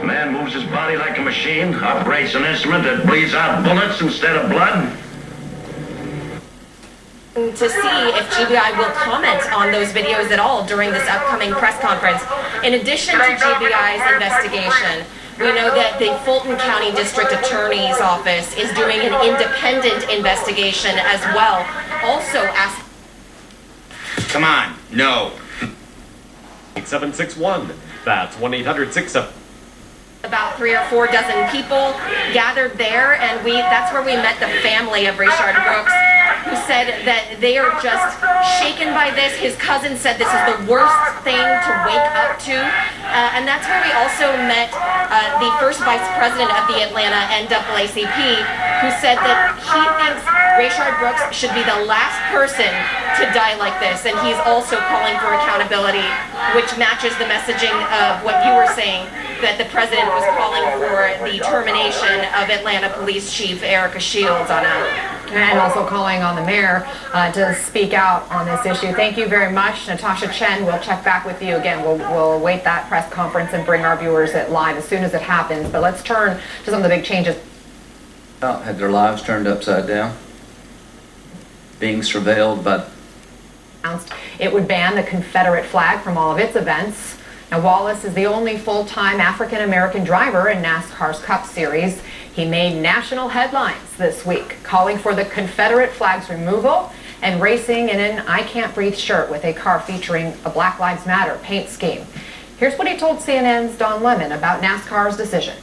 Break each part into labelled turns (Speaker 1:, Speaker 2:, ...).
Speaker 1: A man moves his body like a machine, operates an instrument that bleeds out bullets instead of blood.
Speaker 2: To see if GBI will comment on those videos at all during this upcoming press conference. In addition to GBI's investigation, we know that the Fulton County District Attorney's Office is doing an independent investigation as well. Also ask.
Speaker 3: Come on, no.
Speaker 4: 8761. That's 1-800-67.
Speaker 2: About 3 or 4 dozen people gathered there, and that's where we met the family of Rayshard Brooks, who said that they are just shaken by this. His cousin said this is the worst thing to wake up to. And that's where we also met the first vice president of the Atlanta NAACP, who said that he thinks Rayshard Brooks should be the last person to die like this. And he's also calling for accountability, which matches the messaging of what you were saying, that the president was calling for the termination of Atlanta Police Chief Erica Shields
Speaker 5: and also calling on the mayor to speak out on this issue. Thank you very much, Natasha Chen. We'll check back with you again. We'll await that press conference and bring our viewers it live as soon as it happens. But let's turn to some of the big changes.
Speaker 6: Had their lives turned upside down, being surveilled by.
Speaker 5: It would ban the Confederate flag from all of its events. Now, Wallace is the only full-time African-American driver in NASCAR's Cup Series. He made national headlines this week, calling for the Confederate flag's removal and racing in an I Can't Breathe shirt with a car featuring a Black Lives Matter paint scheme. Here's what he told CNN's Don Lemon about NASCAR's decision.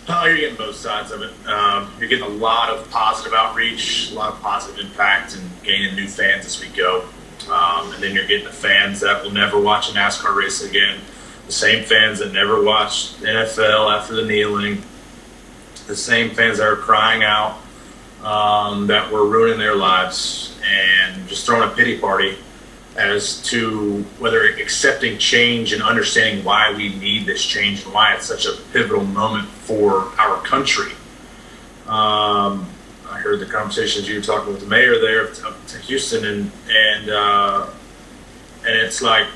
Speaker 7: Oh, you're getting both sides of it. You're getting a lot of positive outreach, a lot of positive impact, and gaining new fans as we go. And then you're getting the fans that will never watch a NASCAR race again. The same fans that never watched NFL after the kneeling. The same fans that are crying out that were ruining their lives and just throwing a pity party as to whether accepting change and understanding why we need this change and why it's such a pivotal moment for our country. I heard the conversations you were talking with the mayor there of Houston, and it's like,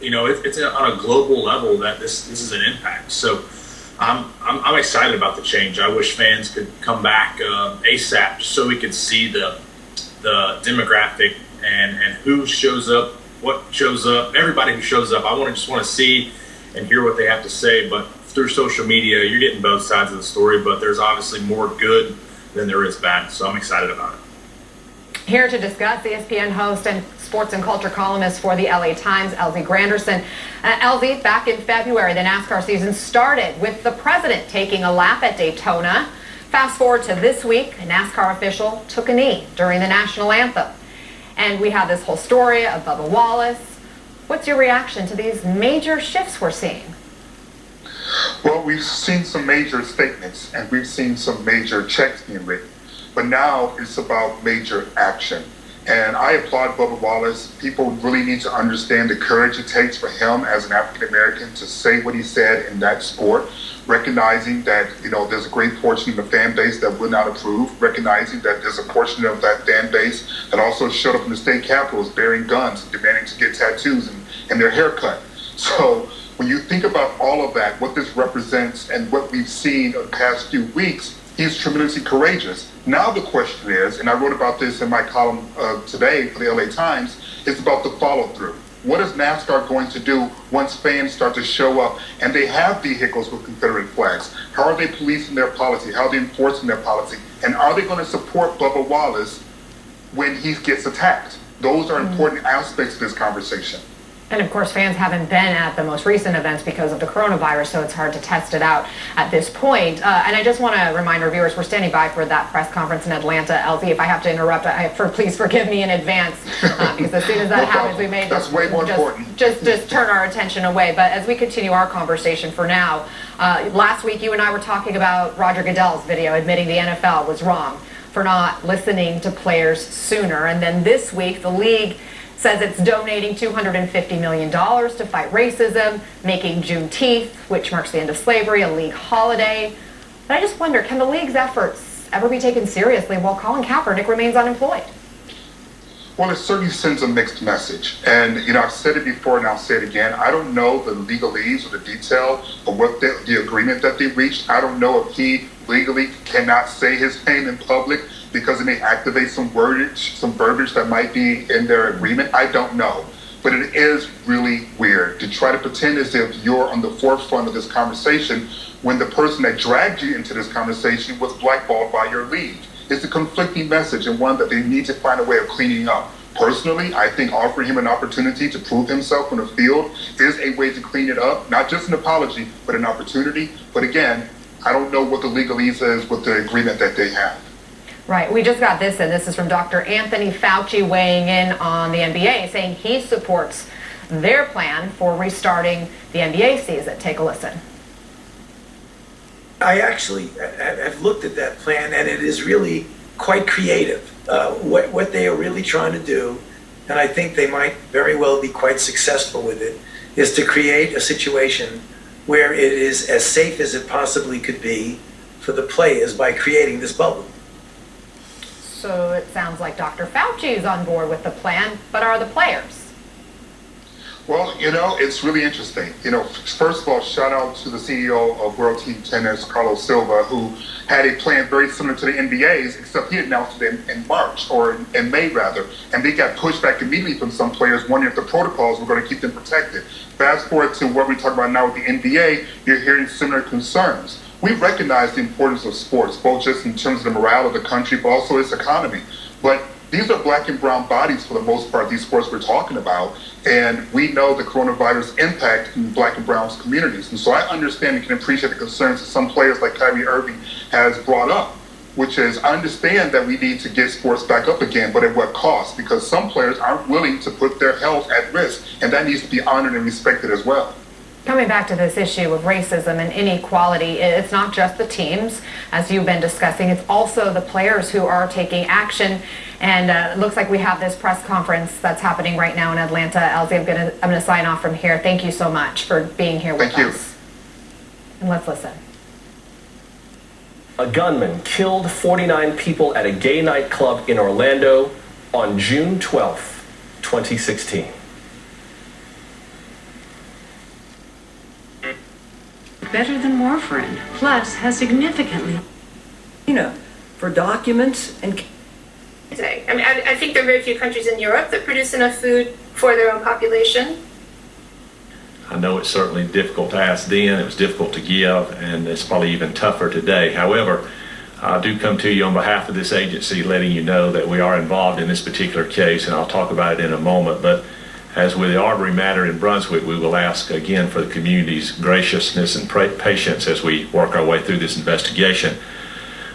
Speaker 7: you know, it's on a global level that this is an impact. So I'm excited about the change. I wish fans could come back ASAP so we could see the demographic and who shows up, what shows up, everybody who shows up. I just want to see and hear what they have to say. But through social media, you're getting both sides of the story, but there's obviously more good than there is bad. So I'm excited about it.
Speaker 5: Here to discuss, ESPN host and sports and culture columnist for the LA Times, LZ Granderson. LZ, back in February, the NASCAR season started with the president taking a lap at Daytona. Fast forward to this week, a NASCAR official took a knee during the national anthem. And we have this whole story of Bubba Wallace. What's your reaction to these major shifts we're seeing?
Speaker 8: Well, we've seen some major statements and we've seen some major checks being written, but now it's about major action. And I applaud Bubba Wallace. People really need to understand the courage it takes for him as an African American to say what he said in that sport, recognizing that, you know, there's a great portion of the fan base that will not approve, recognizing that there's a portion of that fan base that also showed up in the state capitals bearing guns, demanding to get tattoos and their haircut. So when you think about all of that, what this represents and what we've seen in the past few weeks, he's tremendously courageous. Now the question is, and I wrote about this in my column today for the LA Times, it's about the follow-through. What is NASCAR going to do once fans start to show up and they have vehicles with Confederate flags? How are they policing their policy? How are they enforcing their policy? And are they going to support Bubba Wallace when he gets attacked? Those are important aspects of this conversation.
Speaker 5: And of course, fans haven't been at the most recent events because of the coronavirus, so it's hard to test it out at this point. And I just want to remind our viewers, we're standing by for that press conference in Atlanta. LZ, if I have to interrupt, please forgive me in advance, because as soon as that happens, we may just turn our attention away. But as we continue our conversation for now, last week you and I were talking about Roger Goodell's video admitting the NFL was wrong for not listening to players sooner. And then this week, the league says it's donating $250 million to fight racism, making Juneteenth, which marks the end of slavery, a league holiday. But I just wonder, can the league's efforts ever be taken seriously while Colin Kaepernick remains unemployed?
Speaker 8: Well, it certainly sends a mixed message. And, I've said it before and I'll say it again. I don't know the legalese or the detail of what the agreement that they reached. I don't know if he legally cannot say his name in public because it may activate some verbiage that might be in their agreement. I don't know. But it is really weird to try to pretend as if you're on the forefront of this conversation when the person that dragged you into this conversation was blackballed by your league. It's a conflicting message and one that they need to find a way of cleaning up. Personally, I think offering him an opportunity to prove himself on the field is a way to clean it up, not just an apology, but an opportunity. But again, I don't know what the legalese is with the agreement that they have.
Speaker 5: Right. We just got this in. This is from Dr. Anthony Fauci weighing in on the NBA, saying he supports their plan for restarting the NBA season. Take a listen.
Speaker 9: I actually have looked at that plan, and it is really quite creative. What they are really trying to do, and I think they might very well be quite successful with it, is to create a situation where it is as safe as it possibly could be for the players by creating this bubble.
Speaker 5: So it sounds like Dr. Fauci is on board with the plan, but are the players?
Speaker 8: Well, it's really interesting. First of all, shout out to the CEO of World Team Tennis, Carlos Silva, who had a plan very similar to the NBA's, except he announced it in March, or in May rather, and they got pushed back immediately from some players wondering if the protocols were going to keep them protected. Fast forward to what we talk about now with the NBA, you're hearing similar concerns. We recognize the importance of sports, both just in terms of the morale of the country, but also its economy. But these are black and brown bodies for the most part, these sports we're talking about, and we know the coronavirus impact in black and brown communities. And so I understand and can appreciate the concerns that some players like Kyrie Irving has brought up, which is I understand that we need to get sports back up again, but at what cost? Because some players aren't willing to put their health at risk, and that needs to be honored and respected as well.
Speaker 5: Coming back to this issue of racism and inequality, it's not just the teams, as you've been discussing, it's also the players who are taking action. And it looks like we have this press conference that's happening right now in Atlanta. Elsie, I'm gonna sign off from here. Thank you so much for being here with us. And let's listen.
Speaker 10: A gunman killed 49 people at a gay nightclub in Orlando on June 12th, 2016.
Speaker 11: Better than warfarin, plus has significantly,
Speaker 12: for documents and.
Speaker 13: I think there are very few countries in Europe that produce enough food for their own population.
Speaker 14: I know it's certainly difficult to ask then, it was difficult to give, and it's probably even tougher today. However, I do come to you on behalf of this agency letting you know that we are involved in this particular case, and I'll talk about it in a moment. But as with the Arbery matter in Brunswick, we will ask again for the community's graciousness and patience as we work our way through this investigation.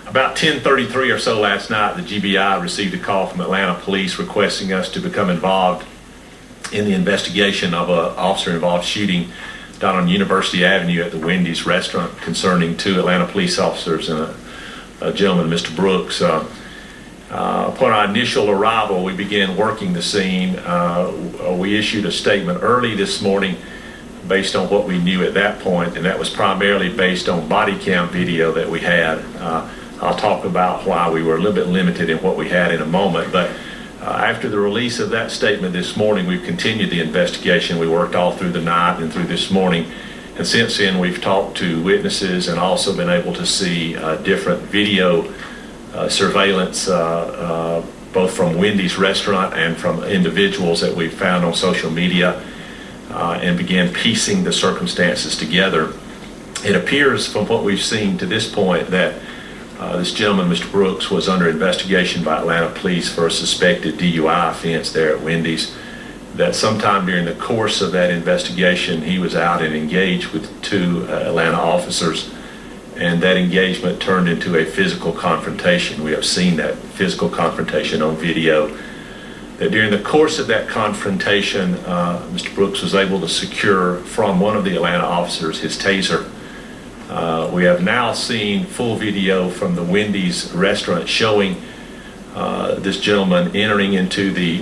Speaker 14: About 10:33 or so last night, the GBI received a call from Atlanta police requesting us to become involved in the investigation of an officer-involved shooting down on University Avenue at the Wendy's restaurant concerning 2 Atlanta police officers and a gentleman, Mr. Brooks. Upon our initial arrival, we began working the scene. We issued a statement early this morning based on what we knew at that point, and that was primarily based on body cam video that we had. I'll talk about why we were a little bit limited in what we had in a moment, but after the release of that statement this morning, we've continued the investigation. We worked all through the night and through this morning, and since then we've talked to witnesses and also been able to see different video surveillance both from Wendy's restaurant and from individuals that we've found on social media, and began piecing the circumstances together. It appears from what we've seen to this point that this gentleman, Mr. Brooks, was under investigation by Atlanta police for a suspected DUI offense there at Wendy's, that sometime during the course of that investigation he was out and engaged with 2 Atlanta officers, and that engagement turned into a physical confrontation. We have seen that physical confrontation on video. That during the course of that confrontation, Mr. Brooks was able to secure from one of the Atlanta officers his taser. We have now seen full video from the Wendy's restaurant showing this gentleman entering into the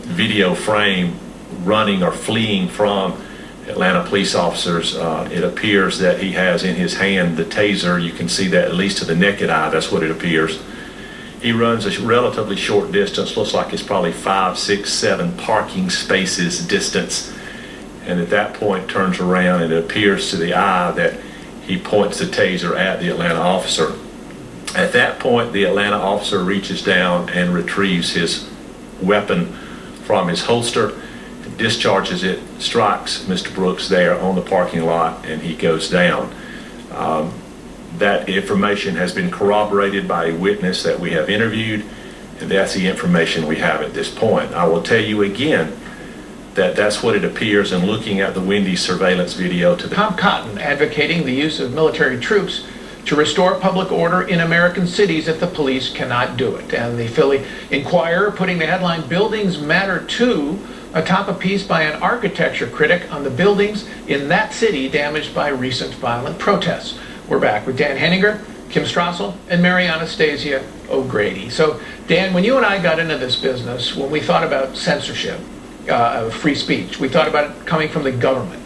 Speaker 14: video frame, running or fleeing from Atlanta police officers. It appears that he has in his hand the taser. You can see that at least to the naked eye, that's what it appears. He runs a relatively short distance, looks like it's probably 5, 6, 7 parking spaces distance. And at that point turns around and it appears to the eye that he points the taser at the Atlanta officer. At that point, the Atlanta officer reaches down and retrieves his weapon from his holster, discharges it, strikes Mr. Brooks there on the parking lot, and he goes down. That information has been corroborated by a witness that we have interviewed, and that's the information we have at this point. I will tell you again that that's what it appears in looking at the Wendy's surveillance video.
Speaker 15: Tom Cotton advocating the use of military troops to restore public order in American cities if the police cannot do it. And the Philly Inquirer putting the headline, "Buildings Matter Too," atop a piece by an architecture critic on the buildings in that city damaged by recent violent protests. We're back with Dan Henninger, Kim Strassel, and Mary Anastasia O'Grady. So, Dan, when you and I got into this business, when we thought about censorship, of free speech, we thought about it coming from the government.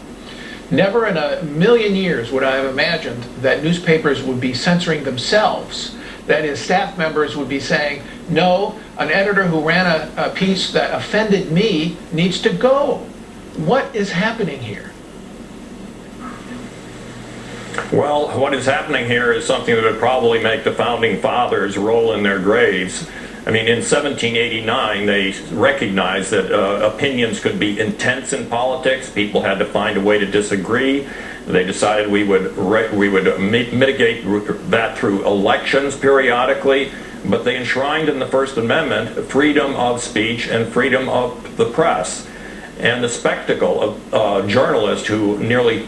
Speaker 15: Never in a million years would I have imagined that newspapers would be censoring themselves. That is, staff members would be saying, no, an editor who ran a piece that offended me needs to go. What is happening here?
Speaker 16: Well, what is happening here is something that would probably make the founding fathers roll in their graves. I mean, in 1789, they recognized that opinions could be intense in politics. People had to find a way to disagree. They decided we would mitigate that through elections periodically, but they enshrined in the First Amendment freedom of speech and freedom of the press. And the spectacle of journalists who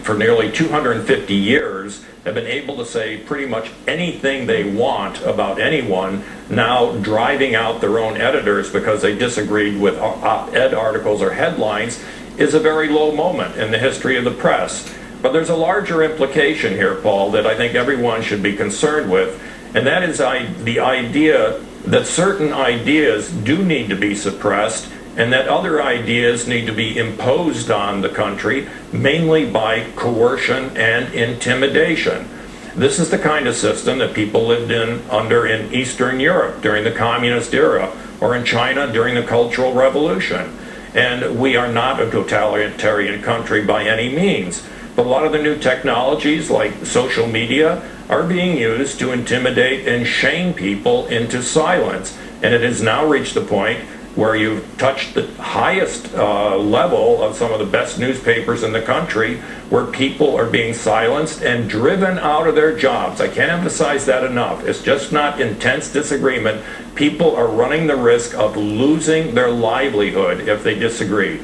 Speaker 16: for nearly 250 years have been able to say pretty much anything they want about anyone, now driving out their own editors because they disagreed with op-ed articles or headlines, is a very low moment in the history of the press. But there's a larger implication here, Paul, that I think everyone should be concerned with, and that is the idea that certain ideas do need to be suppressed and that other ideas need to be imposed on the country, mainly by coercion and intimidation. This is the kind of system that people lived under in Eastern Europe during the communist era, or in China during the Cultural Revolution. And we are not a totalitarian country by any means. But a lot of the new technologies, like social media, are being used to intimidate and shame people into silence. And it has now reached the point where you've touched the highest level of some of the best newspapers in the country, where people are being silenced and driven out of their jobs. I can't emphasize that enough. It's just not intense disagreement. People are running the risk of losing their livelihood if they disagree.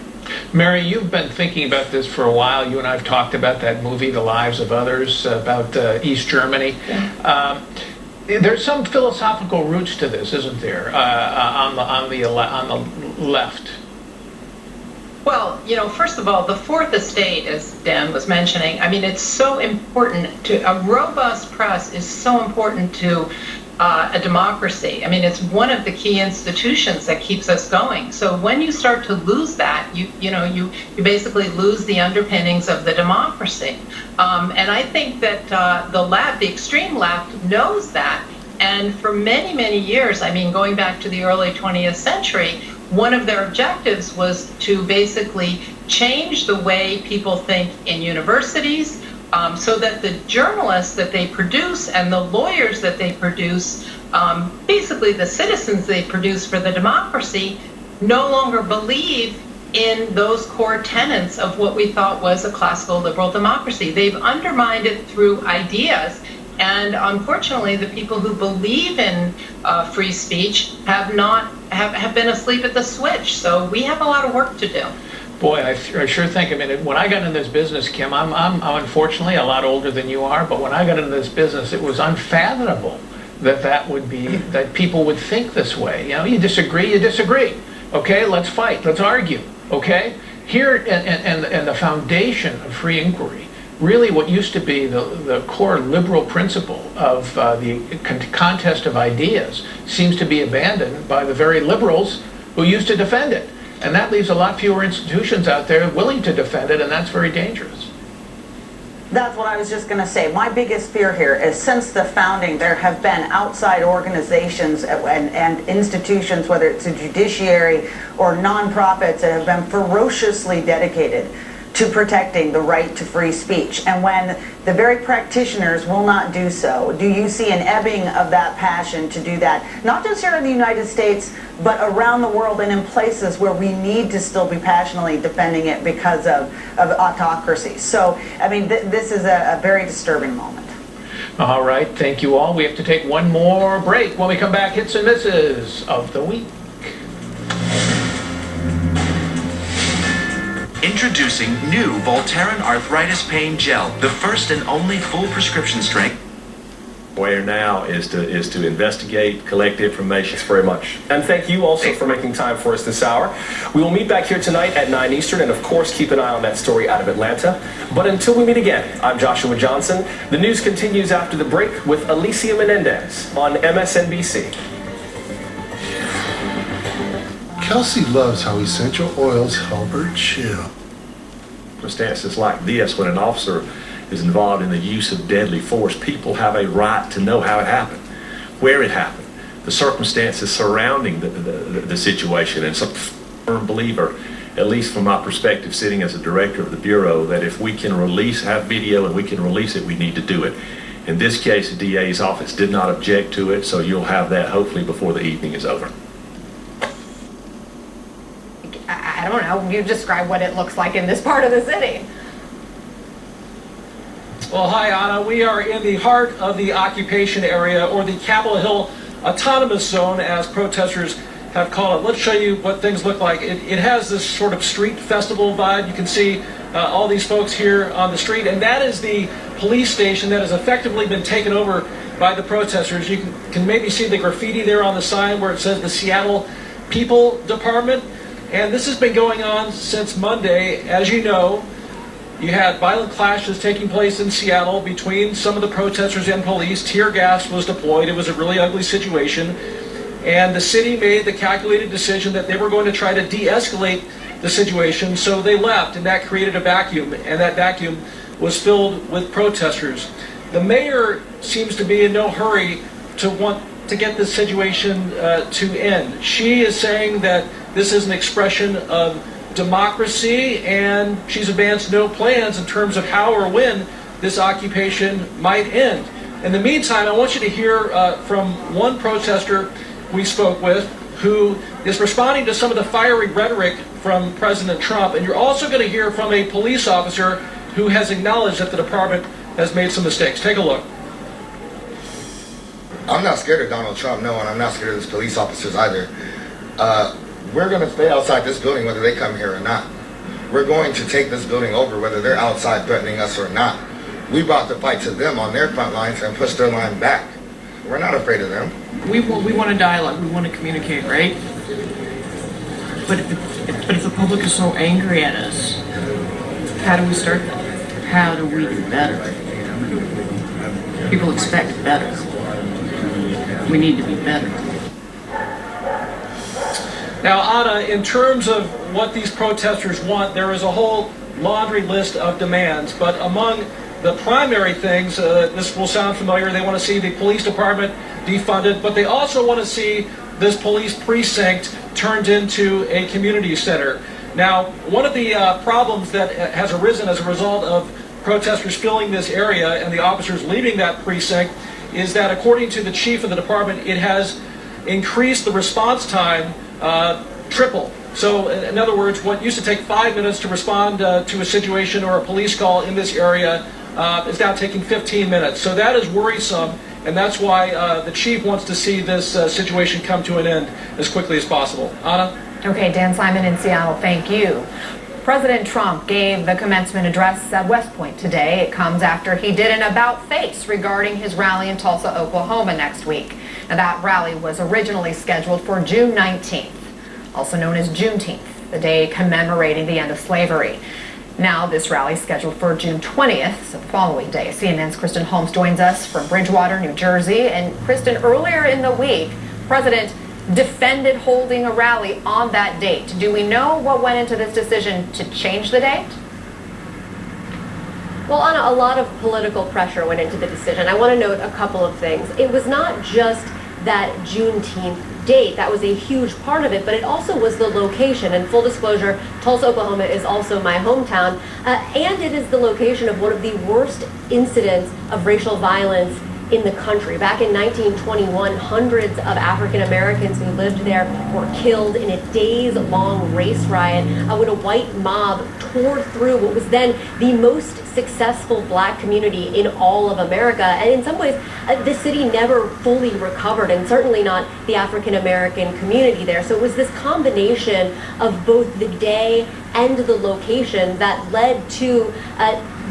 Speaker 15: Mary, you've been thinking about this for a while. You and I have talked about that movie, The Lives of Others, about East Germany. Yeah. There's some philosophical roots to this, isn't there, on the left?
Speaker 17: Well, you know, first of all, the fourth estate, as Dan was mentioning, I mean, it's so important to a robust press is so important to a democracy. I mean, it's one of the key institutions that keeps us going. So when you start to lose that, you basically lose the underpinnings of the democracy. And I think that the extreme left knows that. And for many, many years, I mean, going back to the early 20th century, one of their objectives was to basically change the way people think in universities, so that the journalists that they produce and the lawyers that they produce, basically the citizens they produce for the democracy, no longer believe in those core tenets of what we thought was a classical liberal democracy. They've undermined it through ideas, and unfortunately the people who believe in free speech have been asleep at the switch. So we have a lot of work to do.
Speaker 15: Boy, I sure think, I mean, when I got into this business, Kim, I'm unfortunately a lot older than you are, but when I got into this business, it was unfathomable that people would think this way. You know, you disagree. Okay, let's fight, let's argue, okay? Here, and the foundation of free inquiry, really what used to be the core liberal principle of the contest of ideas seems to be abandoned by the very liberals who used to defend it. And that leaves a lot fewer institutions out there willing to defend it, and that's very dangerous.
Speaker 18: That's what I was just going to say. My biggest fear here is since the founding, there have been outside organizations and institutions, whether it's a judiciary or nonprofits, that have been ferociously dedicated to protecting the right to free speech. And when the very practitioners will not do so, do you see an ebbing of that passion to do that, not just here in the United States, but around the world and in places where we need to still be passionately defending it because of autocracy? So, I mean, this is a very disturbing moment.
Speaker 15: All right, thank you all. We have to take one more break. When we come back, hits and misses of the week.
Speaker 19: Introducing new Voltaren Arthritis Pain Gel, the first and only full prescription strength.
Speaker 14: Where now is to investigate, collect information.
Speaker 10: Thanks very much. And thank you also for making time for us this hour. We will meet back here tonight at 9 Eastern, and of course keep an eye on that story out of Atlanta. But until we meet again, I'm Joshua Johnson. The news continues after the break with Alicia Menendez on MSNBC.
Speaker 20: Kelsey loves how essential oils help her chill.
Speaker 14: Circumstances like this, when an officer is involved in the use of deadly force, people have a right to know how it happened, where it happened, the circumstances surrounding the situation. And some firm believer, at least from my perspective, sitting as a director of the Bureau, that if we can have video and we can release it, we need to do it. In this case, the DA's office did not object to it, so you'll have that hopefully before the evening is over.
Speaker 5: I don't know, you describe what it looks like in this part of the city.
Speaker 21: Well, hi, Anna. We are in the heart of the occupation area, or the Capitol Hill Autonomous Zone, as protesters have called it. Let's show you what things look like. It has this sort of street festival vibe. You can see all these folks here on the street, and that is the police station that has effectively been taken over by the protesters. You can maybe see the graffiti there on the sign where it says the Seattle People Department. And this has been going on since Monday. As you know, you had violent clashes taking place in Seattle between some of the protesters and police. Tear gas was deployed. It was a really ugly situation. And the city made the calculated decision that they were going to try to de-escalate the situation, so they left, and that created a vacuum, and that vacuum was filled with protesters. The mayor seems to be in no hurry to want to get this situation to end. She is saying that this is an expression of democracy, and she's advanced no plans in terms of how or when this occupation might end. In the meantime, I want you to hear from one protester we spoke with who is responding to some of the fiery rhetoric from President Trump, and you're also going to hear from a police officer who has acknowledged that the department has made some mistakes. Take a look.
Speaker 22: I'm not scared of Donald Trump, no, and I'm not scared of his police officers either. We're going to stay outside this building whether they come here or not. We're going to take this building over whether they're outside threatening us or not. We brought the fight to them on their front lines and pushed their line back. We're not afraid of them.
Speaker 23: We want a dialogue. We want to communicate, right? But if the public is so angry at us, how do we start that? How do we do better? People expect better. We need to be better.
Speaker 21: Now, Anna, in terms of what these protesters want, there is a whole laundry list of demands, but among the primary things, this will sound familiar, they want to see the police department defunded, but they also want to see this police precinct turned into a community center. Now, one of the problems that has arisen as a result of protesters filling this area and the officers leaving that precinct is that, according to the chief of the department, it has increased the response time triple. So, in other words, what used to take 5 minutes to respond to a situation or a police call in this area is now taking 15 minutes. So that is worrisome, and that's why the chief wants to see this situation come to an end as quickly as possible. Anna?
Speaker 5: Okay, Dan Simon in Seattle, thank you. President Trump gave the commencement address at West Point today. It comes after he did an about-face regarding his rally in Tulsa, Oklahoma next week. Now, that rally was originally scheduled for June 19th, also known as Juneteenth, the day commemorating the end of slavery. Now, this rally is scheduled for June 20th, so the following day. CNN's Kristen Holmes joins us from Bridgewater, New Jersey. And Kristen, earlier in the week, President defended holding a rally on that date. Do we know what went into this decision to change the date?
Speaker 1: Well, Anna, a lot of political pressure went into the decision. I want to note a couple of things. It was not just that Juneteenth date. That was a huge part of it, but it also was the location. And full disclosure, Tulsa, Oklahoma is also my hometown, and it is the location of one of the worst incidents of racial violence in the country. Back in 1921, hundreds of African Americans who lived there were killed in a days-long race riot when a white mob tore through what was then the most successful black community in all of America. And in some ways, the city never fully recovered, and certainly not the African American community there. So it was this combination of both the day and the location that led to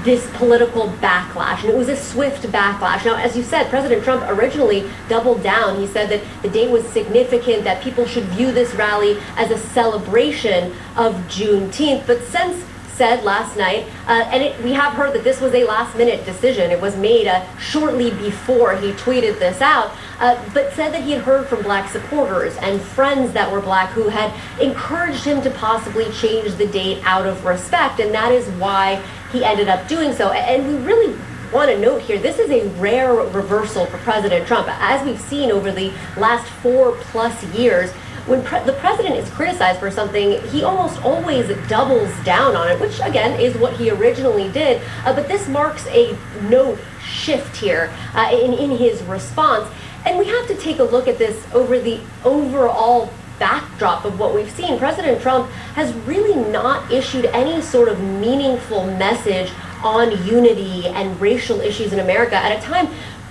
Speaker 1: this political backlash, and it was a swift backlash. Now, as you said, President Trump originally doubled down. He said that the day was significant, that people should view this rally as a celebration of Juneteenth, but since said last night, we have heard that this was a last-minute decision. It was made shortly before he tweeted this out, but said that he had heard from black supporters and friends that were black who had encouraged him to possibly change the date out of respect, and that is why he ended up doing so. And we really want to note here, this is a rare reversal for President Trump. As we've seen over the last 4+ years, when the president is criticized for something, he almost always doubles down on it, which again is what he originally did. But this marks a note shift here in his response. And we have to take a look at this over the overall backdrop of what we've seen. President Trump has really not issued any sort of meaningful message on unity and racial issues in America at a time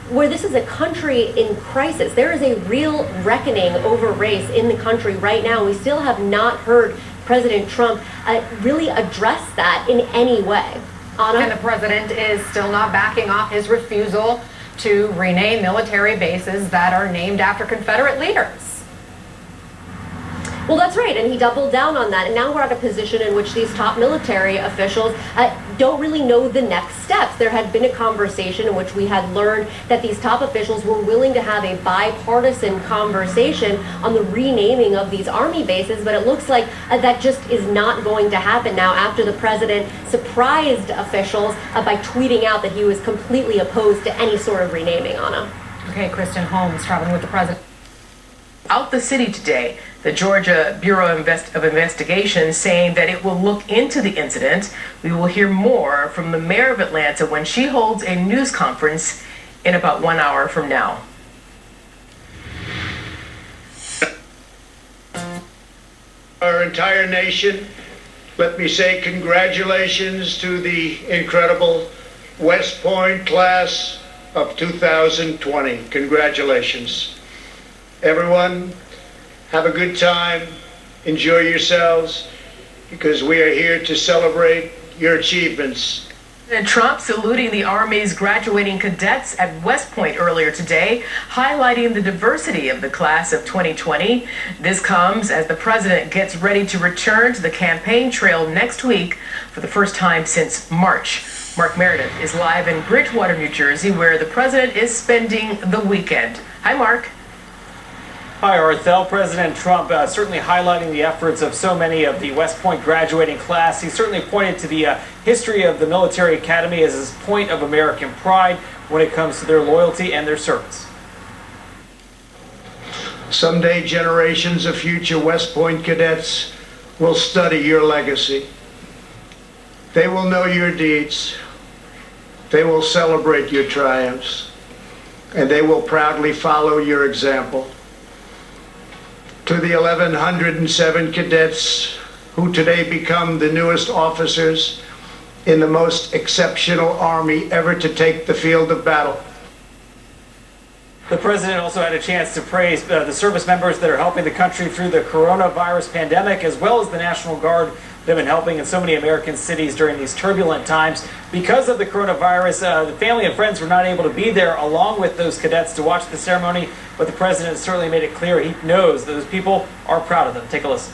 Speaker 1: where this is a country in crisis. There is a real reckoning over race in the country right now. We still have not heard President Trump really address that in any way. Anna?
Speaker 5: And the president is still not backing off his refusal to rename military bases that are named after Confederate leaders.
Speaker 1: Well, that's right, and he doubled down on that, and now we're at a position in which these top military officials don't really know the next steps. There had been a conversation in which we had learned that these top officials were willing to have a bipartisan conversation on the renaming of these Army bases, but it looks like that just is not going to happen now after the president surprised officials by tweeting out that he was completely opposed to any sort of renaming, Anna.
Speaker 5: Okay, Kristen Holmes traveling with the president.
Speaker 3: Out the city today, the Georgia Bureau of Investigation saying that it will look into the incident. We will hear more from the mayor of Atlanta when she holds a news conference in about 1 hour from now.
Speaker 4: Our entire nation, let me say congratulations to the incredible West Point class of 2020. Congratulations. Everyone, have a good time, enjoy yourselves, because we are here to celebrate your achievements.
Speaker 3: President Trump saluting the Army's graduating cadets at West Point earlier today, highlighting the diversity of the class of 2020. This comes as the president gets ready to return to the campaign trail next week for the first time since March. Mark Meredith is live in Bridgewater, New Jersey, where the president is spending the weekend. Hi, Mark.
Speaker 24: Hi, Arthel. President Trump certainly highlighting the efforts of so many of the West Point graduating class. He certainly pointed to the history of the military academy as his point of American pride when it comes to their loyalty and their service.
Speaker 4: Someday, generations of future West Point cadets will study your legacy. They will know your deeds. They will celebrate your triumphs. And they will proudly follow your example. To the 1,107 cadets who today become the newest officers in the most exceptional Army ever to take the field of battle.
Speaker 24: The president also had a chance to praise the service members that are helping the country through the coronavirus pandemic, as well as the National Guard that have been helping in so many American cities during these turbulent times. Because of the coronavirus, the family and friends were not able to be there along with those cadets to watch the ceremony, but the president certainly made it clear he knows those people are proud of them. Take a listen.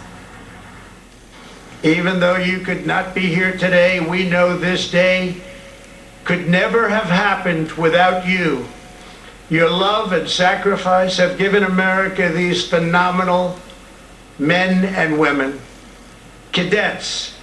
Speaker 4: Even though you could not be here today, we know this day could never have happened without you. Your love and sacrifice have given America these phenomenal men and women. Cadets,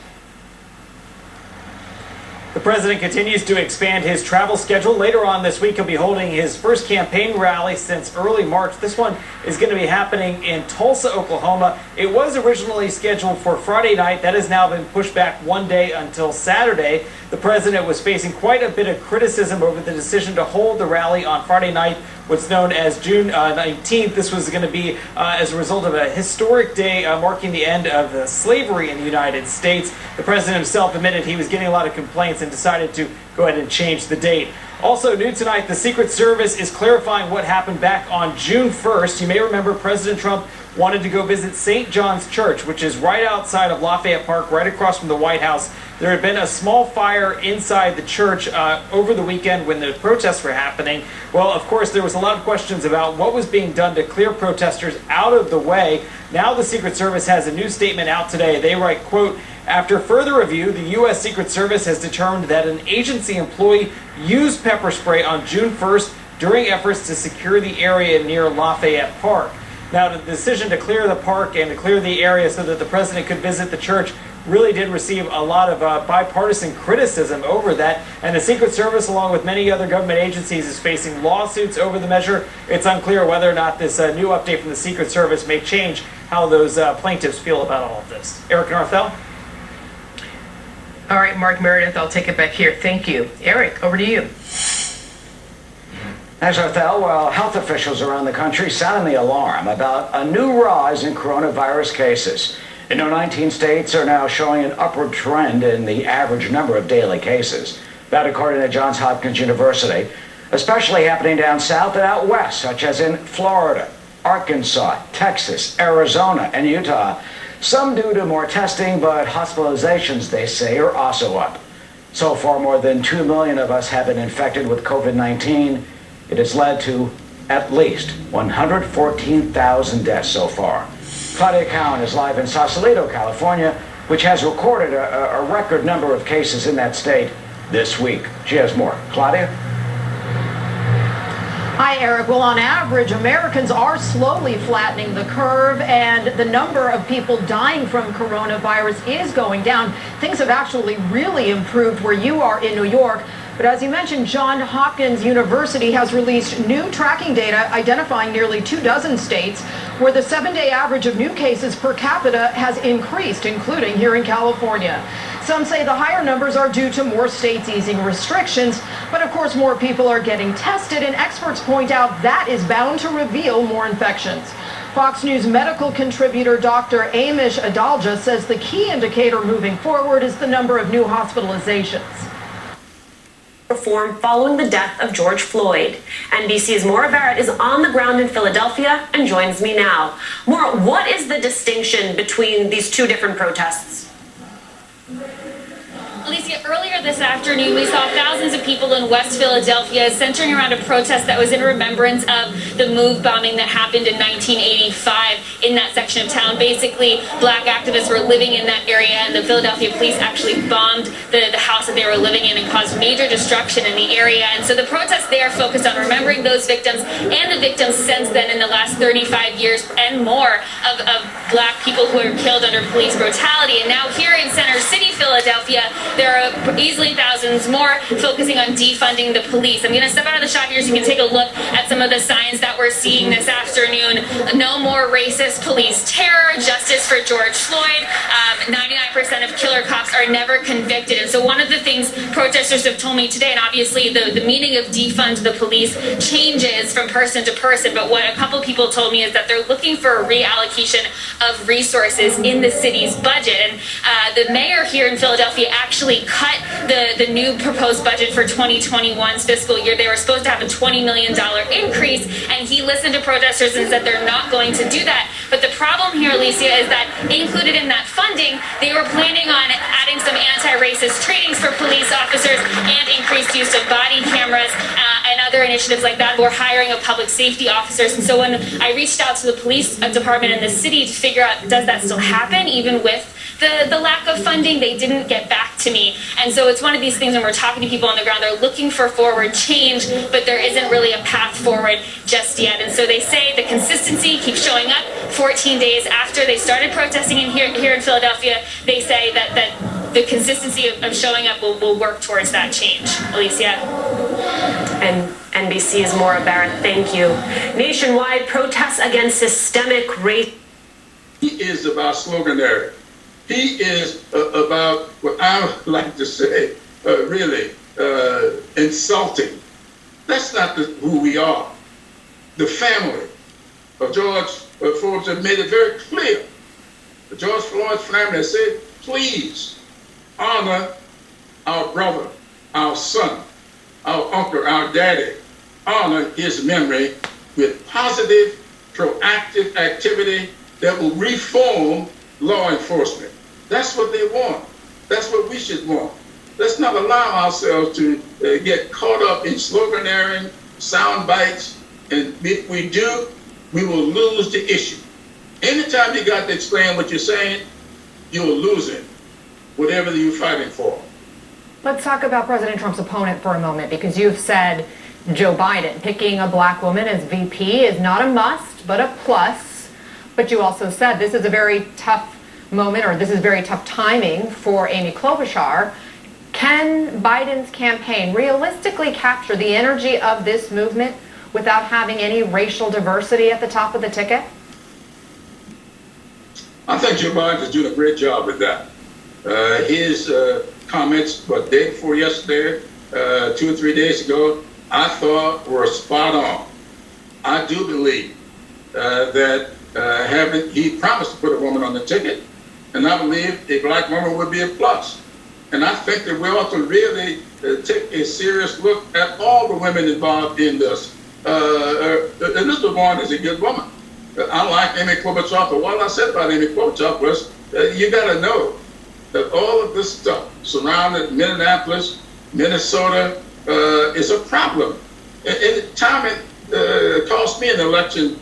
Speaker 24: The president continues to expand his travel schedule. Later on this week, he'll be holding his first campaign rally since early March. This one is going to be happening in Tulsa, Oklahoma. It was originally scheduled for Friday night. That has now been pushed back one day until Saturday. The president was facing quite a bit of criticism over the decision to hold the rally on Friday night, what's known as June 19th. This was going to be as a result of a historic day marking the end of slavery in the United States. The president himself admitted he was getting a lot of complaints and decided to go ahead and change the date. Also new tonight, the Secret Service is clarifying what happened back on June 1st. You may remember President Trump wanted to go visit St. John's Church, which is right outside of Lafayette Park, right across from the White House. There had been a small fire inside the church over the weekend when the protests were happening. Well, of course, there was a lot of questions about what was being done to clear protesters out of the way. Now the Secret Service has a new statement out today. They write, quote, "After further review, the U.S. Secret Service has determined that an agency employee used pepper spray on June 1st during efforts to secure the area near Lafayette Park." Now, the decision to clear the park and to clear the area so that the president could visit the church really did receive a lot of bipartisan criticism over that. And the Secret Service, along with many other government agencies, is facing lawsuits over the measure. It's unclear whether or not this new update from the Secret Service may change how those plaintiffs feel about all of this. Eric Northell?
Speaker 3: All right, Mark Meredith, I'll take it back here. Thank you. Eric, over to you.
Speaker 2: Thanks, Arthel. Well, health officials around the country sounding the alarm about a new rise in coronavirus cases. 19 states are now showing an upward trend in the average number of daily cases. That according to Johns Hopkins University, especially happening down south and out west, such as in Florida, Arkansas, Texas, Arizona, and Utah. Some due to more testing, but hospitalizations, they say, are also up. So far, more than 2 million of us have been infected with COVID-19. It has led to at least 114,000 deaths so far. Claudia Cowan is live in Sausalito, California, which has recorded a record number of cases in that state this week. She has more. Claudia?
Speaker 5: Hi, Eric. Well, on average, Americans are slowly flattening the curve, and the number of people dying from coronavirus is going down. Things have actually really improved where you are in New York. But as you mentioned, Johns Hopkins University has released new tracking data identifying nearly 24 states where the 7-day average of new cases per capita has increased, including here in California. Some say the higher numbers are due to more states easing restrictions, but of course more people are getting tested, and experts point out that is bound to reveal more infections. Fox News medical contributor Dr. Amish Adalja says the key indicator moving forward is the number of new hospitalizations.
Speaker 6: Reform following the death of George Floyd. NBC's Maura Barrett is on the ground in Philadelphia and joins me now. Maura, what is the distinction between these two different protests?
Speaker 7: Alicia, earlier this afternoon, we saw thousands of people in West Philadelphia centering around a protest that was in remembrance of the MOVE bombing that happened in 1985 in that section of town. Basically, black activists were living in that area, and the Philadelphia police actually bombed the house that they were living in and caused major destruction in the area. And so the protests there focused on remembering those victims and the victims since then in the last 35 years and more of black people who were killed under police brutality. And now here in Center City, Philadelphia, there are easily thousands more focusing on defunding the police. I'm going to step out of the shot here so you can take a look at some of the signs that we're seeing this afternoon. No more racist police terror, justice for George Floyd. 99% of killer cops are never convicted. And so one of the things protesters have told me today, and obviously the meaning of defund the police changes from person to person, but what a couple people told me is that they're looking for a reallocation of resources in the city's budget. And the mayor here in Philadelphia actually cut the new proposed budget for 2021's fiscal year. They were supposed to have a $20 million increase, and he listened to protesters and said they're not going to do that. But the problem here, Alicia, is that included in that funding, they were planning on adding some anti-racist trainings for police officers and increased use of body cameras and other initiatives like that. We're hiring of public safety officers. And so when I reached out to the police department in the city to figure out, does that still happen even with the lack of funding, they didn't get back to me. And so it's one of these things when we're talking to people on the ground, they're looking for forward change, but there isn't really a path forward just yet. And so they say the consistency keeps showing up 14 days after they started protesting here in Philadelphia. They say that the consistency of showing up will work towards that change. Alicia.
Speaker 6: And NBC's Maura Barrett, thank you. Nationwide protests against systemic racism.
Speaker 8: He is about sloganeering. He is about what I would like to say, really insulting. That's not who we are. The family of George Floyd have made it very clear. The George Floyd family has said, please honor our brother, our son, our uncle, our daddy. Honor his memory with positive, proactive activity that will reform law enforcement. That's what they want. That's what we should want. Let's not allow ourselves to get caught up in sloganeering, sound bites, and if we do, we will lose the issue. Anytime you got to explain what you're saying, you're losing whatever you're fighting for.
Speaker 5: Let's talk about President Trump's opponent for a moment, because you've said Joe Biden picking a black woman as VP is not a must, but a plus. But you also said this is a very tough moment, or this is very tough timing for Amy Klobuchar. Can Biden's campaign realistically capture the energy of this movement without having any racial diversity at the top of the ticket?
Speaker 8: I think Joe Biden is doing a great job with that. His comments, day before yesterday, 2 or 3 days ago, I thought were spot on. I do believe that he promised to put a woman on the ticket, and I believe a black woman would be a plus. And I think that we ought to really take a serious look at all the women involved in this. Elizabeth Warren is a good woman. I like Amy Klobuchar, but what I said about Amy Klobuchar was you got to know that all of this stuff surrounding Minneapolis, Minnesota is a problem. And timing cost me an election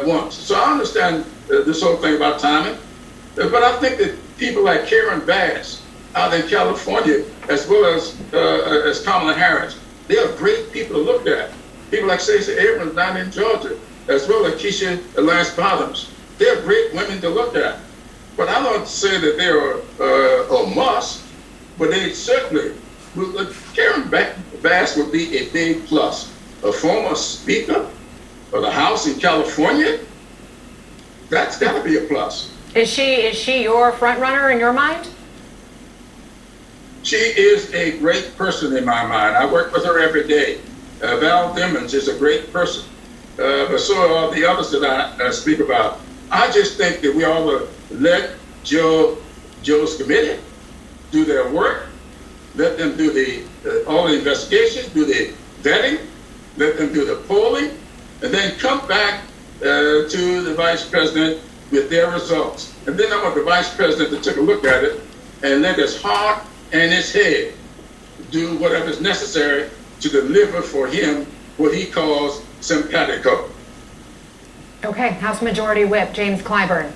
Speaker 8: once. So I understand this whole thing about timing. But I think that people like Karen Bass out in California, as well as Kamala Harris, they are great people to look at. People like Stacey Abrams down in Georgia, as well as Keisha Lance Bottoms. They're great women to look at. But I don't say that they're a must, but they certainly, Karen Bass would be a big plus. A former Speaker of the House in California, that's got to be a plus.
Speaker 5: Is she your front runner in your mind?
Speaker 8: She is a great person in my mind. I work with her every day. Val Demings is a great person. But so are the others that I speak about. I just think that we ought to let Joe's committee do their work, let them do all the investigations, do the vetting, let them do the polling, and then come back to the vice president with their results. And then I want the vice president to take a look at it and let his heart and his head do whatever is necessary to deliver for him what he calls simpatico.
Speaker 5: Okay, House Majority Whip James Clyburn,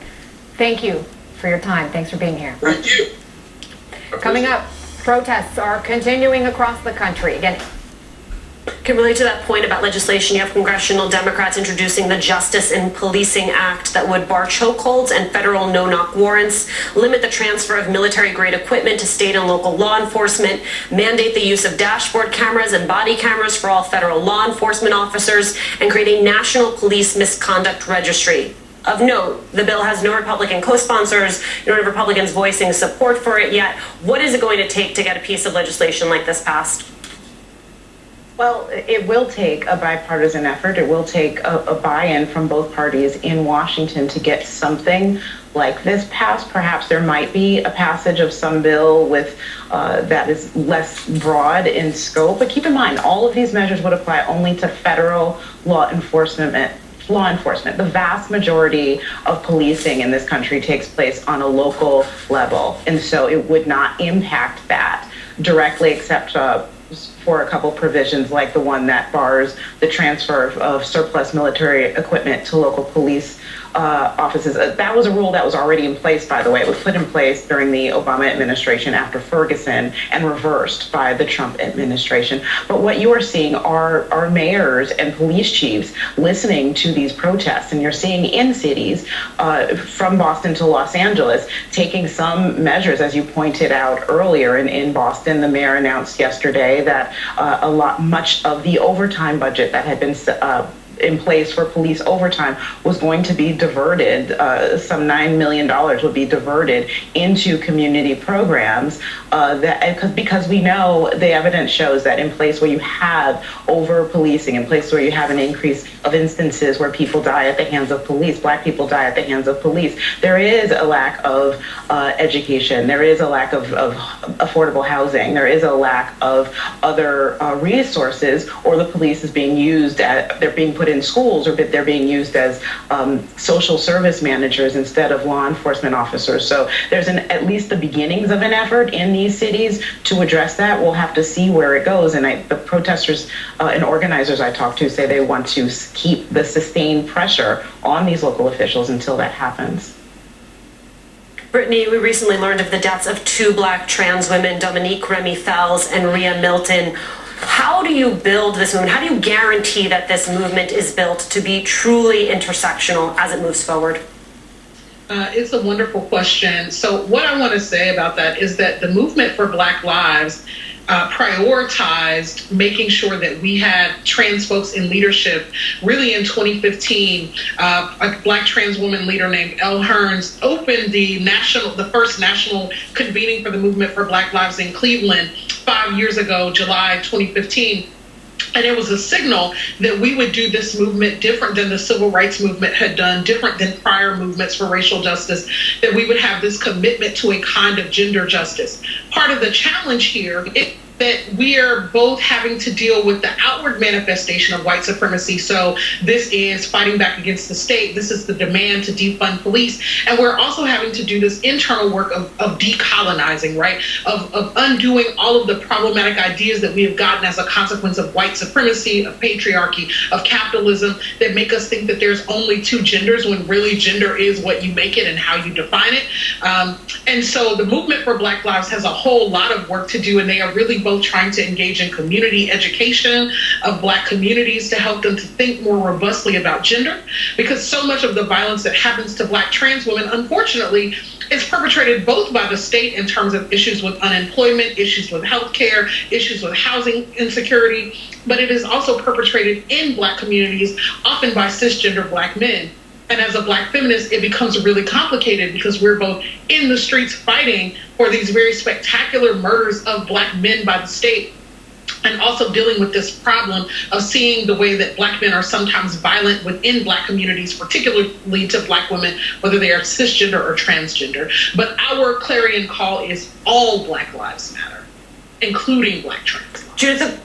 Speaker 5: thank you for your time. Thanks for being here.
Speaker 8: Thank you.
Speaker 5: Coming up, protests are continuing across the country. Again,
Speaker 6: Can relate to that point about legislation. You have congressional Democrats introducing the Justice in Policing Act that would bar chokeholds and federal no-knock warrants, limit the transfer of military-grade equipment to state and local law enforcement, mandate the use of dashboard cameras and body cameras for all federal law enforcement officers, and create a national police misconduct registry. Of note, the bill has no Republican co-sponsors, no Republicans voicing support for it yet. What is it going to take to get a piece of legislation like this passed?
Speaker 9: Well, it will take a bipartisan effort. It will take a buy-in from both parties in Washington to get something like this passed. Perhaps there might be a passage of some bill with that is less broad in scope. But keep in mind, all of these measures would apply only to federal law enforcement. The vast majority of policing in this country takes place on a local level, and so it would not impact that directly, except for a couple provisions like the one that bars the transfer of surplus military equipment to local police offices. That was a rule that was already in place, by the way. It was put in place during the Obama administration after Ferguson and reversed by the Trump administration. But what you are seeing are mayors and police chiefs listening to these protests. And you're seeing in cities from Boston to Los Angeles taking some measures, as you pointed out earlier. In Boston, the mayor announced yesterday that much of the overtime budget that had been in place for police overtime was going to be diverted. Some $9 million would be diverted into community programs because we know the evidence shows that in place where you have over policing, in place where you have an increase of instances where people die at the hands of police, Black people die at the hands of police, there is a lack of education, there is a lack of affordable housing, there is a lack of other resources, or the police is being used they're being put in schools, or they're being used as social service managers instead of law enforcement officers. So there's at least the beginnings of an effort in these cities to address that. We'll have to see where it goes. And the protesters and organizers I talked to say they want to keep the sustained pressure on these local officials until that happens.
Speaker 6: Brittany, we recently learned of the deaths of 2 Black trans women, Dominique Remy Fells and Rhea Milton. How do you build this movement? How do you guarantee that this movement is built to be truly intersectional as it moves forward?
Speaker 11: It's a wonderful question. So what I want to say about that is that the movement for Black Lives prioritized making sure that we had trans folks in leadership. Really in 2015, a Black trans woman leader named Elle Hearns opened the first national convening for the movement for Black Lives in Cleveland 5 years ago, July 2015. And it was a signal that we would do this movement different than the civil rights movement had done, different than prior movements for racial justice, that we would have this commitment to a kind of gender justice. Part of the challenge here is that we are both having to deal with the outward manifestation of white supremacy. So this is fighting back against the state. This is the demand to defund police. And we're also having to do this internal work of decolonizing, right? Of undoing all of the problematic ideas that we have gotten as a consequence of white supremacy, of patriarchy, of capitalism, that make us think that there's only 2 genders when really gender is what you make it and how you define it. And so the movement for Black Lives has a whole lot of work to do, and they are really both trying to engage in community education of Black communities to help them to think more robustly about gender, because so much of the violence that happens to Black trans women, unfortunately, is perpetrated both by the state in terms of issues with unemployment, issues with healthcare, issues with housing insecurity, but it is also perpetrated in Black communities, often by cisgender Black men. And as a Black feminist, it becomes really complicated because we're both in the streets fighting for these very spectacular murders of Black men by the state, and also dealing with this problem of seeing the way that Black men are sometimes violent within Black communities, particularly to Black women, whether they are cisgender or transgender. But our clarion call is all Black lives matter, including Black trans lives.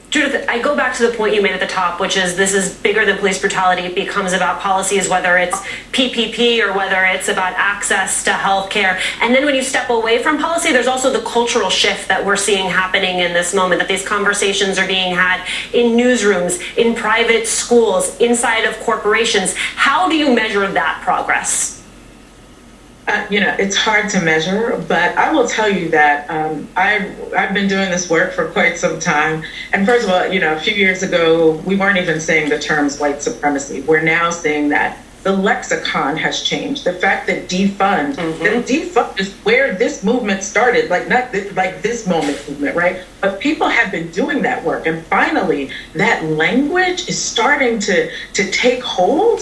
Speaker 6: Judith, I go back to the point you made at the top, which is this is bigger than police brutality. It becomes about policies, whether it's PPP or whether it's about access to health care. And then when you step away from policy, there's also the cultural shift that we're seeing happening in this moment, that these conversations are being had in newsrooms, in private schools, inside of corporations. How do you measure that progress?
Speaker 12: It's hard to measure, but I will tell you that I've been doing this work for quite some time. And first of all, a few years ago, we weren't even saying the terms white supremacy. We're now saying that the lexicon has changed. The fact that defund, that defund is where this movement started, not like this movement, right? But people have been doing that work, and finally, that language is starting to take hold.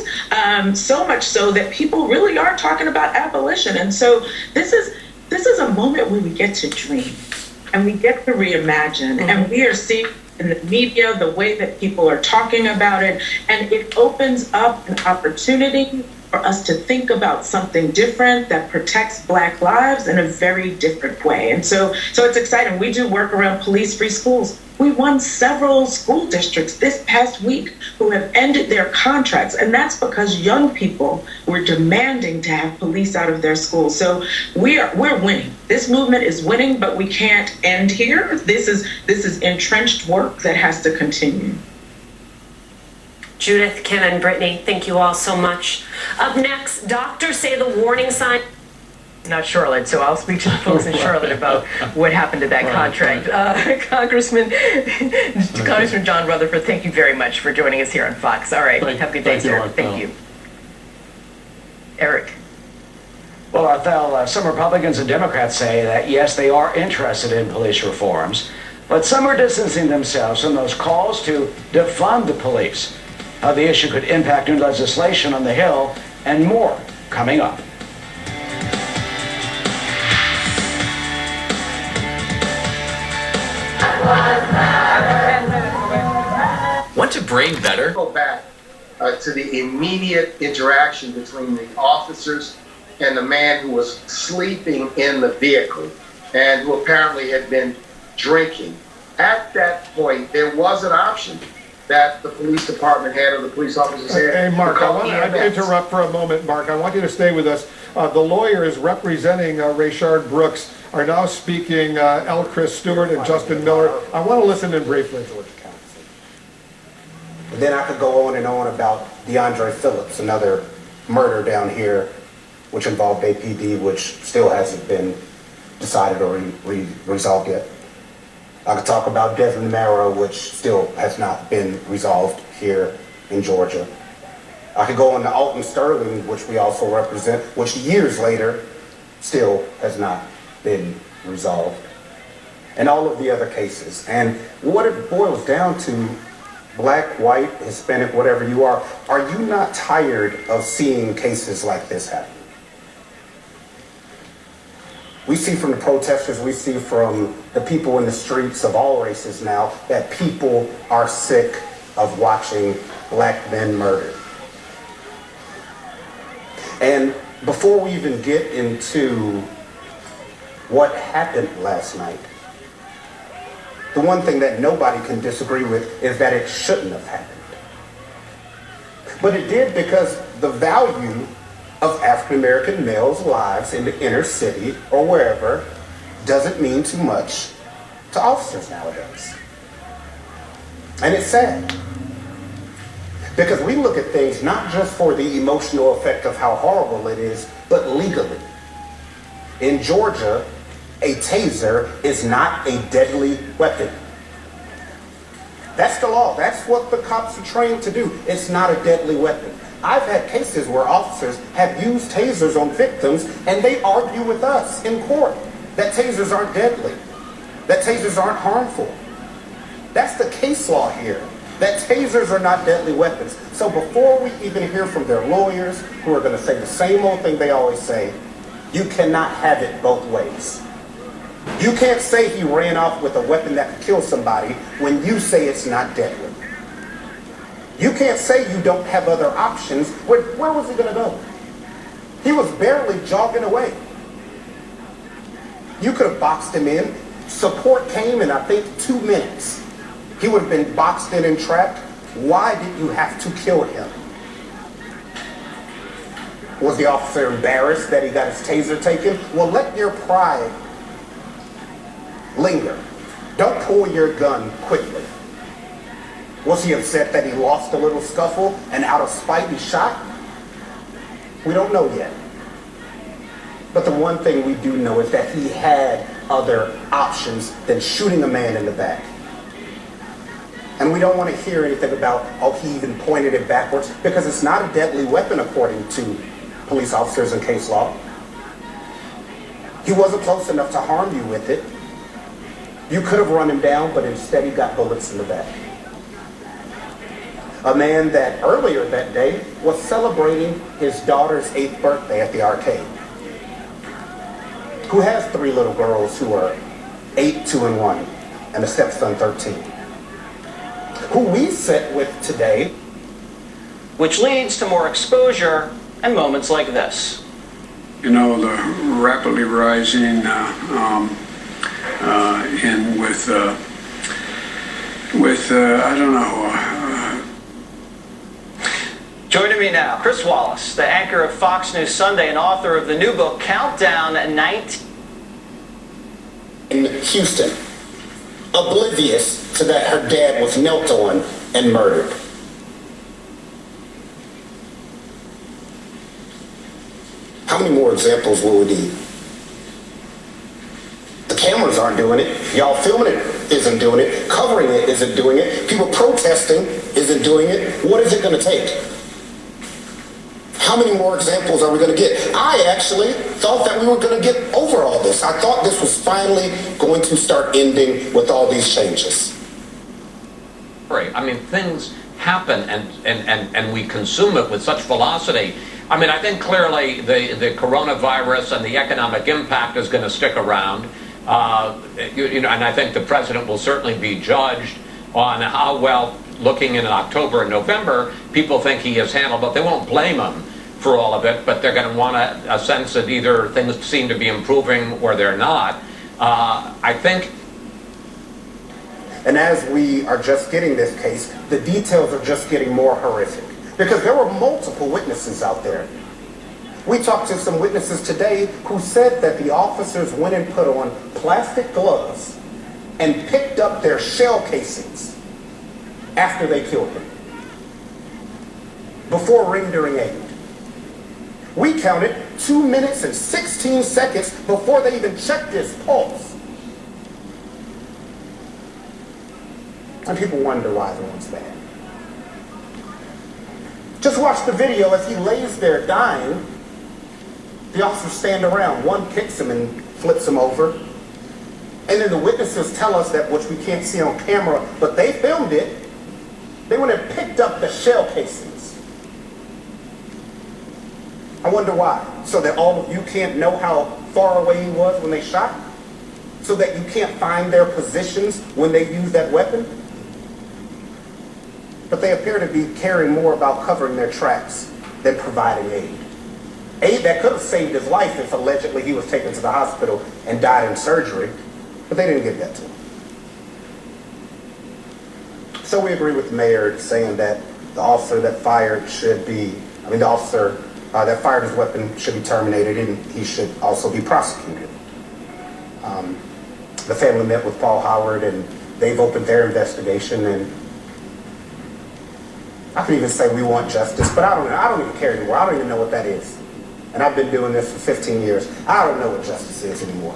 Speaker 12: So much so that people really are talking about abolition, and so this is a moment where we get to dream, and we get to reimagine, and we are seeing in the media, the way that people are talking about it, and it opens up an opportunity for us to think about something different that protects Black lives in a very different way. And so it's exciting. We do work around police-free schools. We won several school districts this past week who have ended their contracts, and that's because young people were demanding to have police out of their schools. So we're winning. This movement is winning, but we can't end here. This is entrenched work that has to continue.
Speaker 6: Judith, Kim, and Brittany, thank you all so much. Up next, doctors say the warning sign.
Speaker 3: Not Charlotte, so I'll speak to the folks in Charlotte about what happened to that contract. Congressman John Rutherford, thank you very much for joining us here on Fox. All right, have a good day, sir. Thank you. Eric.
Speaker 2: Well, Arthel, some Republicans and Democrats say that, yes, they are interested in police reforms, but some are distancing themselves from those calls to defund the police. How the issue could impact new legislation on the Hill, and more coming up.
Speaker 13: Want to brain better?
Speaker 16: Go back to the immediate interaction between the officers and the man who was sleeping in the vehicle and who apparently had been drinking. At that point, there was an option that the police department had or the police officers had.
Speaker 17: Hey, Mark, I want to interrupt for a moment, Mark. I want you to stay with us. The lawyers representing Rayshard Brooks are now speaking, L. Chris Stewart and Justin Miller. I want to listen in briefly.
Speaker 18: But then I could go on and on about DeAndre Phillips, another murder down here, which involved APD, which still hasn't been decided or resolved yet. I could talk about Desmond Marrow, which still has not been resolved here in Georgia. I could go on to Alton Sterling, which we also represent, which years later still has not been resolved. And all of the other cases. And what it boils down to, black, white, Hispanic, whatever you are you not tired of seeing cases like this happen? We see from the protesters, we see from the people in the streets of all races now that people are sick of watching black men murdered. And before we even get into what happened last night, the one thing that nobody can disagree with is that it shouldn't have happened. But it did because the value of African American males' lives in the inner city or wherever doesn't mean too much to officers nowadays. And it's sad. Because we look at things not just for the emotional effect of how horrible it is, but legally. In Georgia, a taser is not a deadly weapon. That's the law. That's what the cops are trained to do. It's not a deadly weapon. I've had cases where officers have used tasers on victims and they argue with us in court that tasers aren't deadly, that tasers aren't harmful. That's the case law here, that tasers are not deadly weapons. So before we even hear from their lawyers, who are going to say the same old thing they always say, you cannot have it both ways. You can't say he ran off with a weapon that could kill somebody when you say it's not deadly. You can't say you don't have other options. Where was he going to go? He was barely jogging away. You could have boxed him in. Support came in, I think, 2 minutes. He would have been boxed in and trapped. Why did you have to kill him? Was the officer embarrassed that he got his taser taken? Well, let your pride linger. Don't pull your gun quickly. Was he upset that he lost a little scuffle and out of spite he shot? We don't know yet. But the one thing we do know is that he had other options than shooting a man in the back. And we don't want to hear anything about, oh, he even pointed it backwards, because it's not a deadly weapon according to police officers and case law. He wasn't close enough to harm you with it. You could have run him down, but instead he got bullets in the back. A man that earlier that day was celebrating his daughter's 8th birthday at the arcade, who has 3 little girls who are 8, 2, and 1, and a stepson 13, who we sit with today.
Speaker 25: Which leads to more exposure and moments like this.
Speaker 26: You know, the rapidly rising with with, I don't know,
Speaker 25: Joining me now, Chris Wallace, the anchor of Fox News Sunday and author of the new book, Countdown 19...
Speaker 18: In Houston, oblivious to that her dad was knelt on and murdered. How many more examples will we need? The cameras aren't doing it. Y'all filming it isn't doing it. Covering it isn't doing it. People protesting isn't doing it. What is it going to take? How many more examples are we going to get? I actually thought that we were going to get over all this. I thought this was finally going to start ending with all these changes.
Speaker 10: Right. I mean, things happen and we consume it with such velocity. I mean, I think clearly the coronavirus and the economic impact is going to stick around. And I think the president will certainly be judged on how well, looking in October and November, people think he has handled, but they won't blame him for all of it, but they're going to want a sense that either things seem to be improving or they're not. I think.
Speaker 18: And as we are just getting this case, the details are just getting more horrific because there were multiple witnesses out there. We talked to some witnesses today who said that the officers went and put on plastic gloves and picked up their shell casings after they killed him, before rendering aid. We counted 2 minutes and 16 seconds before they even checked his pulse. And people wonder why everyone's bad. Just watch the video as he lays there dying. The officers stand around. One kicks him and flips him over. And then the witnesses tell us that, which we can't see on camera, but they filmed it. They went and picked up the shell casings. I wonder why. So that all of you can't know how far away he was when they shot? So that you can't find their positions when they use that weapon? But they appear to be caring more about covering their tracks than providing aid. Aid that could have saved his life if allegedly he was taken to the hospital and died in surgery, but they didn't give that to him. So we agree with the mayor saying that the officer that fired the officer that fired his weapon should be terminated and he should also be prosecuted. The family met with Paul Howard and they've opened their investigation, and I could even say we want justice, but I don't even care anymore. I don't even know what that is. And I've been doing this for 15 years. I don't know what justice is anymore.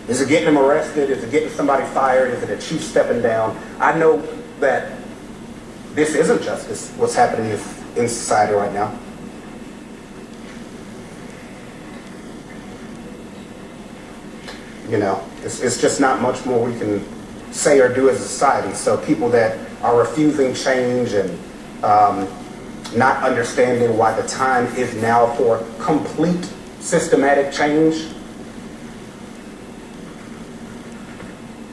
Speaker 18: Is it getting him arrested? Is it getting somebody fired? Is it a chief stepping down? I know that this isn't justice, what's happening in society right now. You know, it's just not much more we can say or do as a society. So people that are refusing change and not understanding why the time is now for complete systematic change,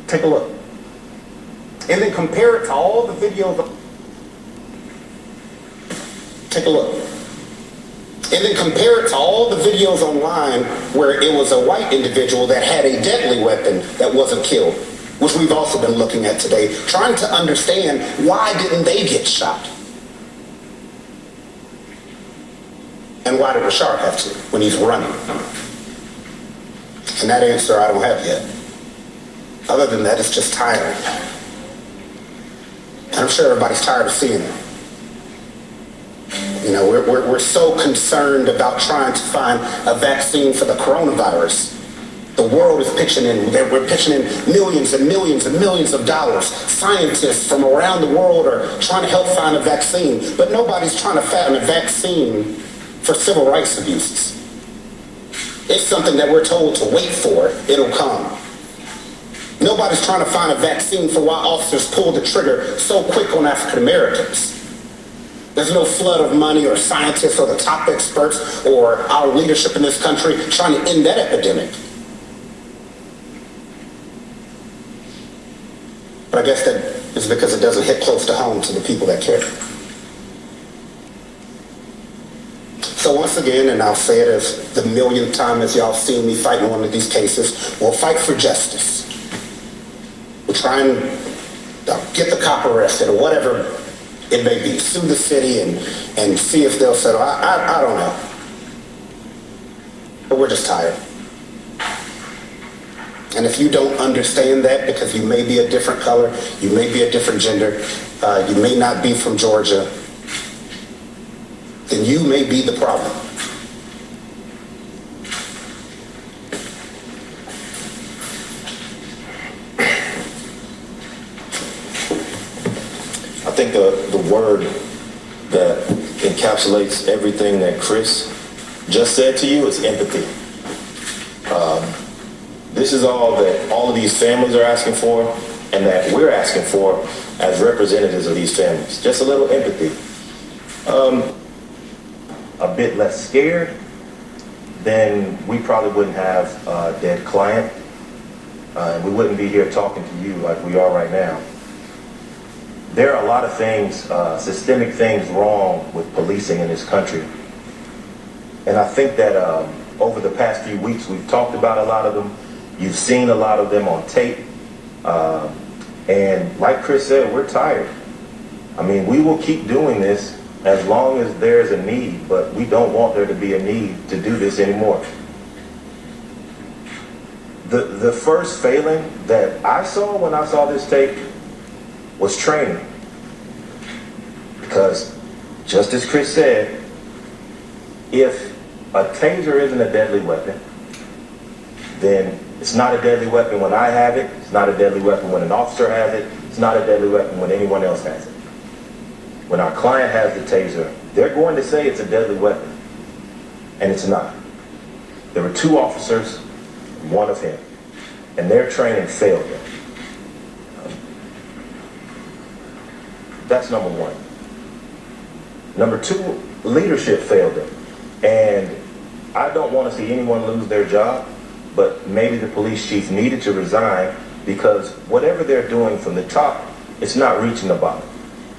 Speaker 18: take a look. And then compare it to all the videos. Take a look. And then compare it to all the videos online where it was a white individual that had a deadly weapon that wasn't killed, which we've also been looking at today, trying to understand why didn't they get shot? And why did Rayshard have to when he's running? And that answer I don't have yet. Other than that, it's just tiring. And I'm sure everybody's tired of seeing it. You know, we're so concerned about trying to find a vaccine for the coronavirus. The world is pitching in. We're pitching in millions and millions and millions of dollars. Scientists from around the world are trying to help find a vaccine, but nobody's trying to find a vaccine for civil rights abuses. It's something that we're told to wait for. It'll come. Nobody's trying to find a vaccine for why officers pulled the trigger so quick on African Americans. There's no flood of money or scientists or the top experts or our leadership in this country trying to end that epidemic. But I guess that is because it doesn't hit close to home to the people that care. So once again, and I'll say it as the millionth time as y'all seen me fighting one of these cases, we'll fight for justice. We'll try and get the cop arrested or whatever it may be. Sue the city and see if they'll settle. I don't know. But we're just tired. And if you don't understand that, because you may be a different color, you may be a different gender, you may not be from Georgia, then you may be the problem.
Speaker 14: I think the word that encapsulates everything that Chris just said to you is empathy. This is all that all of these families are asking for and that we're asking for as representatives of these families. Just a little empathy. A bit less scared, then we probably wouldn't have a dead client. And we wouldn't be here talking to you like we are right now. There are a lot of things, systemic things wrong with policing in this country. And I think that over the past few weeks, we've talked about a lot of them. You've seen a lot of them on tape. And like Chris said, we're tired. I mean, we will keep doing this as long as there's a need, but we don't want there to be a need to do this anymore. The first failing that I saw when I saw this tape was training. Because, just as Chris said, if a taser isn't a deadly weapon, then it's not a deadly weapon when I have it, it's not a deadly weapon when an officer has it, it's not a deadly weapon when anyone else has it. When our client has the taser, they're going to say it's a deadly weapon, and it's not. There were 2 officers, one of him, and their training failed them. That's number 1. Number 2, leadership failed them. And I don't want to see anyone lose their job, but maybe the police chief needed to resign because whatever they're doing from the top, it's not reaching the bottom.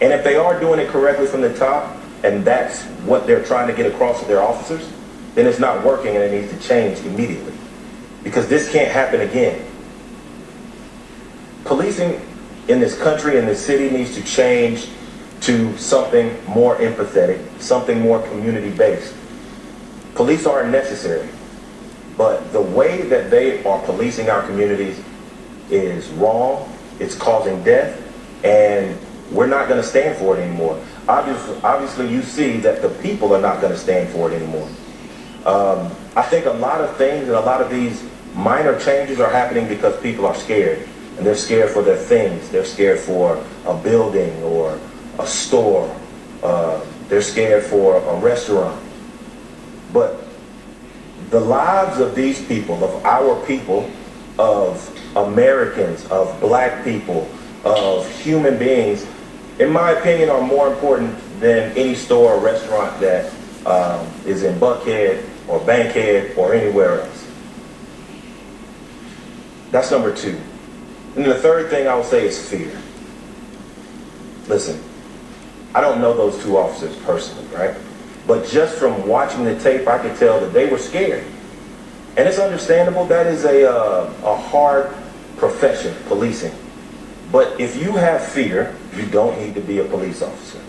Speaker 14: And if they are doing it correctly from the top, and that's what they're trying to get across to their officers, then it's not working and it needs to change immediately. Because this can't happen again. Policing in this country, in this city, needs to change to something more empathetic, something more community-based. Police are necessary, but the way that they are policing our communities is wrong, it's causing death, and we're not going to stand for it anymore. Obviously, you see that the people are not going to stand for it anymore. I think a lot of things and a lot of these minor changes are happening because people are scared. And they're scared for their things. They're scared for a building or a store. They're scared for a restaurant. But the lives of these people, of our people, of Americans, of black people, of human beings, in my opinion, are more important than any store or restaurant that is in Buckhead or Bankhead or anywhere else. That's number 2. And the third thing I would say is fear. Listen, I don't know those 2 officers personally, right? But just from watching the tape, I could tell that they were scared. And it's understandable. That is a hard profession, policing. But if you have fear, you don't need to be a police officer.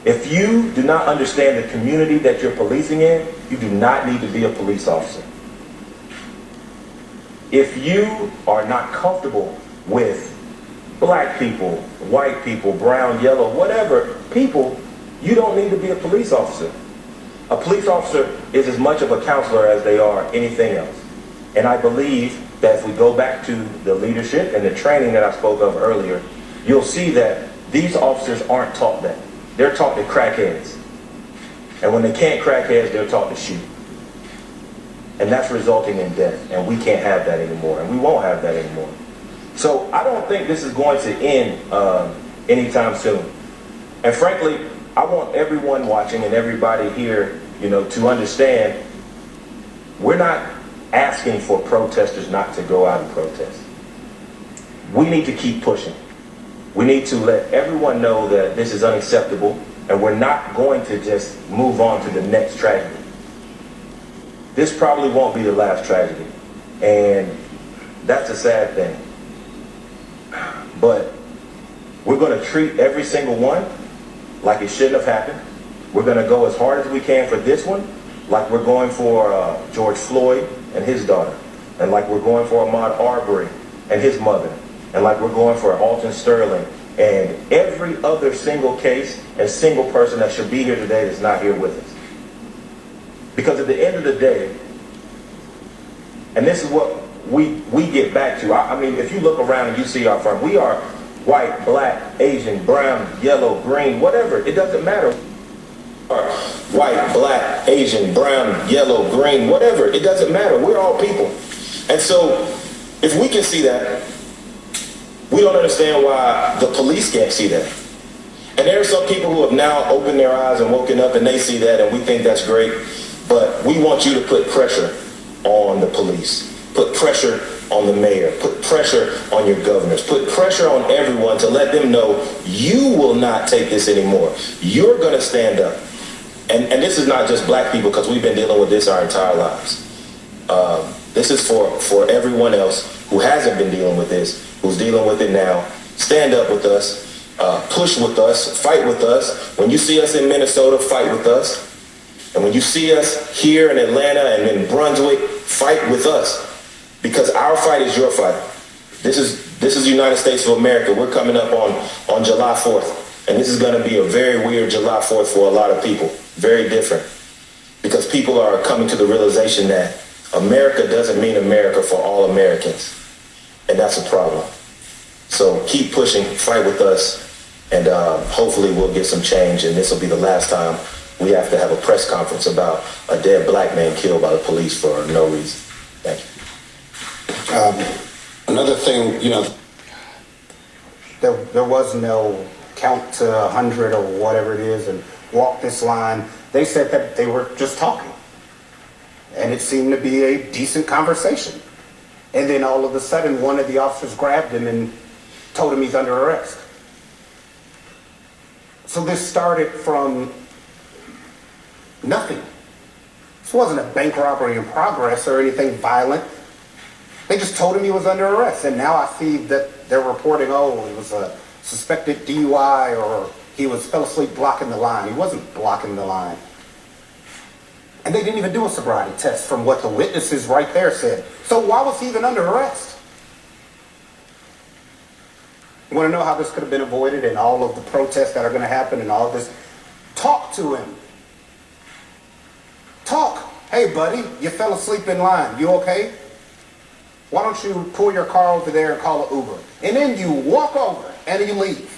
Speaker 14: If you do not understand the community that you're policing in, you do not need to be a police officer. If you are not comfortable with black people, white people, brown, yellow, whatever people, you don't need to be a police officer. A police officer is as much of a counselor as they are anything else. And I believe that if we go back to the leadership and the training that I spoke of earlier, you'll see that these officers aren't taught that. They're taught to crack heads. And when they can't crack heads, they're taught to shoot. And that's resulting in death. And we can't have that anymore. And we won't have that anymore. So I don't think this is going to end anytime soon. And frankly, I want everyone watching and everybody here, to understand we're not asking for protesters not to go out and protest. We need to keep pushing. We need to let everyone know that this is unacceptable and we're not going to just move on to the next tragedy. This probably won't be the last tragedy, and that's a sad thing. but we're going to treat every single one like it shouldn't have happened. We're going to go as hard as we can for this one, like we're going for George Floyd and his daughter, and like we're going for Ahmaud Arbery and his mother, and like we're going for Alton Sterling and every other single case and single person that should be here today that's not here with us. Because at the end of the day, and this is what we get back to. I mean, if you look around and you see our firm, we are white, black, Asian, brown, yellow, green, whatever. It doesn't matter. White, black, Asian, brown, yellow, green, whatever. It doesn't matter. We're all people. And so if we can see that, we don't understand why the police can't see that. And there are some people who have now opened their eyes and woken up and they see that, and we think that's great. But we want you to put pressure on the police. Put pressure on the mayor. Put pressure on your governors. Put pressure on everyone to let them know you will not take this anymore. You're going to stand up. And this is not just black people, because we've been dealing with this our entire lives. This is for everyone else who hasn't been dealing with this, who's dealing with it now. Stand up with us, push with us, fight with us. When you see us in Minnesota, fight with us. And when you see us here in Atlanta and in Brunswick, fight with us. Because our fight is your fight. This is the United States of America. We're coming up on July 4th. And this is going to be a very weird July 4th for a lot of people. Very different. Because people are coming to the realization that America doesn't mean America for all Americans. And that's a problem. So keep pushing, fight with us, and hopefully we'll get some change, and this will be the last time we have to have a press conference about a dead black man killed by the police for no reason. Thank you.
Speaker 18: Another thing, you know, there was no count to 100 or whatever it is and walk this line. They said that they were just talking. And it seemed to be a decent conversation. And then all of a sudden, one of the officers grabbed him and told him he's under arrest. So this started from nothing. This wasn't a bank robbery in progress or anything violent. They just told him he was under arrest. And now I see that they're reporting, oh, it was a suspected DUI or he fell asleep blocking the line. He wasn't blocking the line. And they didn't even do a sobriety test from what the witnesses right there said. So why was he even under arrest? You want to know how this could have been avoided and all of the protests that are going to happen and all of this? Talk to him. Talk. Hey, buddy, you fell asleep in line. You okay? Why don't you pull your car over there and call an Uber? And then you walk over and you leave.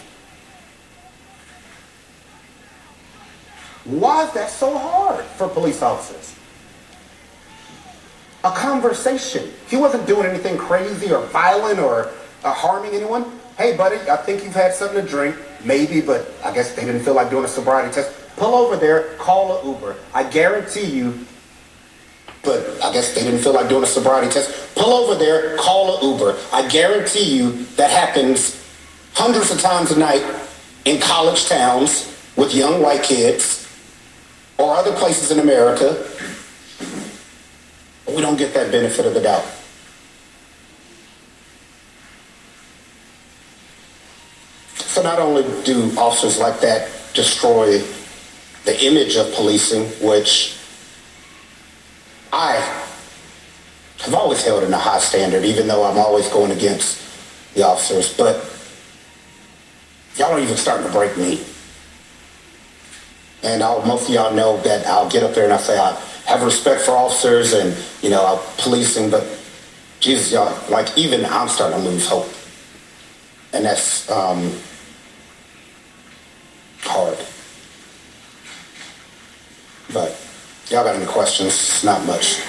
Speaker 18: Why is that so hard for police officers? A conversation. He wasn't doing anything crazy or violent or harming anyone. Hey, buddy, I think you've had something to drink. Maybe, but I guess they didn't feel like doing a sobriety test. Pull over there, call an Uber. I guarantee you, but I guess they didn't feel like doing a sobriety test. Pull over there, call an Uber. I guarantee you that happens hundreds of times a night in college towns with young white kids or other places in America. We don't get that benefit of the doubt. So not only do officers like that destroy the image of policing, which I have always held in a high standard, even though I'm always going against the officers, but y'all are even starting to break me. And most of y'all know that I'll get up there and I say I have respect for officers and, you know, policing, but Jesus, y'all, like even I'm starting to lose hope. And that's hard. But y'all got any questions? Not much.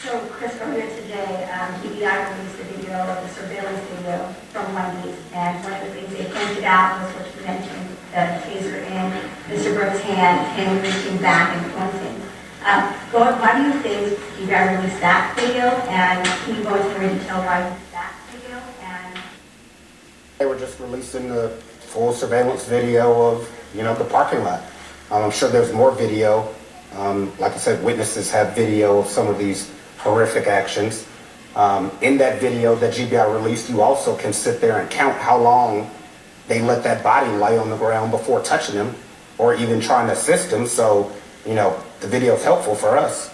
Speaker 15: So, Chris, earlier today, KDLT released a video of the surveillance video from Wendy's, and one of the things they pointed out was what you mentioned, the taser in Mr. Brooks' hand, him reaching back and pointing. Why do you think you guys released that video, and can you go into more detail why you released that video? And
Speaker 18: they were just releasing the full surveillance video of, you know, the parking lot. I'm sure there's more video. Like I said, witnesses have video of some of these horrific actions. In that video that GBI released, you also can sit there and count how long they let that body lay on the ground before touching him or even trying to assist him. So, you know, the video is helpful for us.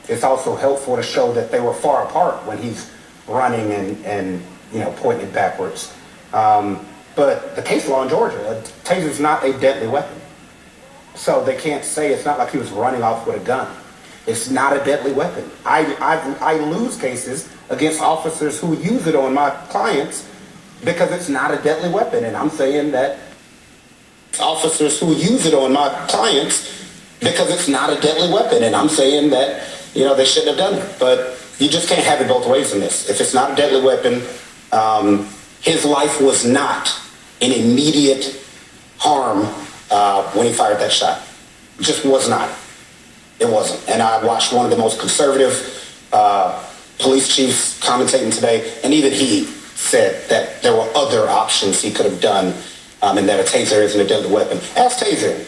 Speaker 18: It's also helpful to show that they were far apart when he's running and you know, pointing backwards. But the case law in Georgia, a taser is not a deadly weapon. So they can't say it's not like he was running off with a gun. It's not a deadly weapon. I lose cases against officers who use it on my clients because it's not a deadly weapon. And I'm saying that officers who use it on my clients because it's not a deadly weapon. And I'm saying that, you know, they shouldn't have done it. But you just can't have it both ways in this. If it's not a deadly weapon, his life was not in immediate harm when he fired that shot. It just was not. It wasn't. And I watched one of the most conservative police chiefs commentating today, and even he said that there were other options he could have done, and that a taser isn't a deadly weapon. Ask Taser,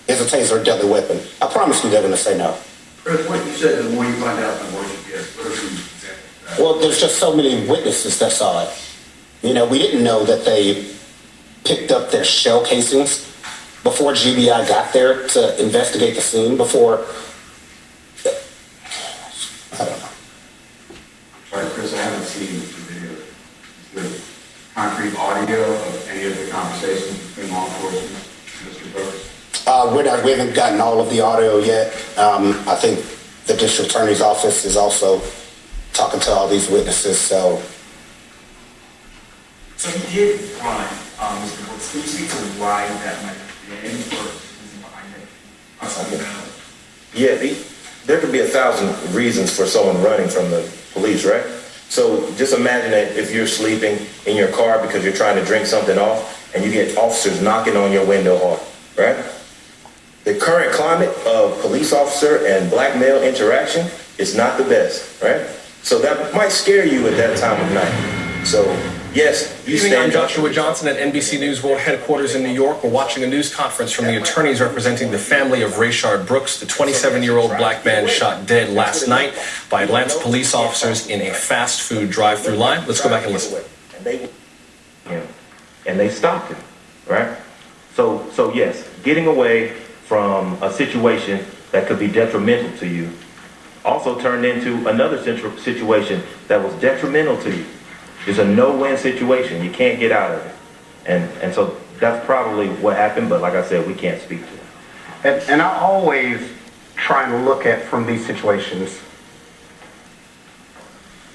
Speaker 18: is a taser a deadly weapon? I promise you they're going to say no.
Speaker 1: Chris, what you said, the more you find out, the more you get. What are some examples?
Speaker 18: Well, there's just so many witnesses that saw it. You know, we didn't know that they picked up their shell casings before GBI got there to investigate the scene, before, I don't know.
Speaker 1: Sorry, Chris, I haven't seen the video. Is there concrete audio of any of the conversations between law enforcement and Mr. Brooks?
Speaker 18: We haven't gotten all of the audio yet. I think the district attorney's office is also talking to all these witnesses, so.
Speaker 19: So he did run, Mr. Brooks. Can you speak to why that might have been, or reason behind it?
Speaker 14: Yeah, there could be 1,000 reasons for someone running from the police, right? So just imagine that if you're sleeping in your car because you're trying to drink something off and you get officers knocking on your window hard, right? The current climate of police officer and black male interaction is not the best, right? So that might scare you at that time of night. So yes, you stand.
Speaker 20: I'm Joshua Johnson at NBC News World Headquarters in New York. We're watching a news conference from the attorneys representing the family of Rayshard Brooks, the 27-year-old black man shot dead last night by Atlanta police officers in a fast food drive-through line. Let's go back and listen.
Speaker 14: And they stopped him, right? So yes, getting away from a situation that could be detrimental to you also turned into another situation that was detrimental to you. It's a no-win situation. You can't get out of it. And so that's probably what happened, but like I said, we can't speak to it.
Speaker 18: And I always try and look at, from these situations,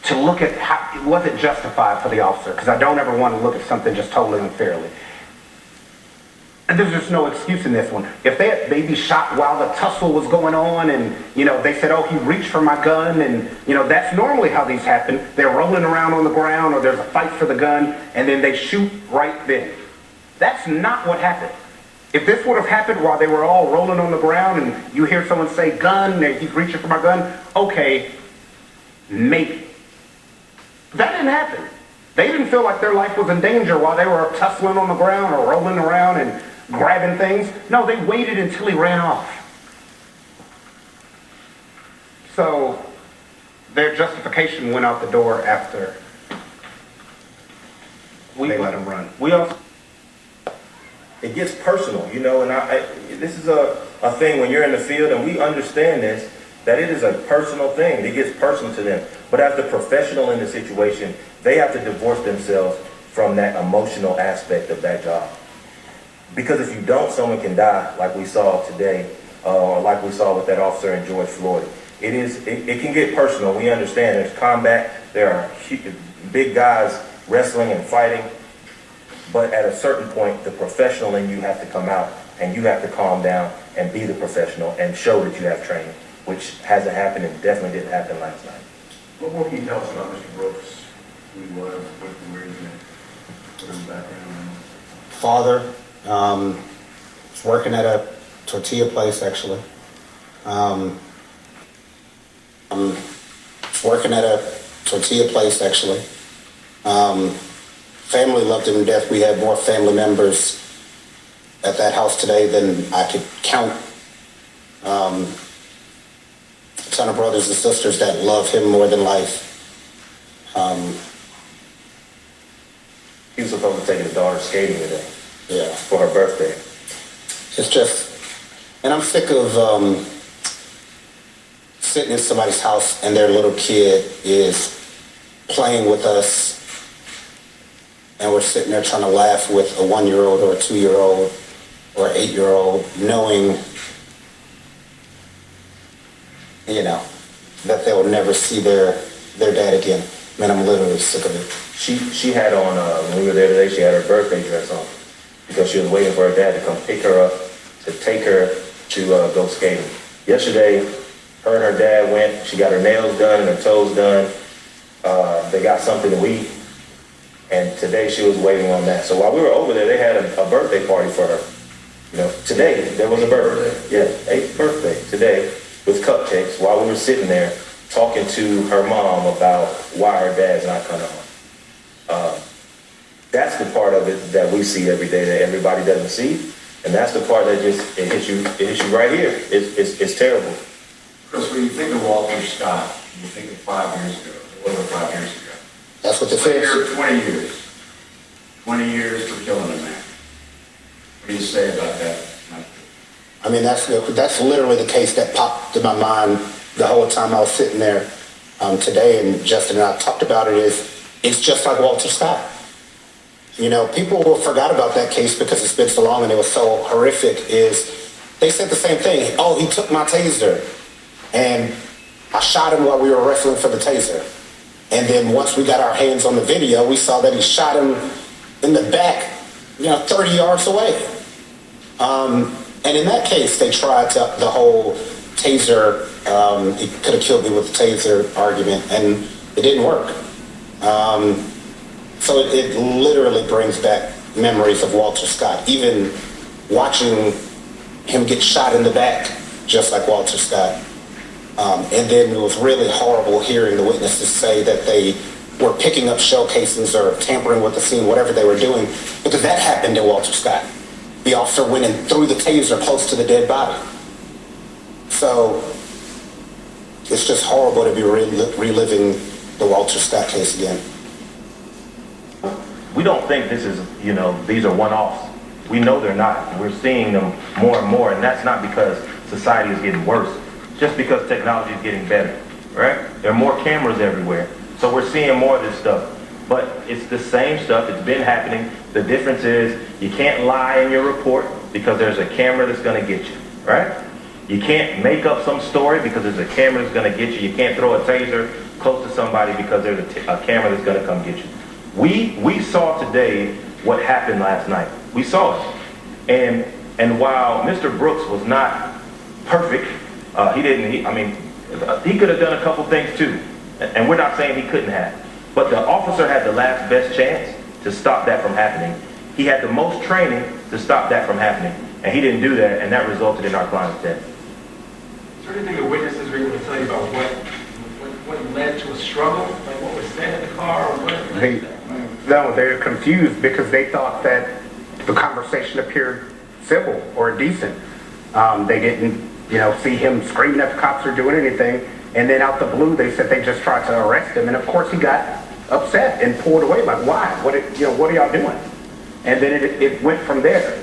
Speaker 18: to look at how, was it justified for the officer? Because I don't ever want to look at something just totally unfairly. And there's just no excuse in this one. If they had maybe shot while the tussle was going on and, you know, they said, oh, he reached for my gun, and, you know, that's normally how these happen. They're rolling around on the ground or there's a fight for the gun and then they shoot right then. That's not what happened. If this would have happened while they were all rolling on the ground and you hear someone say gun, he's reaching for my gun, okay, maybe. That didn't happen. They didn't feel like their life was in danger while they were tussling on the ground or rolling around and grabbing things. No, they waited until he ran off. So their justification went out the door after they let him run.
Speaker 14: We also, it gets personal, you know, and this is a thing when you're in the field, and we understand this, that it is a personal thing. It gets personal to them. But as the professional in the situation, they have to divorce themselves from that emotional aspect of that job. Because if you don't, someone can die, like we saw today, or like we saw with that officer in George Floyd. It can get personal. We understand there's combat, there are big guys wrestling and fighting, but at a certain point, the professional in you have to come out, and you have to calm down and be the professional and show that you have training, which hasn't happened and definitely didn't happen last night.
Speaker 1: What more can you tell us about Mr. Brooks, who he was, where he's been, what his background?
Speaker 18: Father, was working at a tortilla place, actually. Was working at a tortilla place, actually. Family loved him to death. We had more family members at that house today than I could count. A ton of brothers and sisters that love him more than life.
Speaker 14: He was supposed to take his daughter skating today.
Speaker 18: Yeah.
Speaker 14: For her birthday.
Speaker 18: It's just, and I'm sick of sitting in somebody's house and their little kid is playing with us, and we're sitting there trying to laugh with a 1-year-old or a 2-year-old or an 8-year-old, knowing, you know, that they'll never see their dad again. Man, I'm literally sick of it.
Speaker 14: She had on, when we were there today, she had her birthday dress on because she was waiting for her dad to come pick her up, to take her to go skating. Yesterday, her and her dad went, she got her nails done and her toes done. They got something to eat. And today she was waiting on that. So while we were over there, they had a birthday party for her. You know, today there was a birthday. Yeah, 8th birthday today with cupcakes while we were sitting there talking to her mom about why her dad's not coming home. That's the part of it that we see every day that everybody doesn't see. And that's the part that just, it hits you right here. It's terrible.
Speaker 1: Chris, when you think of Walter Scott, you think of 5 years ago, over 5 years ago.
Speaker 18: That's what they say.
Speaker 1: Here, 20 years. 20 years for killing a man. What do you say about that?
Speaker 18: I mean, that's literally the case that popped in my mind the whole time I was sitting there today, and Justin and I talked about it. It's just like Walter Scott. You know, people forgot about that case because it's been so long and it was so horrific. They said the same thing. Oh, he took my taser, and I shot him while we were wrestling for the taser. And then once we got our hands on the video, we saw that he shot him in the back, 30 yards away. And in that case, they tried the whole taser, he could have killed me with the taser argument, and it didn't work. So it literally brings back memories of Walter Scott, even watching him get shot in the back, just like Walter Scott. And then it was really horrible hearing the witnesses say that they were picking up shell casings or tampering with the scene, whatever they were doing, because that happened to Walter Scott. The officer went and threw the taser close to the dead body. So it's just horrible to be reliving the Walter Scott case again.
Speaker 14: We don't think this is, these are one-offs. We know they're not. We're seeing them more and more, and that's not because society is getting worse. Just because technology is getting better, right? There are more cameras everywhere. So we're seeing more of this stuff. But it's the same stuff. It's been happening. The difference is you can't lie in your report because there's a camera that's going to get you, right? You can't make up some story because there's a camera that's going to get you. You can't throw a taser close to somebody because there's a camera that's going to come get you. We saw today what happened last night. We saw it. And while Mr. Brooks was not perfect, he could have done a couple things too. And we're not saying he couldn't have. But the officer had the last best chance to stop that from happening. He had the most training to stop that from happening. And he didn't do that, and that resulted in our client's death.
Speaker 19: Is there anything the witnesses were able to tell you about what led to a struggle? Like what was said in the car? Or what?
Speaker 18: No, they're confused because they thought that the conversation appeared civil or decent. They didn't, see him screaming at the cops or doing anything. And then out the blue, they said they just tried to arrest him. And of course, he got upset and pulled away. Like, why? What are y'all doing? And then it went from there.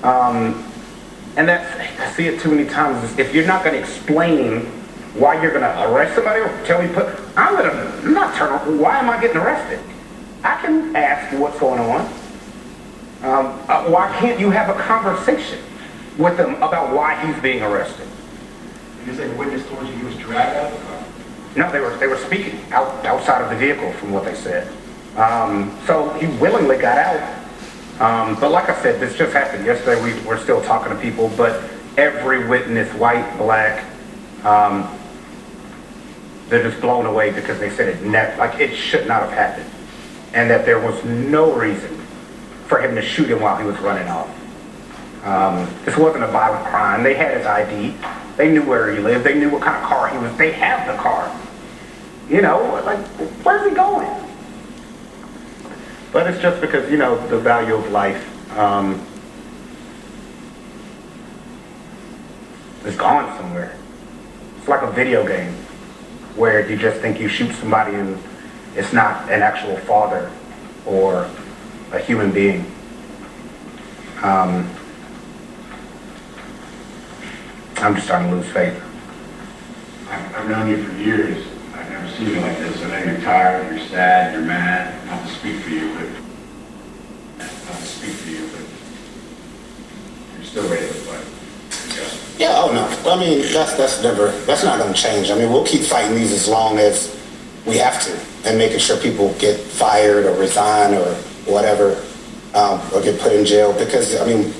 Speaker 18: And I see it too many times. If you're not going to explain why you're going to arrest somebody or tell you, I'm not turn on. Why am I getting arrested? I can ask what's going on. Why can't you have a conversation with him about why he's being arrested?
Speaker 19: You say the witness told you he was dragged out of the car?
Speaker 18: No, they were speaking outside of the vehicle from what they said. So he willingly got out. But like I said, this just happened yesterday. We're still talking to people, but every witness, white, black, they're just blown away because they said it should not have happened. And that there was no reason for him to shoot him while he was running off. This wasn't a violent crime. They had his ID. They knew where he lived. They knew what kind of car he was. They have the car. Where's he going? But it's just because, the value of life is gone somewhere. It's like a video game where you just think you shoot somebody and it's not an actual father or a human being. I'm just starting to lose faith.
Speaker 1: I've known you for years. I've never seen you like this. I know you're tired, you're sad, you're mad. Not to speak for you, but you're still ready to fight.
Speaker 18: Yeah, oh no. I mean, that's not going to change. I mean, we'll keep fighting these as long as we have to, and making sure people get fired or resign or whatever, or get put in jail, because, I mean,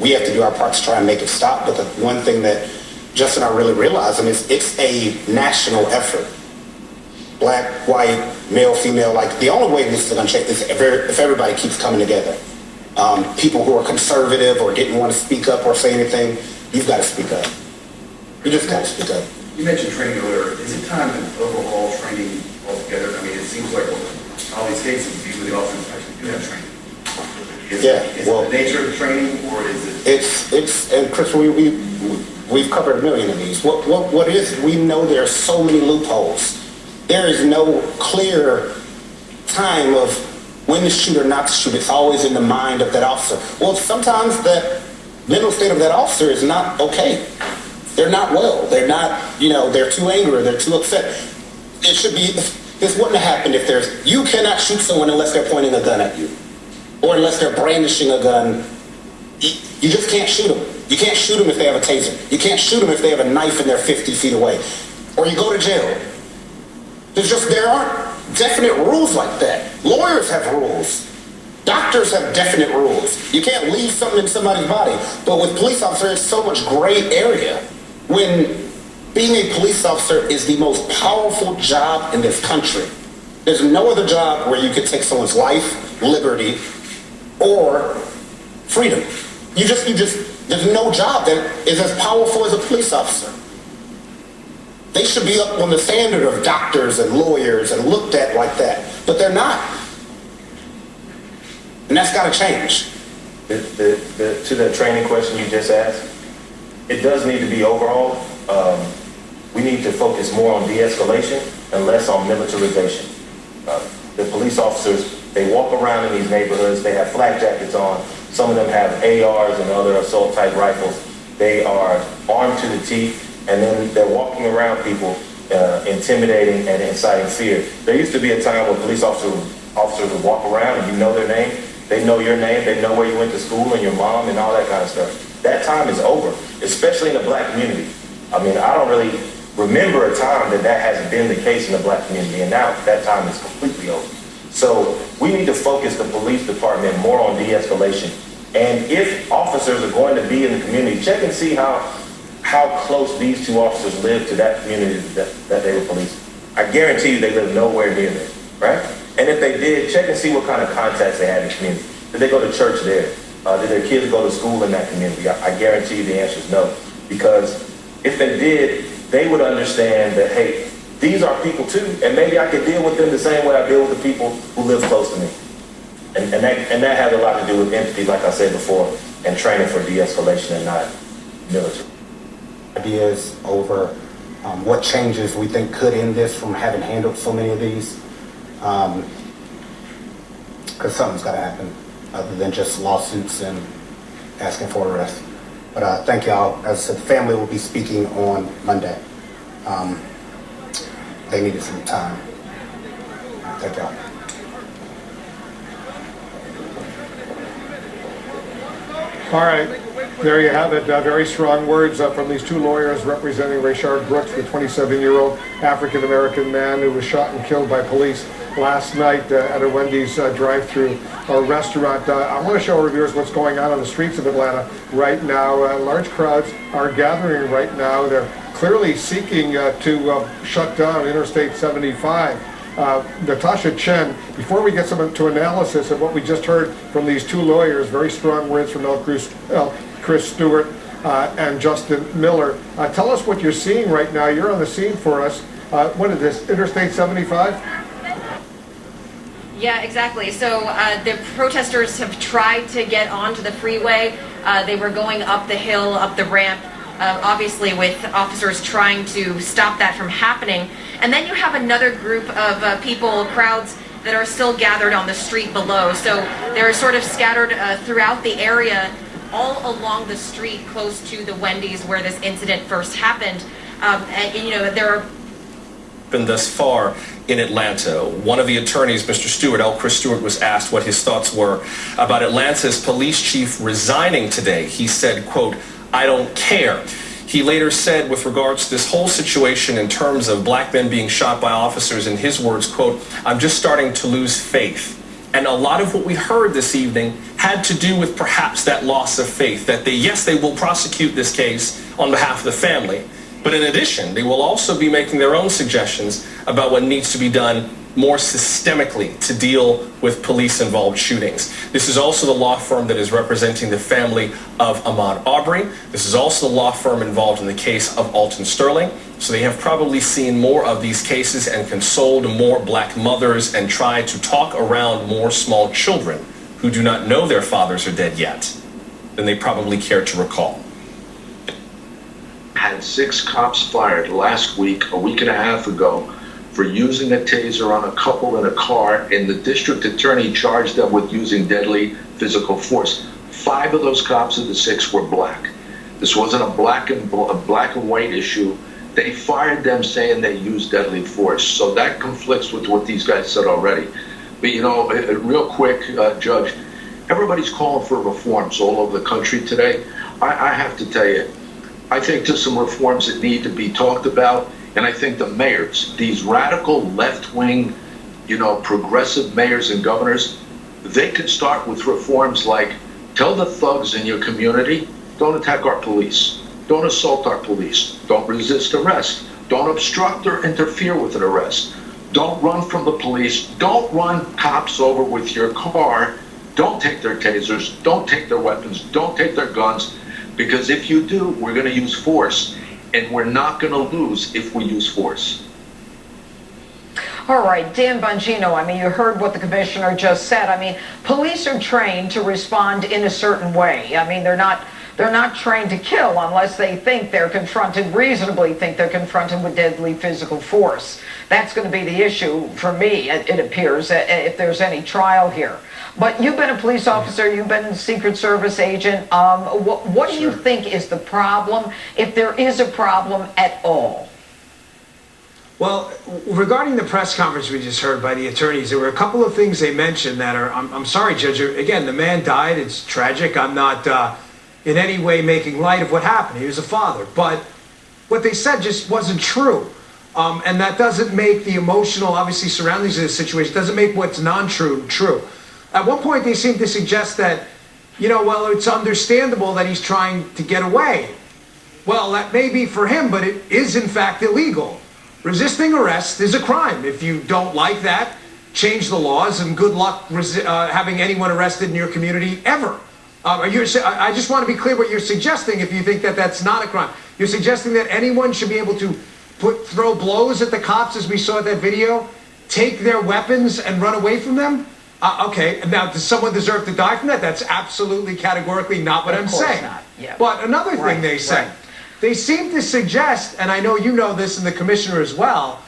Speaker 18: we have to do our part to try and make it stop. But the one thing that Justin and I really realize, is it's a national effort. Black, white, male, female, like, the only way this is going to change is if everybody keeps coming together. People who are conservative or didn't want to speak up or say anything, you've got to speak up. You just got to speak up.
Speaker 4: You mentioned training earlier. Is it time to overhaul training altogether? I mean, it seems like all these cases, people in the office actually do have training. Is it the nature of the training, or is it?
Speaker 18: It's and Chris, we've covered a million of these. What is? We know there are so many loopholes. There is no clear time of when to shoot or not to shoot. It's always in the mind of that officer. Well, sometimes the mental state of that officer is not okay. They're not well. They're not, they're too angry. They're too upset. It should be, this wouldn't have happened if you cannot shoot someone unless they're pointing a gun at you. Or unless they're brandishing a gun. You just can't shoot them. You can't shoot them if they have a taser. You can't shoot them if they have a knife and they're 50 feet away. Or you go to jail. There aren't definite rules like that. Lawyers have rules. Doctors have definite rules. You can't leave something in somebody's body. But with police officers, it's so much gray area. When being a police officer is the most powerful job in this country. There's no other job where you could take someone's life, liberty, or freedom. There's no job that is as powerful as a police officer. They should be up on the standard of doctors and lawyers and looked at like that, but they're not. And that's got to change.
Speaker 14: To the training question you just asked, it does need to be overhauled. We need to focus more on de-escalation and less on militarization. The police officers, they walk around in these neighborhoods, they have flak jackets on, some of them have ARs and other assault type rifles. They are armed to the teeth, and then they're walking around people, intimidating and inciting fear. There used to be a time when police officers would walk around and you know their name, they know your name, they know where you went to school and your mom and all that kind of stuff. That time is over, especially in the black community. I mean, I don't really remember a time that hasn't been the case in the black community, and now that time is completely over. So we need to focus the police department more on de-escalation. And if officers are going to be in the community, check and see how close these two officers live to that community that they were policing. I guarantee you they live nowhere near there, right? And if they did, check and see what kind of contacts they had in the community. Did they go to church there? Did their kids go to school in that community? I guarantee you the answer is no. Because if they did, they would understand that, hey, these are people too, and maybe I could deal with them the same way I deal with the people who live close to me. And that has a lot to do with empathy, like I said before, and training for de-escalation and not military.
Speaker 18: Ideas over what changes we think could end this from having handled so many of these. Because something's got to happen other than just lawsuits and asking for arrest. But thank y'all. As I said, the family will be speaking on Monday. They needed some time. Thank y'all.
Speaker 17: All right, there you have it. Very strong words from these two lawyers representing Rayshard Brooks, the 27-year-old African-American man who was shot and killed by police last night at a Wendy's drive-through restaurant. I want to show our viewers what's going on the streets of Atlanta right now. Large crowds are gathering right now. They're clearly seeking to shut down Interstate 75. Natasha Chen, before we get to analysis of what we just heard from these two lawyers, very strong words from Chris Stewart and Justin Miller. Tell us what you're seeing right now. You're on the scene for us. What is this, Interstate 75?
Speaker 7: Yeah, exactly. So the protesters have tried to get onto the freeway. They were going up the hill, up the ramp, obviously with officers trying to stop that from happening. And then you have another group of people, crowds, that are still gathered on the street below. So they're sort of scattered throughout the area, all along the street close to the Wendy's where this incident first happened. And you know, there are
Speaker 20: been thus far in Atlanta. One of the attorneys, Mr. Stewart, Chris Stewart, was asked what his thoughts were about Atlanta's police chief resigning today. He said, quote, "I don't care." He later said with regards to this whole situation in terms of black men being shot by officers, in his words, quote, "I'm just starting to lose faith." And a lot of what we heard this evening had to do with perhaps that loss of faith, that yes, they will prosecute this case on behalf of the family. But in addition, they will also be making their own suggestions about what needs to be done more systemically to deal with police-involved shootings. This is also the law firm that is representing the family of Ahmaud Arbery. This is also the law firm involved in the case of Alton Sterling. So they have probably seen more of these cases and consoled more black mothers and tried to talk around more small children who do not know their fathers are dead yet than they probably care to recall.
Speaker 5: Had 6 cops fired last week, a week and a half ago, for using a taser on a couple in a car, and the district attorney charged them with using deadly physical force. 5 of those cops of the 6 were black. This wasn't a black and white issue. They fired them saying they used deadly force. So that conflicts with what these guys said already. But you know, real quick, Judge, everybody's calling for reforms all over the country today. I have to tell you, I think there's some reforms that need to be talked about, and I think the mayors, these radical left-wing, you know, progressive mayors and governors, they could start with reforms like tell the thugs in your community, don't attack our police, don't assault our police, don't resist arrest, don't obstruct or interfere with an arrest, don't run from the police, don't run cops over with your car, don't take their tasers, don't take their weapons, don't take their guns. Because if you do, we're going to use force, and we're not going to lose if we use force.
Speaker 8: All right, Dan Bongino, I mean, you heard what the commissioner just said. I mean, police are trained to respond in a certain way. I mean, they're not trained to kill unless they think they're confronted, reasonably think they're confronted with deadly physical force. That's going to be the issue for me, it appears, if there's any trial here. But you've been a police officer, you've been a Secret Service agent. What do you think is the problem, if there is a problem at all?
Speaker 21: Well, regarding the press conference we just heard by the attorneys, there were a couple of things they mentioned that are, I'm sorry, Judge, again, the man died, it's tragic. I'm not in any way making light of what happened. He was a father. But what they said just wasn't true. And that doesn't make the emotional, obviously, surroundings of the situation, doesn't make what's non-true true. At one point, they seemed to suggest that, you know, well, it's understandable that he's trying to get away. Well, that may be for him, but it is, in fact, illegal. Resisting arrest is a crime. If you don't like that, change the laws, and good luck having anyone arrested in your community ever. I just want to be clear what you're suggesting if you think that that's not a crime. You're suggesting that anyone should be able to throw blows at the cops, as we saw in that video, take their weapons and run away from them? Okay, now does someone deserve to die from that? That's absolutely categorically not what I'm saying.
Speaker 8: Yeah.
Speaker 21: But another thing they say, they seem to suggest, and I know you know this and the commissioner as well,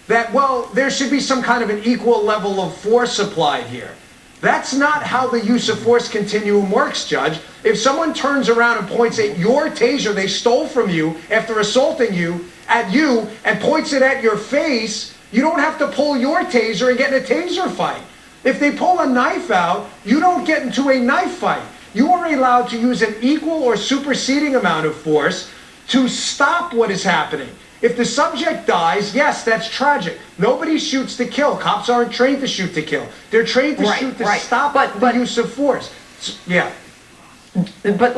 Speaker 21: that, well, there should be some kind of an equal level of force applied here. That's not how the use of force continuum works, Judge. If someone turns around and points at your taser they stole from you after assaulting you, at you, and points it at your face, you don't have to pull your taser and get in a taser fight. If they pull a knife out, you don't get into a knife fight. You are allowed to use an equal or superseding amount of force to stop what is happening. If the subject dies, yes, that's tragic. Nobody shoots to kill. Cops aren't trained to shoot to kill. They're trained to shoot to stop the use of force. Yeah.
Speaker 8: But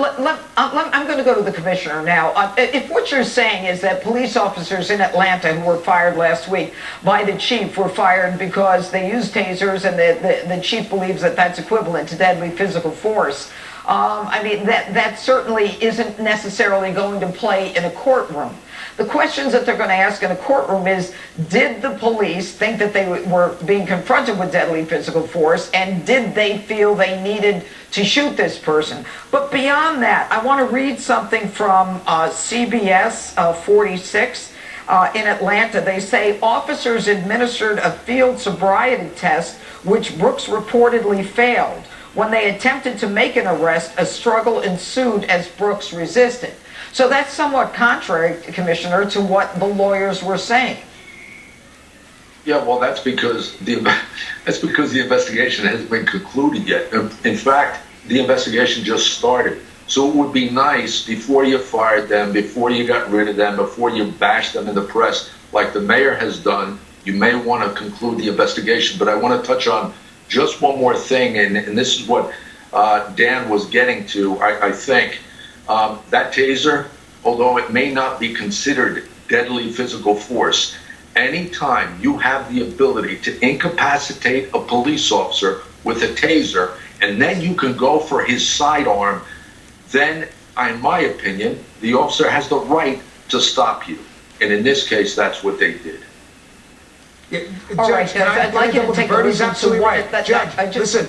Speaker 8: I'm going to go to the commissioner now. If what you're saying is that police officers in Atlanta who were fired last week by the chief were fired because they used tasers and the chief believes that that's equivalent to deadly physical force, I mean, that certainly isn't necessarily going to play in a courtroom. The questions that they're going to ask in a courtroom is, did the police think that they were being confronted with deadly physical force, and did they feel they needed to shoot this person? But beyond that, I want to read something from CBS 46 in Atlanta. They say officers administered a field sobriety test, which Brooks reportedly failed. When they attempted to make an arrest, a struggle ensued as Brooks resisted. So that's somewhat contrary, Commissioner, to what the lawyers were saying.
Speaker 5: Yeah, well, that's because the investigation hasn't been concluded yet. In fact, the investigation just started. So it would be nice, before you fired them, before you got rid of them, before you bashed them in the press, like the mayor has done, you may want to conclude the investigation. But I want to touch on just one more thing, and this is what Dan was getting to, I think. That taser, although it may not be considered deadly physical force, anytime you have the ability to incapacitate a police officer with a taser, and then you can go for his sidearm, then, in my opinion, the officer has the right to stop you. And in this case, that's what they did.
Speaker 21: Yeah, Judge, I'd like you to take Bernie's absolutely right. Judge, listen,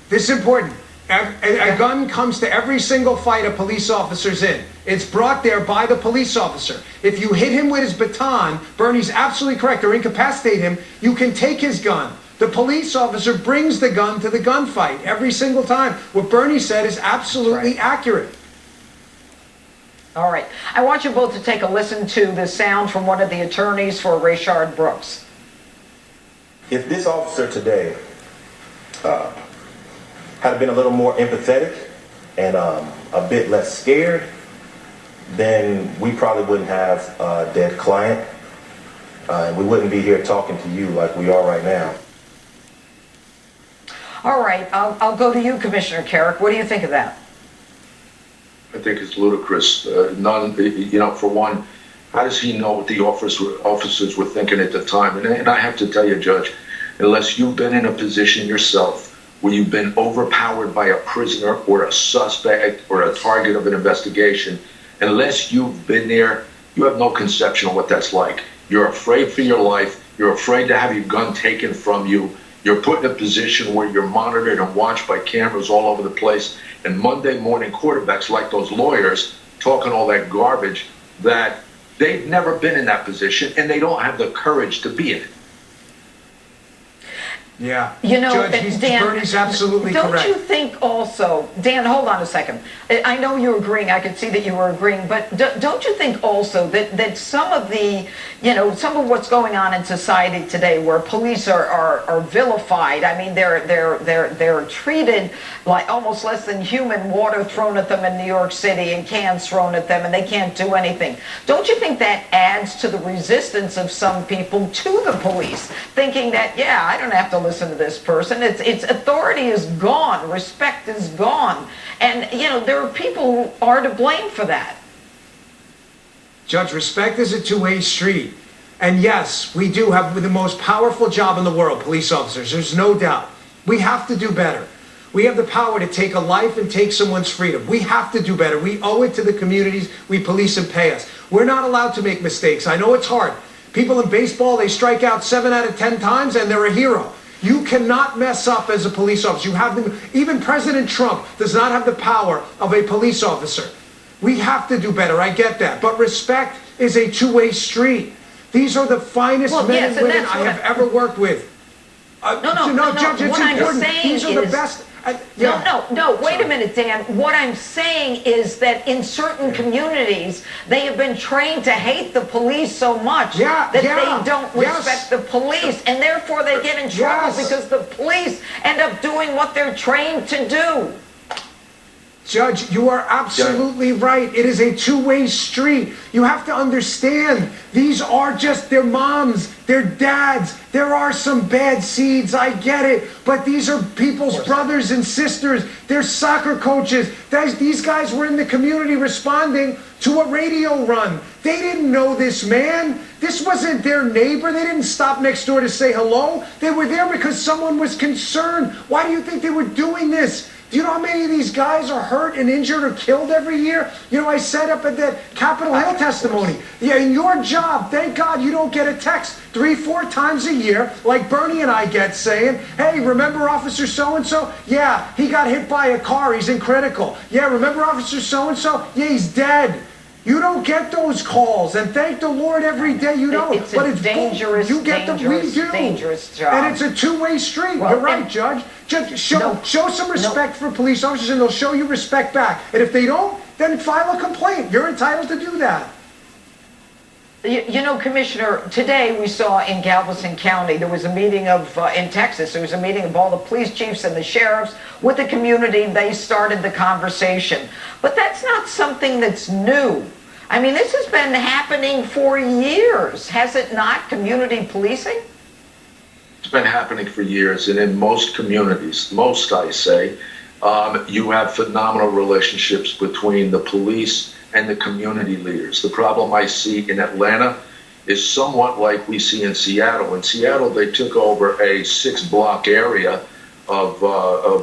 Speaker 21: this is important. A gun comes to every single fight a police officer's in. It's brought there by the police officer. If you hit him with his baton, Bernie's absolutely correct, or incapacitate him, you can take his gun. The police officer brings the gun to the gunfight every single time. What Bernie said is absolutely accurate.
Speaker 8: All right. I want you both to take a listen to the sound from one of the attorneys for Rayshard Brooks.
Speaker 14: If this officer today had been a little more empathetic and a bit less scared, then we probably wouldn't have a dead client. And we wouldn't be here talking to you like we are right now.
Speaker 8: All right. I'll go to you, Commissioner Carrick. What do you think of that?
Speaker 5: I think it's ludicrous. For one, how does he know what the officers were thinking at the time? And I have to tell you, Judge, unless you've been in a position yourself where you've been overpowered by a prisoner or a suspect or a target of an investigation, unless you've been there, you have no conception of what that's like. You're afraid for your life. You're afraid to have your gun taken from you. You're put in a position where you're monitored and watched by cameras all over the place. And Monday morning quarterbacks like those lawyers talking all that garbage, that they've never been in that position and they don't have the courage to be in it.
Speaker 21: Yeah.
Speaker 8: You know,
Speaker 21: Judge,
Speaker 8: Dan,
Speaker 21: Bernie's absolutely correct.
Speaker 8: Don't you think also, Dan, hold on a second. I know you're agreeing. I could see that you were agreeing, but don't you think also that some of the, some of what's going on in society today, where police are vilified? I mean, they're treated like almost less than human. Water thrown at them in New York City and cans thrown at them, and they can't do anything. Don't you think that adds to the resistance of some people to the police, thinking that, yeah, I don't have to listen to this person. Its authority is gone. Respect is gone. And, there are people who are to blame for that.
Speaker 21: Judge, respect is a two-way street. And yes, we do have the most powerful job in the world, police officers. There's no doubt. We have to do better. We have the power to take a life and take someone's freedom. We have to do better. We owe it to the communities we police and pay us. We're not allowed to make mistakes. I know it's hard. People in baseball, they strike out 7 out of 10 times and they're a hero. You cannot mess up as a police officer. You have them. Even President Trump does not have the power of a police officer. We have to do better. I get that. But respect is a two-way street. These are the finest men and women I have ever worked with.
Speaker 8: No,
Speaker 21: Judge, it's important. These are the best.
Speaker 8: No, wait a minute, Dan. What I'm saying is that in certain communities, they have been trained to hate the police so much that they don't respect the police, and therefore they get in trouble because the police end up doing what they're trained to do.
Speaker 21: Judge, you are absolutely right. It is a two-way street. You have to understand, these are just their moms, their dads. There are some bad seeds, I get it. But these are people's brothers and sisters. They're soccer coaches. These guys were in the community responding to a radio run. They didn't know this man. This wasn't their neighbor. They didn't stop next door to say hello. They were there because someone was concerned. Why do you think they were doing this? Do you know how many of these guys are hurt and injured or killed every year? You know, I said up at that Capitol Hill testimony, yeah, in your job, thank God you don't get a text 3-4 times a year like Bernie and I get saying, hey, remember Officer so-and-so? Yeah, he got hit by a car, he's in critical. Yeah, remember Officer so-and-so? Yeah, he's dead. You don't get those calls, and thank the Lord every day you don't.
Speaker 8: It's dangerous,
Speaker 21: you get
Speaker 8: dangerous,
Speaker 21: we do.
Speaker 8: dangerous job.
Speaker 21: And it's a two-way street.
Speaker 8: Well,
Speaker 21: you're right, Judge. Show some respect for police officers, and they'll show you respect back. And if they don't, then file a complaint. You're entitled to do that.
Speaker 8: You know, Commissioner, today we saw in Galveston County, there was a meeting in Texas, there was a meeting of all the police chiefs and the sheriffs with the community. They started the conversation. But that's not something that's new. I mean, this has been happening for years, has it not, community policing?
Speaker 5: It's been happening for years, and in most communities, most I say, you have phenomenal relationships between the police and the community leaders. The problem I see in Atlanta is somewhat like we see in Seattle. In Seattle, they took over a 6-block area of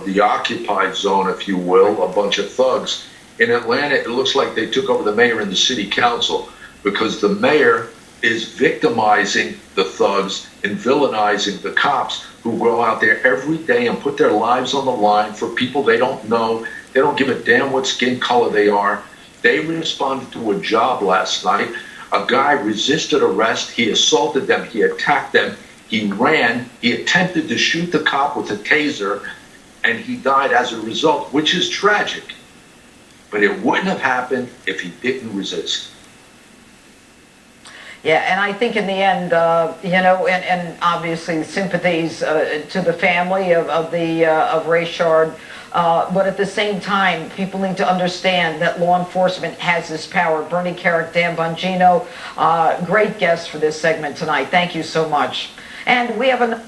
Speaker 5: the occupied zone, if you will, a bunch of thugs. In Atlanta, it looks like they took over the mayor and the city council because the mayor is victimizing the thugs and villainizing the cops who go out there every day and put their lives on the line for people they don't know. They don't give a damn what skin color they are. They responded to a job last night. A guy resisted arrest. He assaulted them. He attacked them. He ran. He attempted to shoot the cop with a taser, and he died as a result, which is tragic. But it wouldn't have happened if he didn't resist.
Speaker 8: Yeah, and I think in the end, you know, and obviously sympathies to the family of Rayshard. But at the same time, people need to understand that law enforcement has this power. Bernie Carrick, Dan Bongino, great guests for this segment tonight. Thank you so much. And we have an...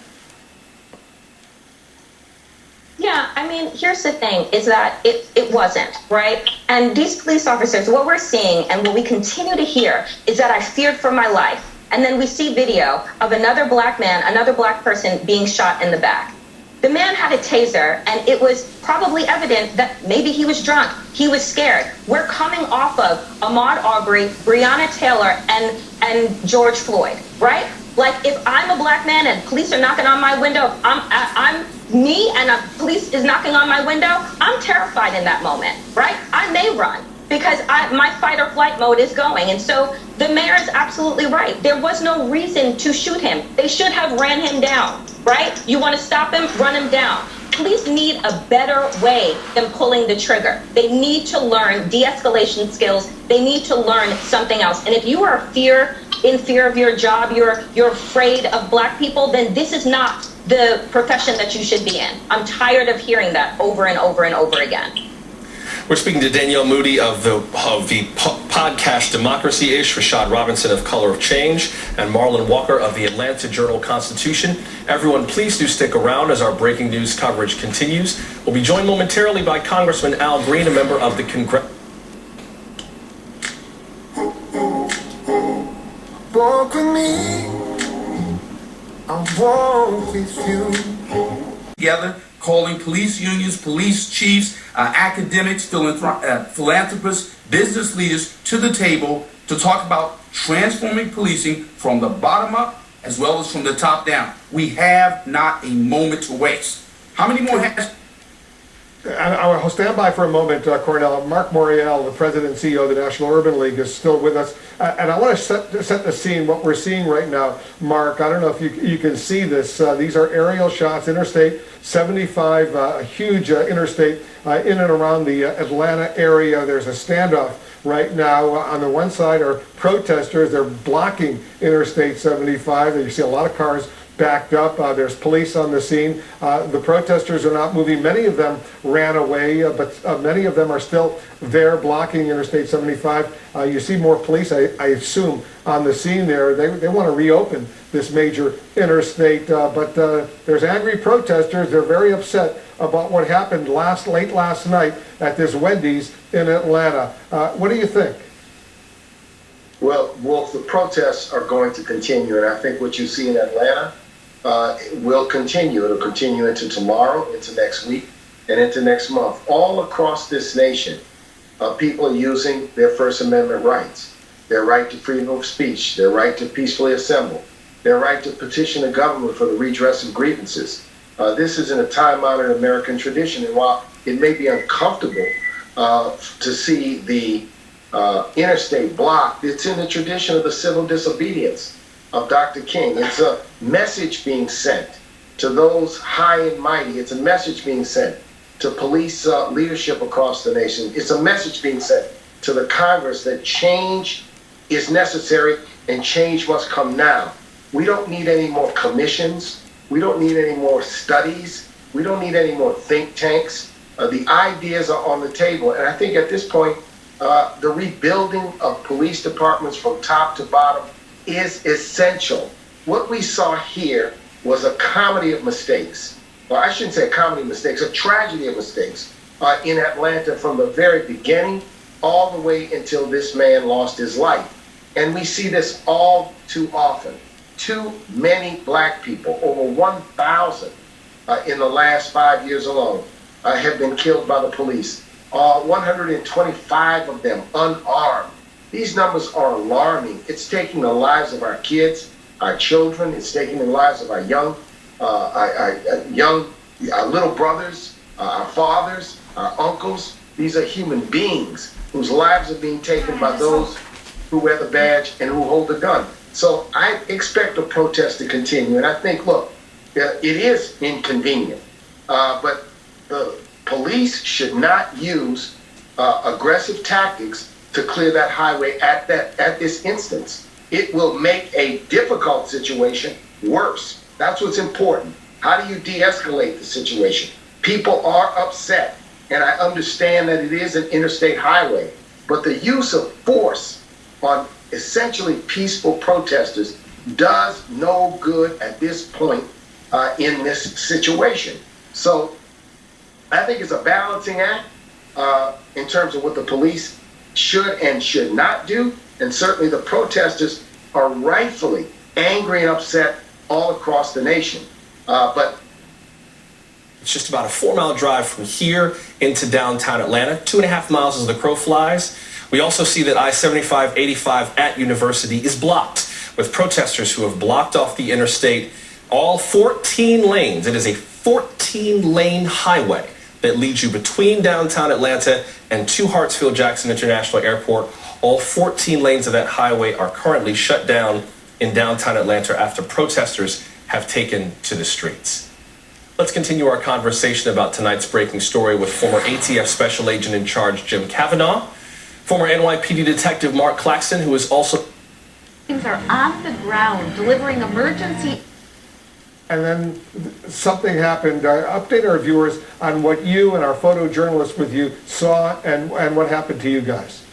Speaker 9: Yeah, I mean, here's the thing, is that it wasn't, right? And these police officers, what we're seeing and what we continue to hear is that I feared for my life. And then we see video of another black man, another black person being shot in the back. The man had a taser, and it was probably evident that maybe he was drunk. He was scared. We're coming off of Ahmaud Arbery, Breonna Taylor, and George Floyd, right? Like, if I'm a black man and police are knocking on my window, I'm me and a police is knocking on my window, I'm terrified in that moment, right? I may run because my fight or flight mode is going. And so the mayor is absolutely right. There was no reason to shoot him. They should have ran him down, right? You want to stop him, run him down. Police need a better way than pulling the trigger. They need to learn de-escalation skills. They need to learn something else. And if you are in fear of your job, you're afraid of black people, then this is not the profession that you should be in. I'm tired of hearing that over and over and over again.
Speaker 20: We're speaking to Danielle Moody of the podcast Democracy-ish, Rayshard Robinson of Color of Change, and Marlon Walker of the Atlanta Journal-Constitution. Everyone, please do stick around as our breaking news coverage continues. We'll be joined momentarily by Congressman Al Green, a member of the Congress.
Speaker 11: Walk with me, I'll walk with you.
Speaker 12: Together, calling police unions, police chiefs, academics, philanthropists, business leaders to the table to talk about transforming policing from the bottom up as well as from the top down. We have not a moment to waste. How many more has...
Speaker 17: I'll stand by for a moment, Cornell. Mark Morial, the president and CEO of the National Urban League, is still with us. And I want to set the scene, what we're seeing right now. Mark, I don't know if you can see this. These are aerial shots, Interstate 75, a huge interstate in and around the Atlanta area. There's a standoff right now. On the one side are protesters. They're blocking Interstate 75. You see a lot of cars backed up. There's police on the scene. The protesters are not moving. Many of them ran away, but many of them are still there blocking Interstate 75. You see more police, I assume, on the scene there. They want to reopen this major interstate, but there's angry protesters. They're very upset about what happened late last night at this Wendy's in Atlanta. What do you think?
Speaker 16: Well, Wolf, the protests are going to continue, and I think what you see in Atlanta will continue. It'll continue into tomorrow, into next week, and into next month, all across this nation, people are using their First Amendment rights, their right to freedom of speech, their right to peacefully assemble, their right to petition the government for the redress of grievances. This is in a time-honored American tradition, and while it may be uncomfortable to see the interstate blocked, it's in the tradition of the civil disobedience of Dr. King. It's a message being sent to those high and mighty. It's a message being sent to police leadership across the nation. It's a message being sent to the Congress that change is necessary and change must come now. We don't need any more commissions. We don't need any more studies. We don't need any more think tanks. The ideas are on the table. And I think at this point, the rebuilding of police departments from top to bottom is essential. What we saw here was a comedy of mistakes. Well, I shouldn't say a comedy of mistakes, a tragedy of mistakes in Atlanta from the very beginning all the way until this man lost his life. And we see this all too often. Too many black people, over 1,000 in the last 5 years alone, have been killed by the police. 125 of them unarmed. These numbers are alarming. It's taking the lives of our kids, our children. It's taking the lives of our young little brothers, our fathers, our uncles. These are human beings whose lives are being taken by those who wear the badge and who hold the gun. So I expect the protest to continue. And I think, look, it is inconvenient, but the police should not use aggressive tactics to clear that highway at this instance. It will make a difficult situation worse. That's what's important. How do you de-escalate the situation? People are upset, and I understand that it is an interstate highway, but the use of force on essentially peaceful protesters does no good at this point in this situation. So I think it's a balancing act in terms of what the police should and should not do, and certainly the protesters are rightfully angry and upset all across the nation. But
Speaker 20: it's just about a 4-mile drive from here into downtown Atlanta, 2.5 miles as the crow flies. We also see that I-75-85 at University is blocked, with protesters who have blocked off the interstate, all 14 lanes. It is a 14-lane highway that leads you between downtown Atlanta and to Hartsfield-Jackson International Airport. All 14 lanes of that highway are currently shut down in downtown Atlanta after protesters have taken to the streets. Let's continue our conversation about tonight's breaking story with former ATF Special Agent in Charge Jim Kavanaugh, former NYPD Detective Mark Claxton, who is also...
Speaker 7: Teams are on the ground delivering emergency...
Speaker 17: And then something happened. Update our viewers on what you and our photojournalist with you saw and what happened to you guys.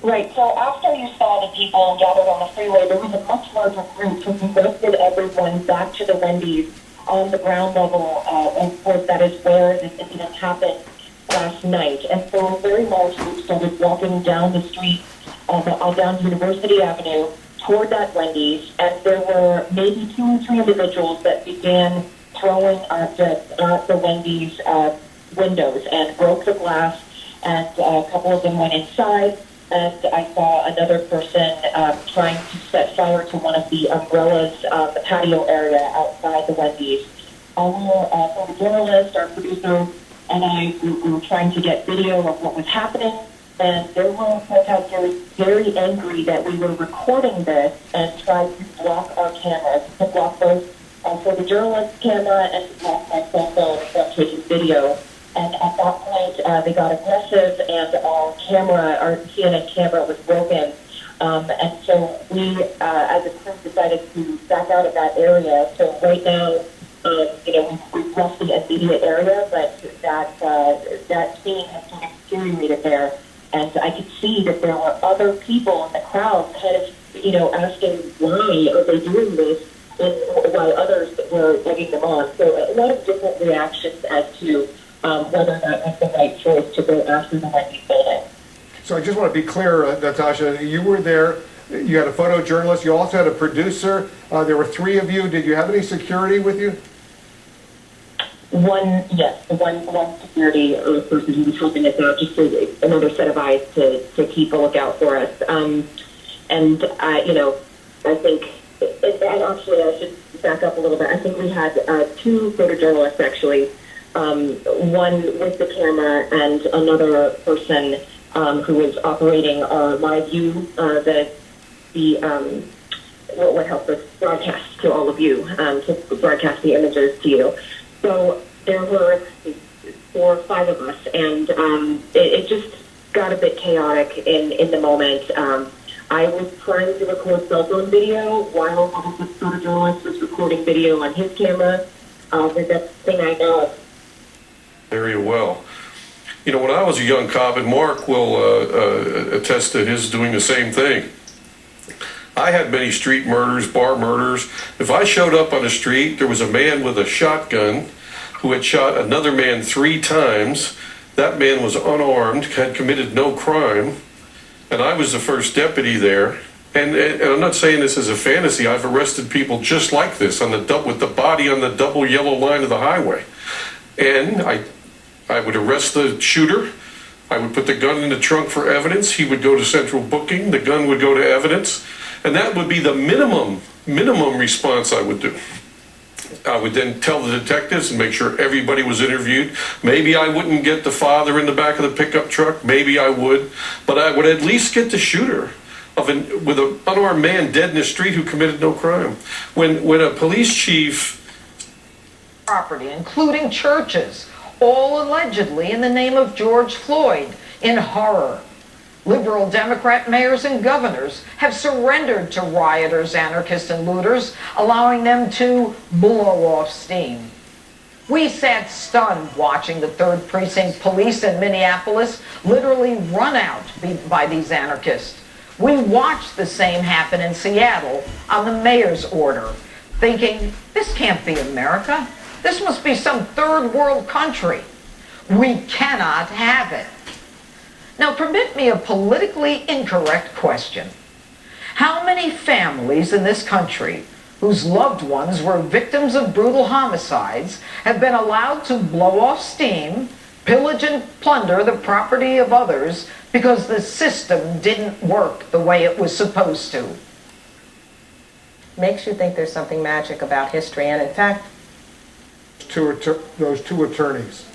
Speaker 2: Right, so after you saw the people gathered on the freeway, there was a much larger group who conducted everyone back to the Wendy's on the ground level. Of course, that is where this incident happened last night. And so a very large group started walking down the street, down University Avenue, toward that Wendy's, and there were maybe 2 or 3 individuals that began throwing objects at the Wendy's windows and broke the glass, and a couple of them went inside, and I saw another person trying to set fire to one of the umbrellas, the patio area outside the Wendy's. Our photojournalist, our producer, and I were trying to get video of what was happening. And there were protesters very angry that we were recording this and tried to block our cameras, to block both for the journalist's camera and to block my cell phone from taking video. And at that point, they got aggressive, and our camera, our CNN camera, was broken. And so we, as a crew, decided to back out of that area. So right now, we've left the immediate area, but that scene has sort of deteriorated there. And I could see that there were other people in the crowd kind of, asking why are they doing this, and while others were egging them on. So a lot of different reactions as to whether that was the right choice to go after the Wendy's building.
Speaker 17: So I just want to be clear, Natasha, you were there, you had a photojournalist, you also had a producer, there were 3 of you. Did you have any security with you?
Speaker 2: one security person who was helping us out, just as another set of eyes to keep a lookout for us. I think, and actually I should back up a little bit. I think we had two photojournalists actually, one with the camera and another person who was operating our live view, what helped us broadcast to all of you, to broadcast the images to you. So there were 4 or 5 of us, and it just got a bit chaotic in the moment. I was trying to record cell phone video while the photojournalist was recording video on his camera. The best thing I know.
Speaker 3: Very well. You know, when I was a young cop, and Mark will attest to his doing the same thing, I had many street murders, bar murders. If I showed up on the street, there was a man with a shotgun who had shot another man 3 times. That man was unarmed, had committed no crime, and I was the first deputy there. And I'm not saying this as a fantasy. I've arrested people just like this with the body on the double yellow line of the highway. And I would arrest the shooter. I would put the gun in the trunk for evidence. He would go to central booking. The gun would go to evidence. And that would be the minimum response I would do. I would then tell the detectives and make sure everybody was interviewed. Maybe I wouldn't get the father in the back of the pickup truck. Maybe I would. But I would at least get the shooter with an unarmed man dead in the street who committed no crime. When a police chief...
Speaker 8: Property, including churches, all allegedly in the name of George Floyd, in horror. Liberal Democrat mayors and governors have surrendered to rioters, anarchists, and looters, allowing them to blow off steam. We sat stunned watching the 3rd Precinct police in Minneapolis literally run out by these anarchists. We watched the same happen in Seattle on the mayor's order, thinking, this can't be America. This must be some 3rd world country. We cannot have it. Now, permit me a politically incorrect question. How many families in this country whose loved ones were victims of brutal homicides have been allowed to blow off steam, pillage and plunder the property of others because the system didn't work the way it was supposed to?
Speaker 6: Makes you think there's something magic about history, and in fact...
Speaker 17: Those 2 attorneys.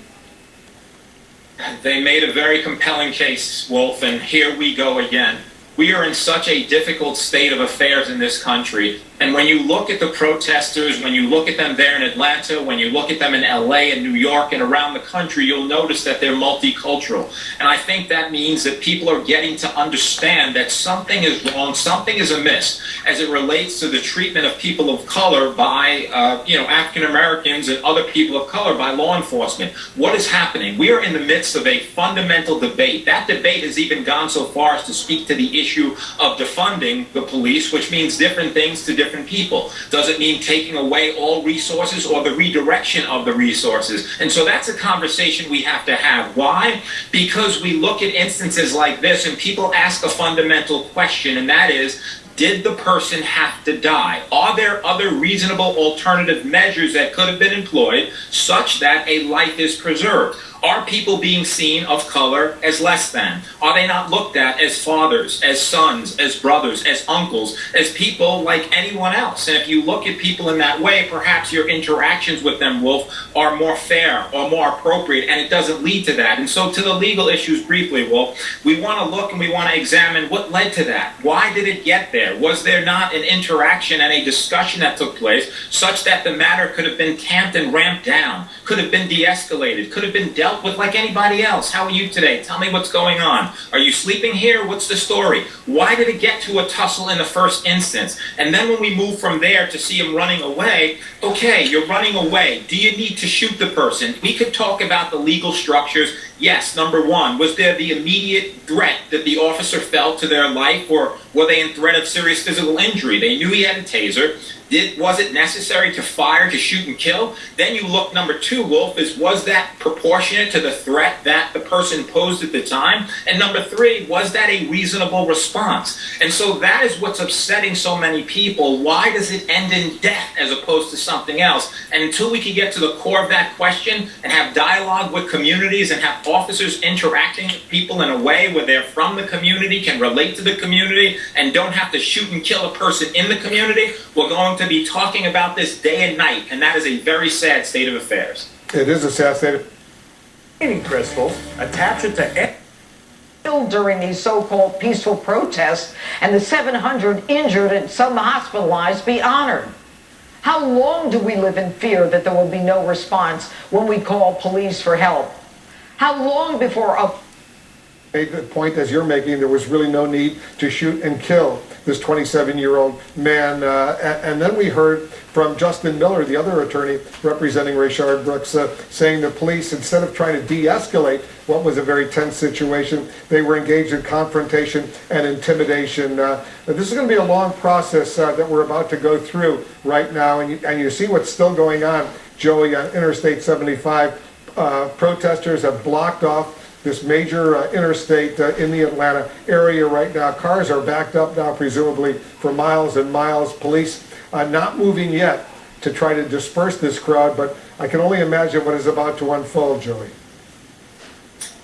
Speaker 13: They made a very compelling case, Wolf, and here we go again. We are in such a difficult state of affairs in this country. And when you look at the protesters, when you look at them there in Atlanta, when you look at them in LA and New York and around the country, you'll notice that they're multicultural. And I think that means that people are getting to understand that something is wrong, something is amiss as it relates to the treatment of people of color by, African Americans and other people of color by law enforcement. What is happening? We are in the midst of a fundamental debate. That debate has even gone so far as to speak to the issue of defunding the police, which means different things to different people. Does it mean taking away all resources or the redirection of the resources? And so that's a conversation we have to have. Why? Because we look at instances like this and people ask a fundamental question, and that is, did the person have to die? Are there other reasonable alternative measures that could have been employed such that a life is preserved? Are people being seen of color as less than? Are they not looked at as fathers, as sons, as brothers, as uncles, as people like anyone else? And if you look at people in that way, perhaps your interactions with them, Wolf, are more fair or more appropriate, and it doesn't lead to that. And so to the legal issues briefly, Wolf, we want to look and we want to examine what led to that. Why did it get there? Was there not an interaction and a discussion that took place such that the matter could have been tamped and ramped down, could have been de-escalated, could have been dealt with like anybody else? How are you today? Tell me what's going on. Are you sleeping here? What's the story? Why did it get to a tussle in the first instance? And then when we move from there to see him running away, okay, you're running away. Do you need to shoot the person? We could talk about the legal structures. Yes, number one, was there the immediate threat that the officer felt to their life, or were they in threat of serious physical injury? They knew he had a taser. Was it necessary to fire, to shoot and kill? Then you look, number two, Wolf, was that proportionate to the threat that the person posed at the time? And number three, was that a reasonable response? And so that is what's upsetting so many people. Why does it end in death as opposed to something else? And until we can get to the core of that question and have dialogue with communities and have officers interacting with people in a way where they're from the community, can relate to the community, and don't have to shoot and kill a person in the community, we're going to be talking about this day and night, and that is a very sad state of affairs.
Speaker 17: It is a sad state of
Speaker 21: crystals, attach it to killed during these so-called peaceful protests, and the 700 injured and some hospitalized be honored. How long do we live in fear that there will be no response when we call police for help? How long before a
Speaker 17: the point as you're making, there was really no need to shoot and kill this 27-year-old man. And then we heard from Justin Miller, the other attorney representing Rayshard Brooks, saying the police, instead of trying to de-escalate what was a very tense situation, they were engaged in confrontation and intimidation. This is going to be a long process that we're about to go through right now, and you see what's still going on, Joey, on Interstate 75. Protesters have blocked off this major interstate in the Atlanta area right now. Cars are backed up now, presumably for miles and miles. Police not moving yet to try to disperse this crowd, but I can only imagine what is about to unfold, Joey.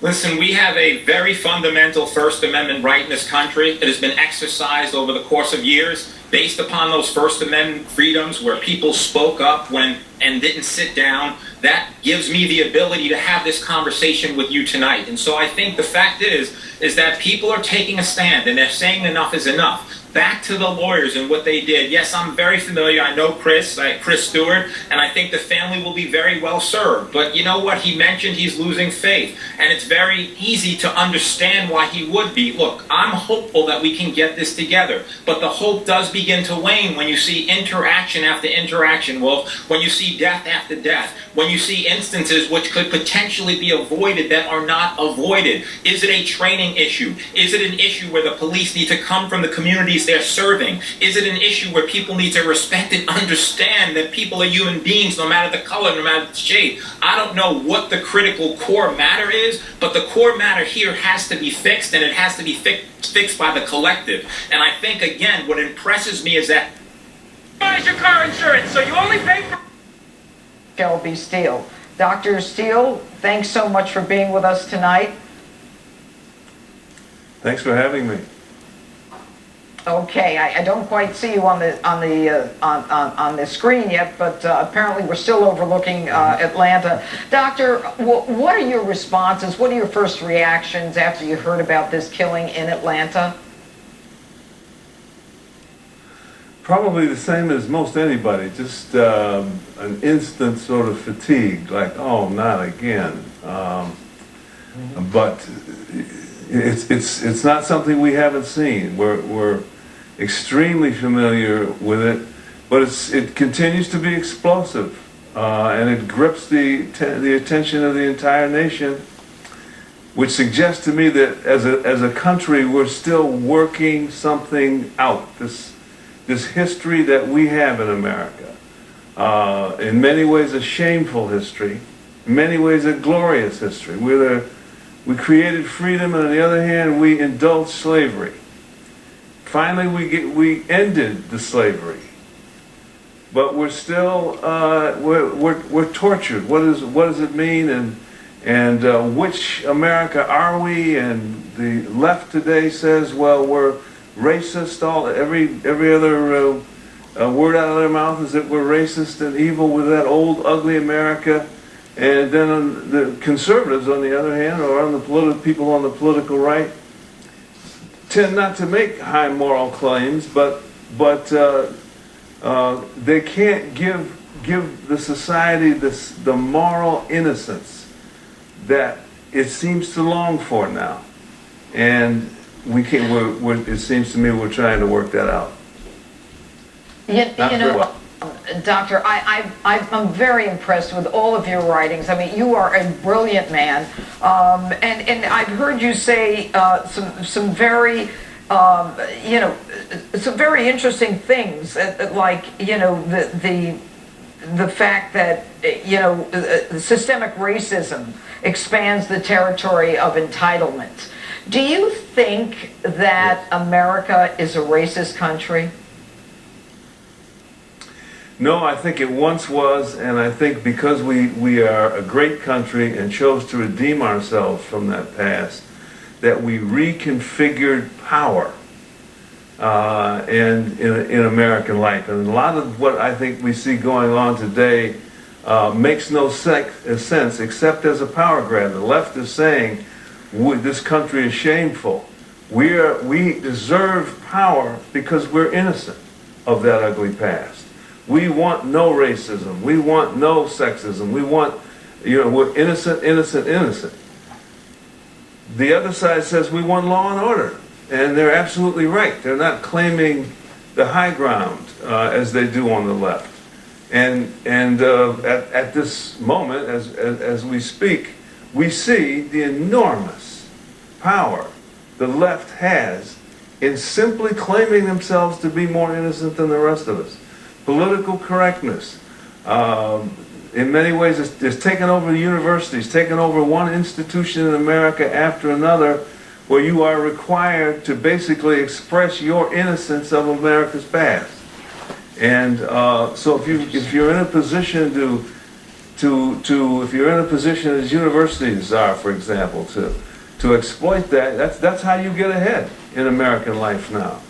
Speaker 13: Listen, we have a very fundamental First Amendment right in this country. It has been exercised over the course of years based upon those First Amendment freedoms where people spoke up and didn't sit down. That gives me the ability to have this conversation with you tonight. And so I think the fact is that people are taking a stand and they're saying enough is enough. Back to the lawyers and what they did. Yes, I'm very familiar. I know Chris Stewart, and I think the family will be very well served. But you know what? He mentioned he's losing faith, and it's very easy to understand why he would be. Look, I'm hopeful that we can get this together, but the hope does begin to wane when you see interaction after interaction, Wolf, when you see death after death, when you see instances which could potentially be avoided that are not avoided. Is it a training issue? Is it an issue where the police need to come from the communities they're serving? Is it an issue where people need to respect and understand that people are human beings no matter the color, no matter the shade? I don't know what the critical core matter is, but the core matter here has to be fixed, and it has to be fixed by the collective. And I think, again, what impresses me is that
Speaker 21: buys your car insurance, so you only pay for Shelby Steele. Dr. Steele, thanks so much for being with us tonight.
Speaker 10: Thanks for having me.
Speaker 8: Okay, I don't quite see you on the screen yet, but apparently we're still overlooking Atlanta. Doctor, what are your responses? What are your first reactions after you heard about this killing in Atlanta?
Speaker 10: Probably the same as most anybody, just an instant sort of fatigue, like, oh, not again. But it's not something we haven't seen. We're extremely familiar with it, but it continues to be explosive, and it grips the attention of the entire nation, which suggests to me that as a country we're still working something out. This history that we have in America, in many ways a shameful history, in many ways a glorious history. We created freedom, and on the other hand, we indulged slavery. Finally, we ended the slavery, but we're still we're tortured. What does it mean, and which America are we? And the left today says, well, we're racist. Every other word out of their mouth is that we're racist and evil with that old ugly America. And then the conservatives, on the other hand, or on the people on the political right, tend not to make high moral claims, but they can't give the society the moral innocence that it seems to long for now, and it seems to me we're trying to work that out.
Speaker 8: You know, Doctor, I'm very impressed with all of your writings. I mean, you are a brilliant man, and I've heard you say some very you know, some very interesting things, like, you know, the fact that, you know, systemic racism expands the territory of entitlement. Do you think that America is a racist country?
Speaker 10: No, I think it once was, and I think because we are a great country and chose to redeem ourselves from that past, that we reconfigured power and in American life. And a lot of what I think we see going on today makes no sense except as a power grab. The left is saying this country is shameful. We deserve power because we're innocent of that ugly past. We want no racism. We want no sexism. We want, you know, we're innocent, innocent, innocent. The other side says we want law and order, and they're absolutely right. They're not claiming the high ground as they do on the left. And at this moment, as we speak, we see the enormous power the left has in simply claiming themselves to be more innocent than the rest of us. Political correctness, in many ways, it's taken over the universities, taken over one institution in America after another, where you are required to basically express your innocence of America's past. And so if you're in a position if you're in a position as universities are, for example, to exploit that's how you get ahead in American life now.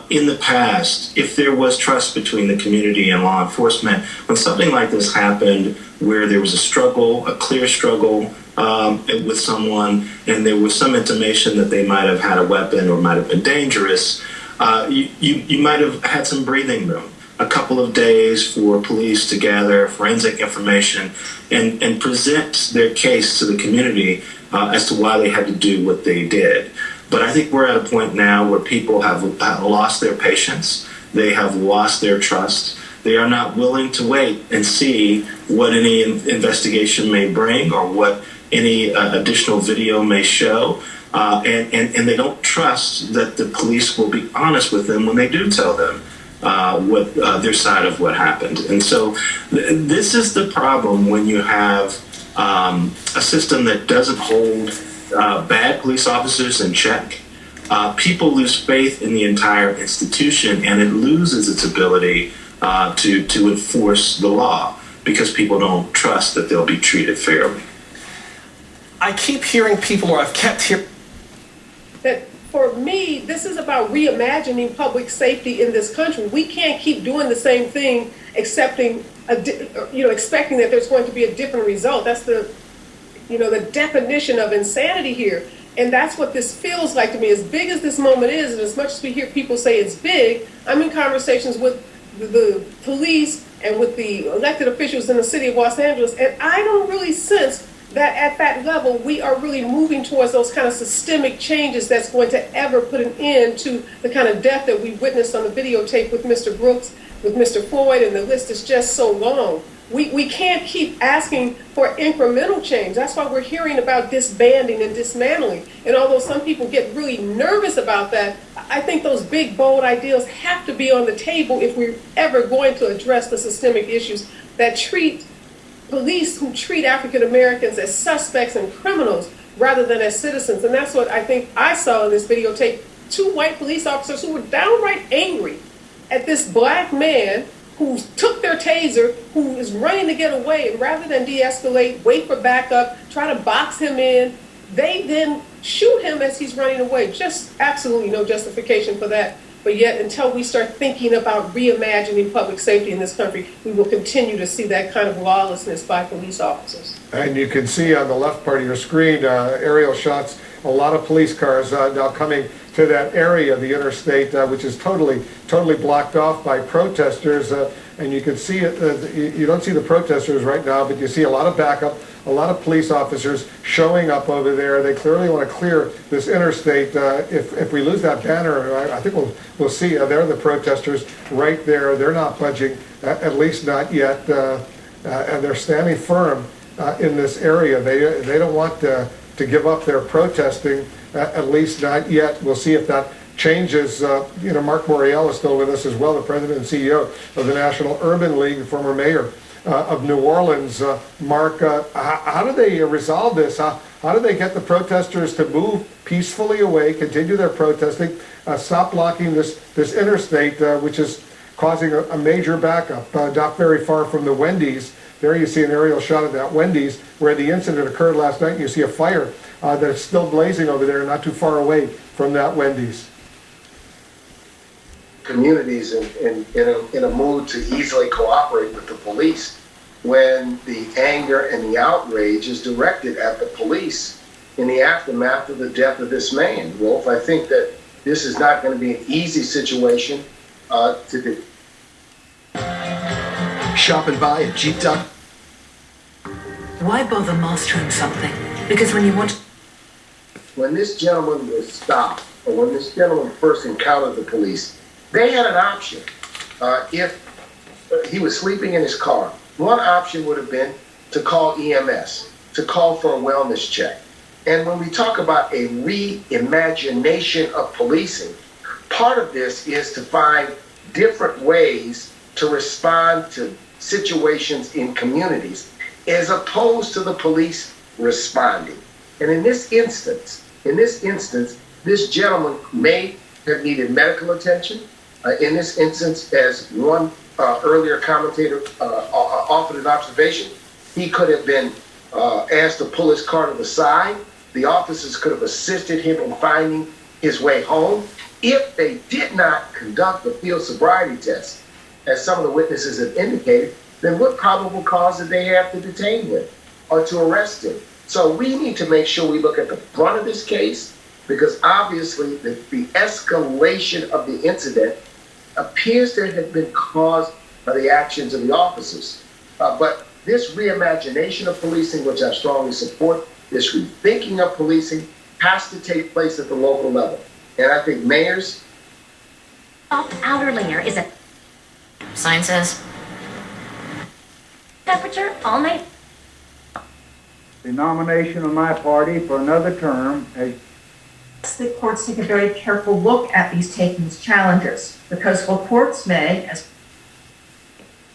Speaker 15: In the past, if there was trust between the community and law enforcement, when something like this happened, where there was a struggle, a clear struggle with someone, and there was some intimation that they might have had a weapon or might have been dangerous, you might have had some breathing room. A couple of days for police to gather forensic information and present their case to the community as to why they had to do what they did. But I think we're at a point now where people have lost their patience. They have lost their trust. They are not willing to wait and see what any investigation may bring or what any additional video may show. And they don't trust that the police will be honest with them when they do tell them what their side of what happened. And so this is the problem when you have a system that doesn't hold bad police officers in check. People lose faith in the entire institution, and it loses its ability to enforce the law because people don't trust that they'll be treated fairly.
Speaker 20: I keep hearing people, or I've kept hearing,
Speaker 22: that for me, this is about reimagining public safety in this country. We can't keep doing the same thing, expecting that there's going to be a different result. That's the definition of insanity here. And that's what this feels like to me. As big as this moment is, and as much as we hear people say it's big, I'm in conversations with the police and with the elected officials in the city of Los Angeles, and I don't really sense that at that level we are really moving towards those kind of systemic changes that's going to ever put an end to the kind of death that we witnessed on the videotape with Mr. Brooks, with Mr. Floyd, and the list is just so long. We can't keep asking for incremental change. That's why we're hearing about disbanding and dismantling. And although some people get really nervous about that, I think those big, bold ideas have to be on the table if we're ever going to address the systemic issues that treat police who treat African Americans as suspects and criminals rather than as citizens. And that's what I think I saw in this videotape. 2 white police officers who were downright angry at this black man who took their taser, who is running to get away, and rather than de-escalate, wait for backup, try to box him in, they then shoot him as he's running away. Just absolutely no justification for that. But yet, until we start thinking about reimagining public safety in this country, we will continue to see that kind of lawlessness by police officers.
Speaker 17: And you can see on the left part of your screen, aerial shots, a lot of police cars now coming to that area, the interstate, which is totally blocked off by protesters. And you can see it, you don't see the protesters right now, but you see a lot of backup, a lot of police officers showing up over there. They clearly want to clear this interstate. If we lose that banner, I think we'll see they're the protesters right there. They're not budging, at least not yet. And they're standing firm in this area. They don't want to give up their protesting, at least not yet. We'll see if that changes. Mark Morial is still with us as well, the president and CEO of the National Urban League, former mayor of New Orleans. Mark, how do they resolve this? How do they get the protesters to move peacefully away, continue their protesting, stop blocking this interstate, which is causing a major backup, not very far from the Wendy's. There you see an aerial shot of that Wendy's where the incident occurred last night. You see a fire that is still blazing over there, not too far away from that Wendy's.
Speaker 16: Communities in a mood to easily cooperate with the police when the anger and the outrage is directed at the police in the aftermath of the death of this man. Wolf, I think that this is not going to be an easy situation to do.
Speaker 1: Shopping by a Jeep Doc.
Speaker 19: Why bother mastering something? Because when you want...
Speaker 16: When this gentleman was stopped, or when this gentleman first encountered the police, they had an option. If he was sleeping in his car, one option would have been to call EMS, to call for a wellness check. And when we talk about a reimagination of policing, part of this is to find different ways to respond to situations in communities as opposed to the police responding. And in this instance, this gentleman may have needed medical attention. In this instance, as one earlier commentator offered an observation, he could have been asked to pull his car to the side. The officers could have assisted him in finding his way home. If they did not conduct the field sobriety test, as some of the witnesses have indicated, then what probable cause did they have to detain him or to arrest him? So we need to make sure we look at the brunt of this case, because obviously the escalation of the incident appears to have been caused by the actions of the officers. But this reimagination of policing, which I strongly support, this rethinking of policing has to take place at the local level. And I think mayors...
Speaker 23: Outer layer is a...
Speaker 19: Sign says...
Speaker 23: Temperature all night.
Speaker 24: The nomination of my party for another term as...
Speaker 25: The courts take a very careful look at these takings challenges, because while courts may...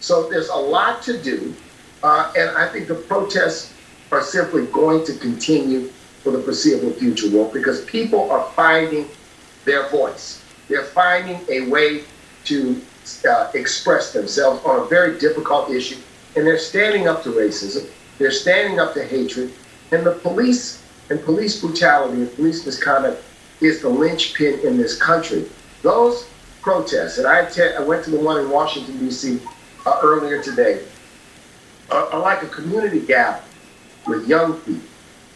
Speaker 16: So there's a lot to do, and I think the protests are simply going to continue for the foreseeable future, Wolf, because people are finding their voice. They're finding a way to express themselves on a very difficult issue, and they're standing up to racism, they're standing up to hatred, and the police and police brutality and police misconduct is the linchpin in this country. Those protests, and I went to the one in Washington, D.C. Earlier today, are like a community gathering with young people,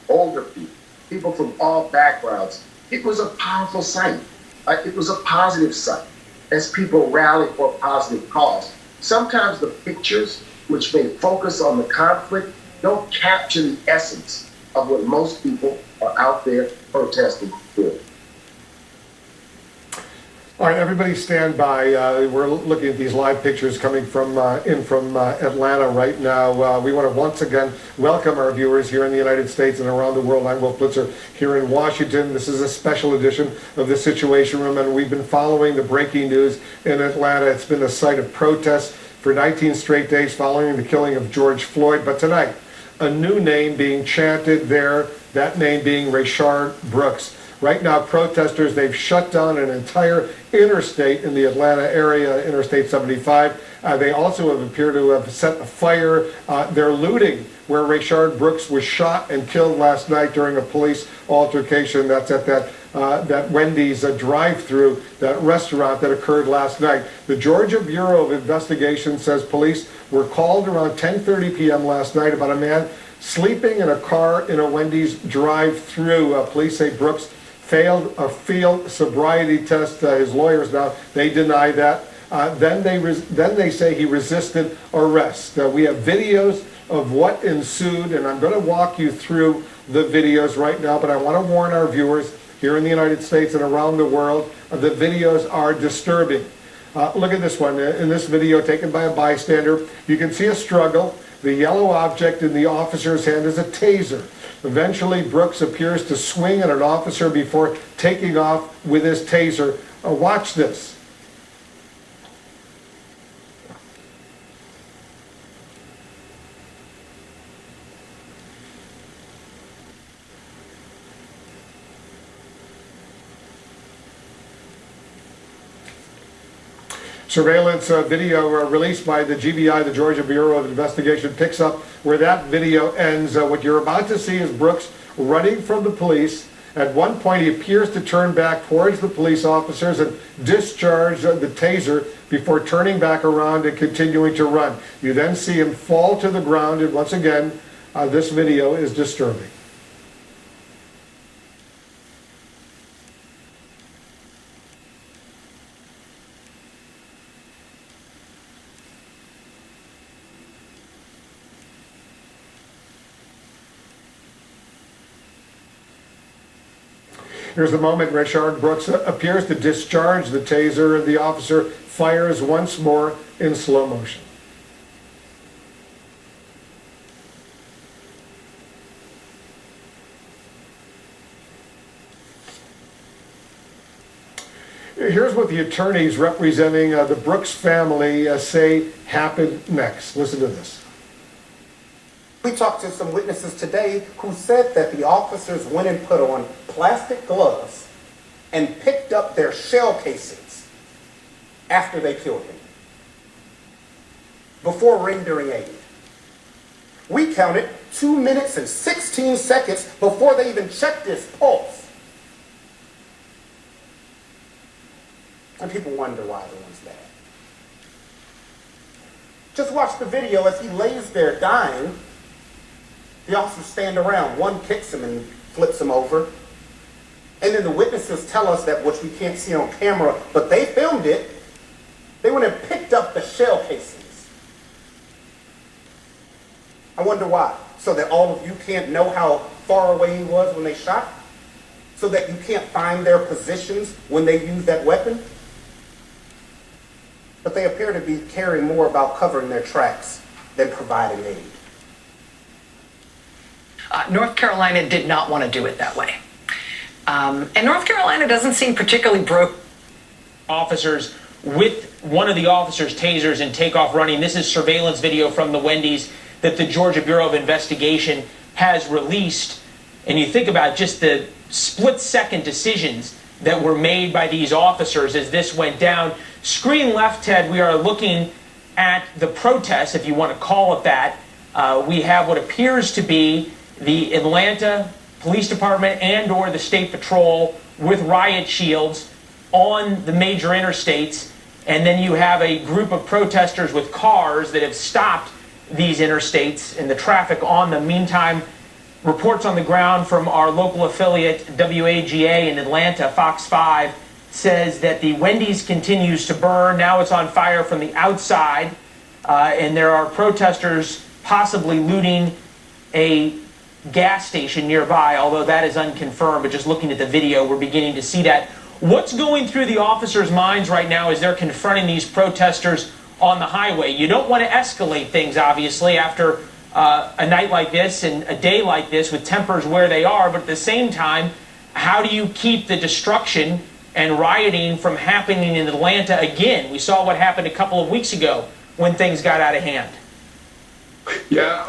Speaker 16: older people, people from all backgrounds. It was a powerful sight. It was a positive sight as people rally for a positive cause. Sometimes the pictures, which may focus on the conflict, don't capture the essence of what most people are out there protesting for.
Speaker 17: All right, everybody stand by. We're looking at these live pictures coming from Atlanta right now. We want to once again welcome our viewers here in the United States and around the world. I'm Wolf Blitzer here in Washington. This is a special edition of the Situation Room, and we've been following the breaking news in Atlanta. It's been a site of protest for 19 straight days following the killing of George Floyd. But tonight, a new name being chanted there, that name being Rayshard Brooks. Right now, protesters, they've shut down an entire interstate in the Atlanta area, Interstate 75. They also have appeared to have set a fire. They're looting where Rayshard Brooks was shot and killed last night during a police altercation. That's at that Wendy's drive-through, that restaurant that occurred last night. The Georgia Bureau of Investigation says police were called around 10:30 p.m. last night about a man sleeping in a car in a Wendy's drive-through. Police say Brooks failed a field sobriety test. His lawyers now, they deny that. Then they say he resisted arrest. We have videos of what ensued, and I'm going to walk you through the videos right now, but I want to warn our viewers here in the United States and around the world, the videos are disturbing. Look at this one. In this video taken by a bystander, you can see a struggle. The yellow object in the officer's hand is a taser. Eventually, Brooks appears to swing at an officer before taking off with his taser. Watch this. Surveillance video released by the GBI, the Georgia Bureau of Investigation, picks up where that video ends. What you're about to see is Brooks running from the police. At one point, he appears to turn back towards the police officers and discharge the taser before turning back around and continuing to run. You then see him fall to the ground, and once again, this video is disturbing. Here's the moment Rayshard Brooks appears to discharge the taser, and the officer fires once more in slow motion. Here's what the attorneys representing the Brooks family say happened next. Listen to this.
Speaker 4: We talked to some witnesses today who said that the officers went and put on plastic gloves and picked up their shell casings after they killed him, before rendering aid. We counted 2 minutes and 16 seconds before they even checked his pulse. And people wonder why the one's dead. Just watch the video as he lays there dying. The officers stand around. One kicks him and flips him over. And then the witnesses tell us that, which we can't see on camera, but they filmed it, they went and picked up the shell casings. I wonder why. So that all of you can't know how far away he was when they shot? So that you can't find their positions when they use that weapon? But they appear to be caring more about covering their tracks than providing aid.
Speaker 8: North Carolina did not want to do it that way. And North Carolina doesn't seem particularly broke.
Speaker 5: Officers with one of the officers' tasers and take off running. This is surveillance video from the Wendy's that the Georgia Bureau of Investigation has released. And you think about just the split-second decisions that were made by these officers as this went down. Screen left, Ted, we are looking at the protest, if you want to call it that. We have what appears to be the Atlanta Police Department and or the State Patrol with riot shields on the major interstates, and then you have a group of protesters with cars that have stopped these interstates and the traffic on them. Meantime, reports on the ground from our local affiliate WAGA in Atlanta, Fox 5, says that the Wendy's continues to burn. Now it's on fire from the outside, and there are protesters possibly looting a gas station nearby, although that is unconfirmed. But just looking at the video, we're beginning to see that. What's going through the officers' minds right now as they're confronting these protesters on the highway? You don't want to escalate things, obviously, after a night like this and a day like this with tempers where they are, but at the same time, how do you keep the destruction and rioting from happening in Atlanta again? We saw what happened a couple of weeks ago when things got out of hand.
Speaker 9: Yeah,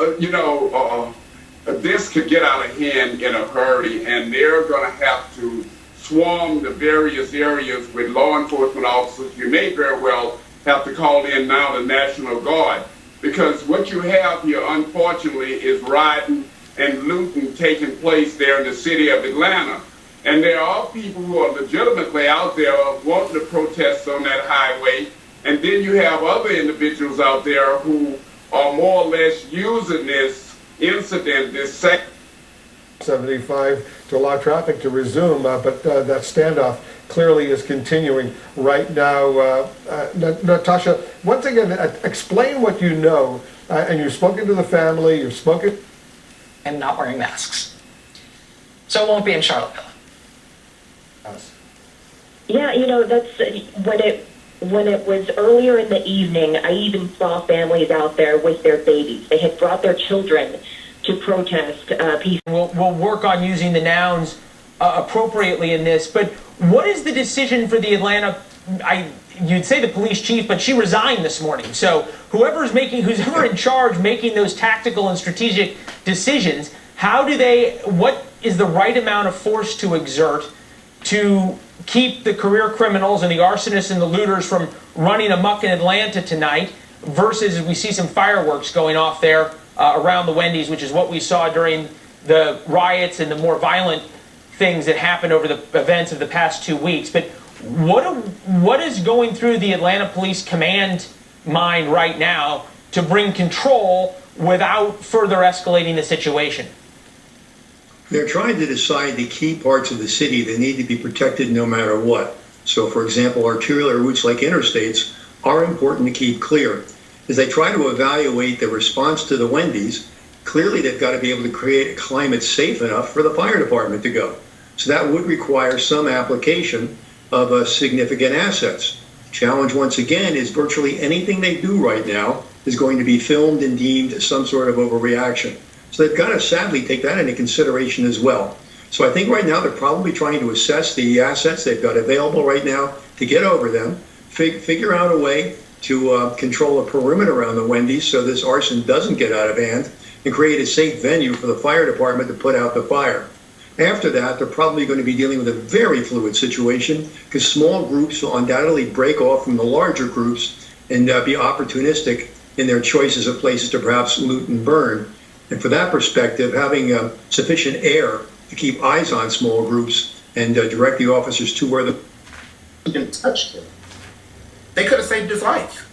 Speaker 9: this could get out of hand in a hurry, and they're going to have to swarm the various areas with law enforcement officers. You may very well have to call in now the National Guard, because what you have here, unfortunately, is rioting and looting taking place there in the city of Atlanta. And there are people who are legitimately out there wanting to protest on that highway, and then you have other individuals out there who are more or less using this incident, this
Speaker 17: 75 to allow traffic to resume, but that standoff clearly is continuing right now. Natasha, once again, explain what you know, and you've spoken to the family, you've spoken...
Speaker 8: And not wearing masks. So it won't be in Charlottesville.
Speaker 2: Yeah, that's when it was earlier in the evening, I even saw families out there with their babies. They had brought their children to protest peace.
Speaker 5: We'll work on using the nouns appropriately in this, but what is the decision for the Atlanta, you'd say the police chief, but she resigned this morning. So whoever in charge making those tactical and strategic decisions, what is the right amount of force to exert to keep the career criminals and the arsonists and the looters from running amok in Atlanta tonight versus we see some fireworks going off there around the Wendy's, which is what we saw during the riots and the more violent things that happened over the events of the past 2 weeks. But what is going through the Atlanta Police Command mind right now to bring control without further escalating the situation?
Speaker 7: They're trying to decide the key parts of the city that need to be protected no matter what. So, for example, arterial routes like interstates are important to keep clear. As they try to evaluate the response to the Wendy's, clearly they've got to be able to create a climate safe enough for the fire department to go. So that would require some application of significant assets. Challenge, once again, is virtually anything they do right now is going to be filmed and deemed some sort of overreaction. So they've got to sadly take that into consideration as well. So I think right now they're probably trying to assess the assets they've got available right now to get over them, figure out a way to control a perimeter around the Wendy's so this arson doesn't get out of hand, and create a safe venue for the fire department to put out the fire. After that, they're probably going to be dealing with a very fluid situation because small groups will undoubtedly break off from the larger groups and be opportunistic in their choices of places to perhaps loot and burn. And for that perspective, having sufficient air to keep eyes on small groups and direct the officers to where
Speaker 4: even touched him. They could have saved his life.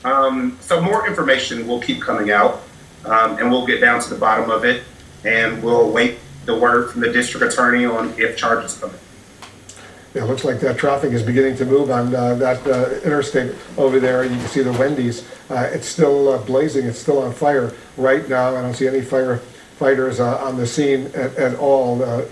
Speaker 4: So more information will keep coming out, and we'll get down to the bottom of it, and we'll await the word from the district attorney on if charges come in.
Speaker 17: Yeah, it looks like that traffic is beginning to move on that interstate over there. You can see the Wendy's. It's still blazing. It's still on fire right now. I don't see any firefighters on the scene at all.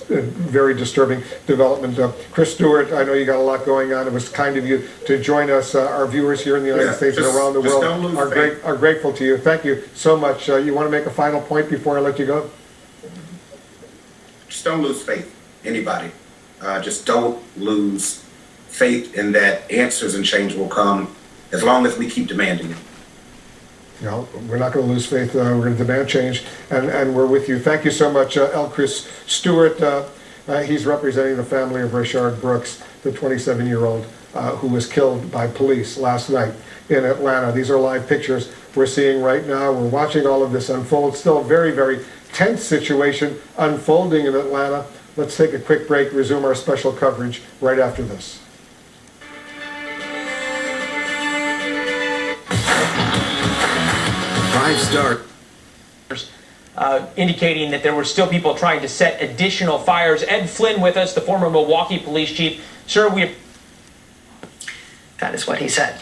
Speaker 17: Very disturbing development. Chris Stewart, I know you got a lot going on. It was kind of you to join us. Our viewers here in the United States and around the world are grateful to you. Thank you so much. You want to make a final point before I let you go?
Speaker 4: Just don't lose faith, anybody. Just don't lose faith in that answers and change will come as long as we keep demanding it.
Speaker 17: You know, we're not going to lose faith. We're going to demand change, and we're with you. Thank you so much, Chris Stewart. He's representing the family of Rayshard Brooks, the 27-year-old who was killed by police last night in Atlanta. These are live pictures we're seeing right now. We're watching all of this unfold. Still a very, very tense situation unfolding in Atlanta. Let's take a quick break, resume our special coverage right after this.
Speaker 1: Five-star.
Speaker 5: Indicating that there were still people trying to set additional fires. Ed Flynn with us, the former Milwaukee police chief. Sir,
Speaker 11: That is what he said.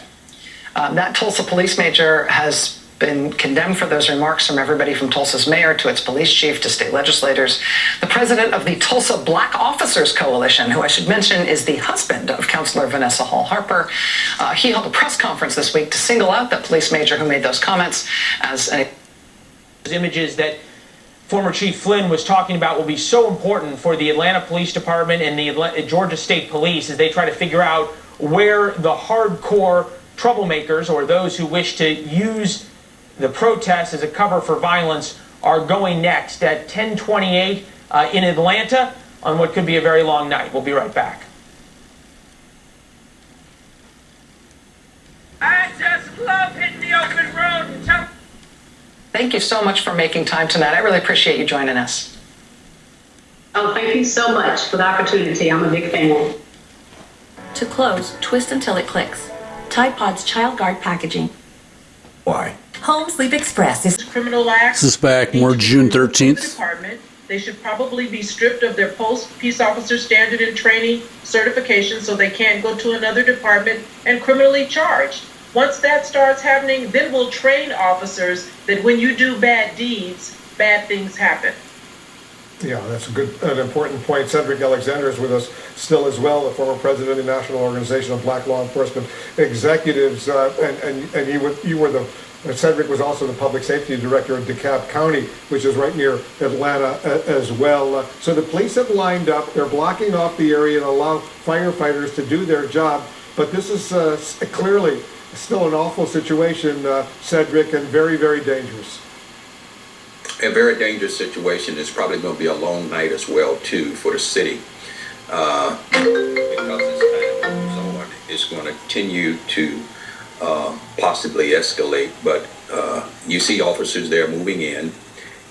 Speaker 11: That Tulsa police major has been condemned for those remarks from everybody from Tulsa's mayor to its police chief to state legislators. The president of the Tulsa Black Officers Coalition, who I should mention is the husband of Councilor Vanessa Hall Harper, he held a press conference this week to single out that police major who made those comments as
Speaker 5: images that former Chief Flynn was talking about will be so important for the Atlanta Police Department and the Georgia State Police as they try to figure out where the hardcore troublemakers or those who wish to use the protests as a cover for violence are going next at 10:28 in Atlanta on what could be a very long night. We'll be right back.
Speaker 12: I just love hitting the open road and tell.
Speaker 11: Thank you so much for making time tonight. I really appreciate you joining us.
Speaker 14: Oh, thank you so much for the opportunity. I'm a big fan.
Speaker 23: To close, twist until it clicks. Tide Pod's Child Guard packaging.
Speaker 1: Why?
Speaker 23: Home Sleep Express is
Speaker 18: criminal acts.
Speaker 26: This is back more June 13th.
Speaker 18: They should probably be stripped of their post-peace officer standard and training certification so they can't go to another department and criminally charged. Once that starts happening, then we'll train officers that when you do bad deeds, bad things happen.
Speaker 17: Yeah, that's an important point. Cedric Alexander is with us still as well, the former president of the National Organization of Black Law Enforcement Executives, Cedric was also the public safety director of DeKalb County, which is right near Atlanta as well. So the police have lined up, they're blocking off the area and allow firefighters to do their job, but this is clearly still an awful situation, Cedric, and very, very dangerous.
Speaker 1: A very dangerous situation. It's probably going to be a long night as well, too, for the city. Because it's going to continue to possibly escalate. But you see officers there moving in,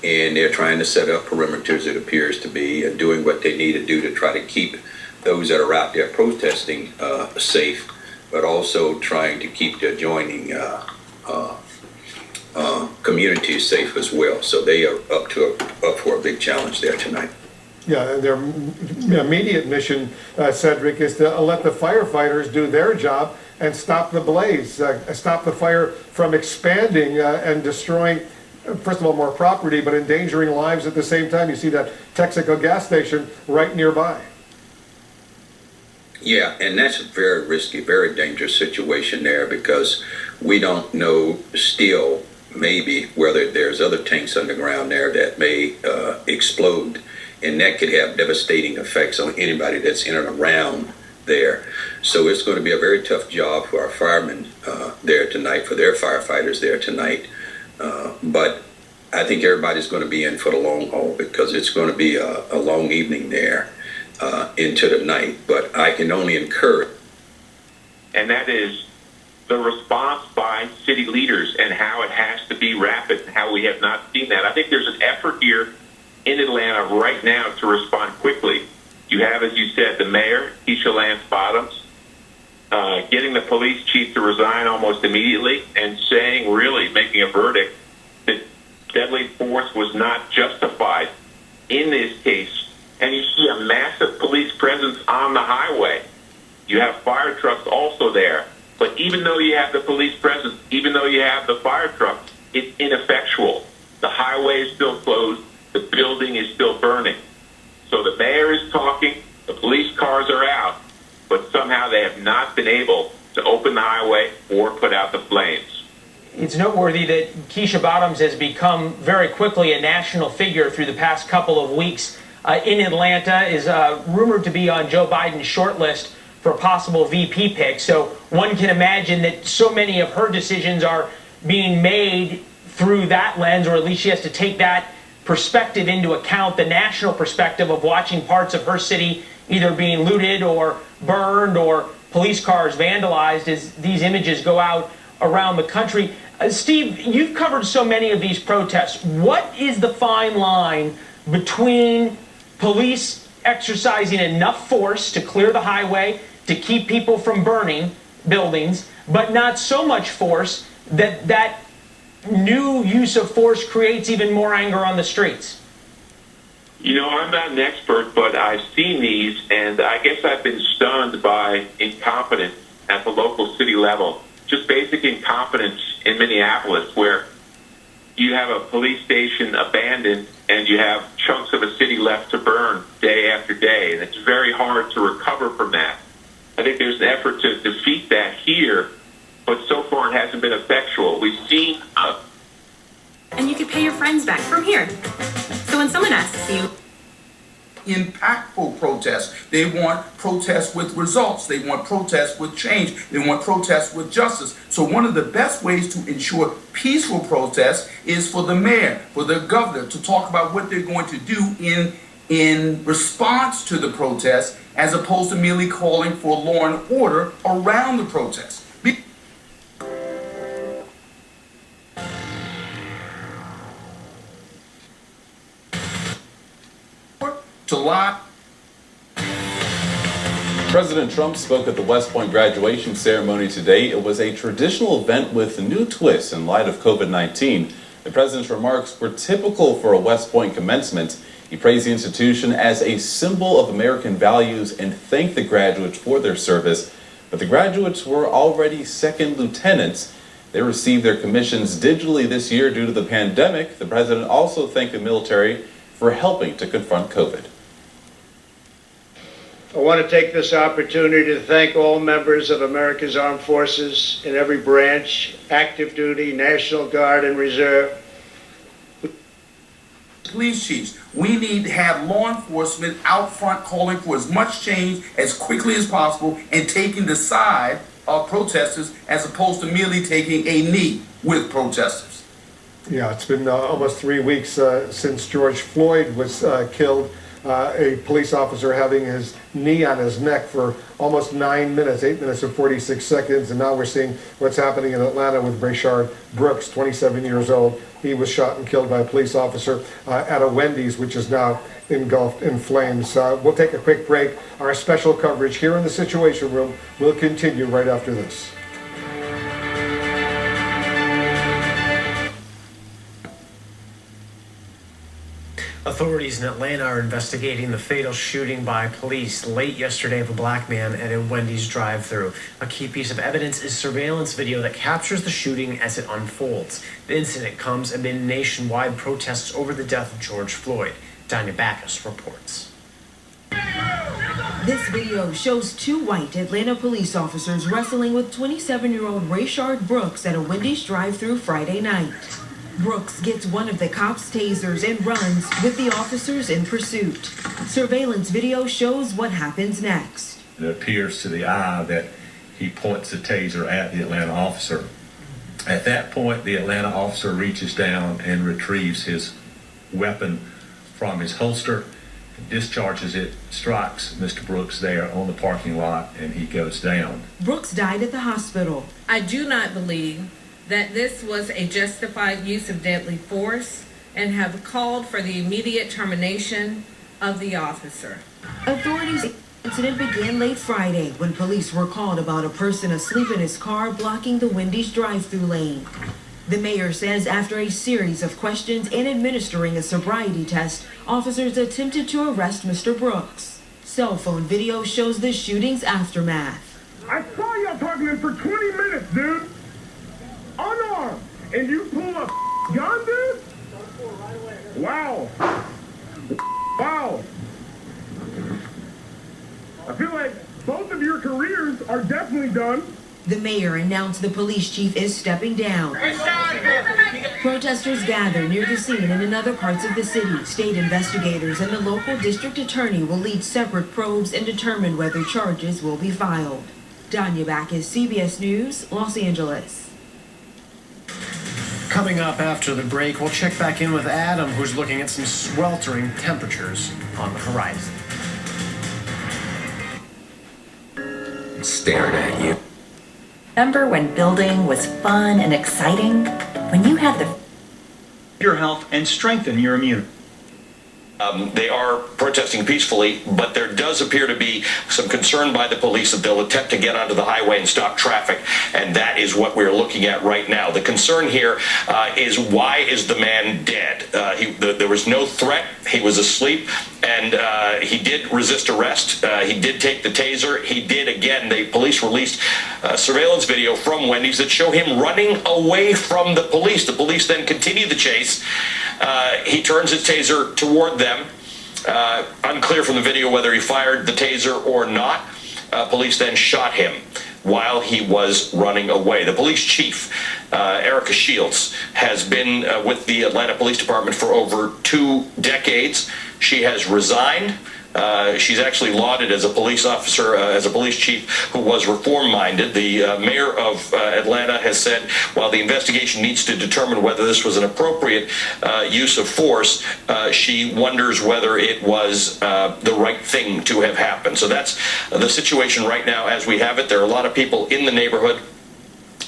Speaker 1: and they're trying to set up perimeters, it appears to be, and doing what they need to do to try to keep those that are out there protesting safe, but also trying to keep the adjoining communities safe as well. So they are up for a big challenge there tonight.
Speaker 17: Yeah, and their immediate mission, Cedric, is to let the firefighters do their job and stop the blaze, stop the fire from expanding and destroying, first of all, more property, but endangering lives at the same time. You see that Texaco gas station right nearby.
Speaker 1: Yeah, and that's a very risky, very dangerous situation there, because we don't know still maybe whether there's other tanks underground there that may explode, and that could have devastating effects on anybody that's in and around there. So it's going to be a very tough job for our firemen there tonight, for their firefighters there tonight. But I think everybody's going to be in for the long haul, because it's going to be a long evening there into the night. But I can only encourage.
Speaker 3: And that is the response by city leaders and how it has to be rapid, and how we have not seen that. I think there's an effort here in Atlanta right now to respond quickly. You have, as you said, the mayor, Keisha Lance Bottoms, getting the police chief to resign almost immediately and saying, really making a verdict that deadly force was not justified in this case. And you see a massive police presence on the highway. You have fire trucks also there. But even though you have the police presence, even though you have the fire trucks, it's ineffectual. The highway is still closed. The building is still burning. So the mayor is talking, the police cars are out, but somehow they have not been able to open the highway or put out the flames.
Speaker 5: It's noteworthy that Keisha Bottoms has become very quickly a national figure through the past couple of weeks in Atlanta, is rumored to be on Joe Biden's short list for a possible VP pick. So one can imagine that so many of her decisions are being made through that lens, or at least she has to take that perspective into account, the national perspective of watching parts of her city either being looted or burned or police cars vandalized as these images go out around the country. Steve, you've covered so many of these protests. What is the fine line between police exercising enough force to clear the highway, to keep people from burning buildings, but not so much force that that new use of force creates even more anger on the streets?
Speaker 3: You know, I'm not an expert, but I've seen these, and I guess I've been stunned by incompetence at the local city level. Just basic incompetence in Minneapolis, where you have a police station abandoned and you have chunks of a city left to burn day after day, and it's very hard to recover from that. I think there's an effort to defeat that here, but so far it hasn't been effectual. We've seen
Speaker 6: and you could pay your friends back from here. So when someone asks you,
Speaker 10: impactful protests. They want protests with results. They want protests with change. They want protests with justice. So one of the best ways to ensure peaceful protests is for the mayor, for the governor to talk about what they're going to do in response to the protests, as opposed to merely calling for law and order around the protests.
Speaker 13: President Trump spoke at the West Point graduation ceremony today. It was a traditional event with a new twist in light of COVID-19. The president's remarks were typical for a West Point commencement. He praised the institution as a symbol of American values and thanked the graduates for their service. But the graduates were already second lieutenants. They received their commissions digitally this year due to the pandemic. The president also thanked the military for helping to confront COVID.
Speaker 15: I want to take this opportunity to thank all members of America's Armed Forces in every branch, active duty, National Guard, and Reserve.
Speaker 10: Police chiefs, we need to have law enforcement out front calling for as much change as quickly as possible and taking the side of protesters as opposed to merely taking a knee with protesters.
Speaker 17: Yeah, it's been almost 3 weeks since George Floyd was killed. A police officer having his knee on his neck for almost 9 minutes, 8 minutes and 46 seconds. And now we're seeing what's happening in Atlanta with Rayshard Brooks, 27 years old. He was shot and killed by a police officer at a Wendy's, which is now engulfed in flames. We'll take a quick break. Our special coverage here in the Situation Room will continue right after this.
Speaker 19: Authorities in Atlanta are investigating the fatal shooting by police late yesterday of a black man at a Wendy's drive-thru. A key piece of evidence is surveillance video that captures the shooting as it unfolds. The incident comes amid nationwide protests over the death of George Floyd. Danya Backus reports.
Speaker 20: This video shows two white Atlanta police officers wrestling with 27-year-old Rayshard Brooks at a Wendy's drive-thru Friday night. Brooks gets one of the cops' tasers and runs with the officers in pursuit. Surveillance video shows what happens next.
Speaker 21: It appears to the eye that he points the taser at the Atlanta officer. At that point, the Atlanta officer reaches down and retrieves his weapon from his holster, discharges it, strikes Mr. Brooks there on the parking lot, and he goes down.
Speaker 20: Brooks died at the hospital.
Speaker 22: I do not believe that this was a justified use of deadly force and have called for the immediate termination of the officer.
Speaker 20: Authorities say the incident began late Friday when police were called about a person asleep in his car blocking the Wendy's drive-thru lane. The mayor says after a series of questions and administering a sobriety test, officers attempted to arrest Mr. Brooks. Cell phone video shows the shooting's aftermath.
Speaker 24: I saw y'all talking to him for 20 minutes, dude. Unarmed, and you pull a gun, dude? Wow. Wow. I feel like both of your careers are definitely done.
Speaker 20: The mayor announced the police chief is stepping down. Protesters gather near the scene and in other parts of the city. State investigators and the local district attorney will lead separate probes and determine whether charges will be filed. Danya Backus, CBS News, Los Angeles.
Speaker 19: Coming up after the break, we'll check back in with Adam, who's looking at some sweltering temperatures on the horizon.
Speaker 27: Stared at you.
Speaker 28: Remember when building was fun and exciting? When you had
Speaker 29: your health and strengthen your immunity.
Speaker 30: They are protesting peacefully, but there does appear to be some concern by the police that they'll attempt to get onto the highway and stop traffic, and that is what we're looking at right now. The concern here is why is the man dead? There was no threat. He was asleep, and he did resist arrest. He did take the taser. He did, again, the police released surveillance video from Wendy's that show him running away from the police. The police then continue the chase. He turns his taser toward them. Unclear from the video whether he fired the taser or not. Police then shot him while he was running away. The police chief, Erica Shields, has been with the Atlanta Police Department for over 2 decades. She has resigned. She's actually lauded as a police officer, as a police chief who was reform-minded. The mayor of Atlanta has said while the investigation needs to determine whether this was an appropriate use of force, she wonders whether it was the right thing to have happened. So that's the situation right now as we have it. There are a lot of people in the neighborhood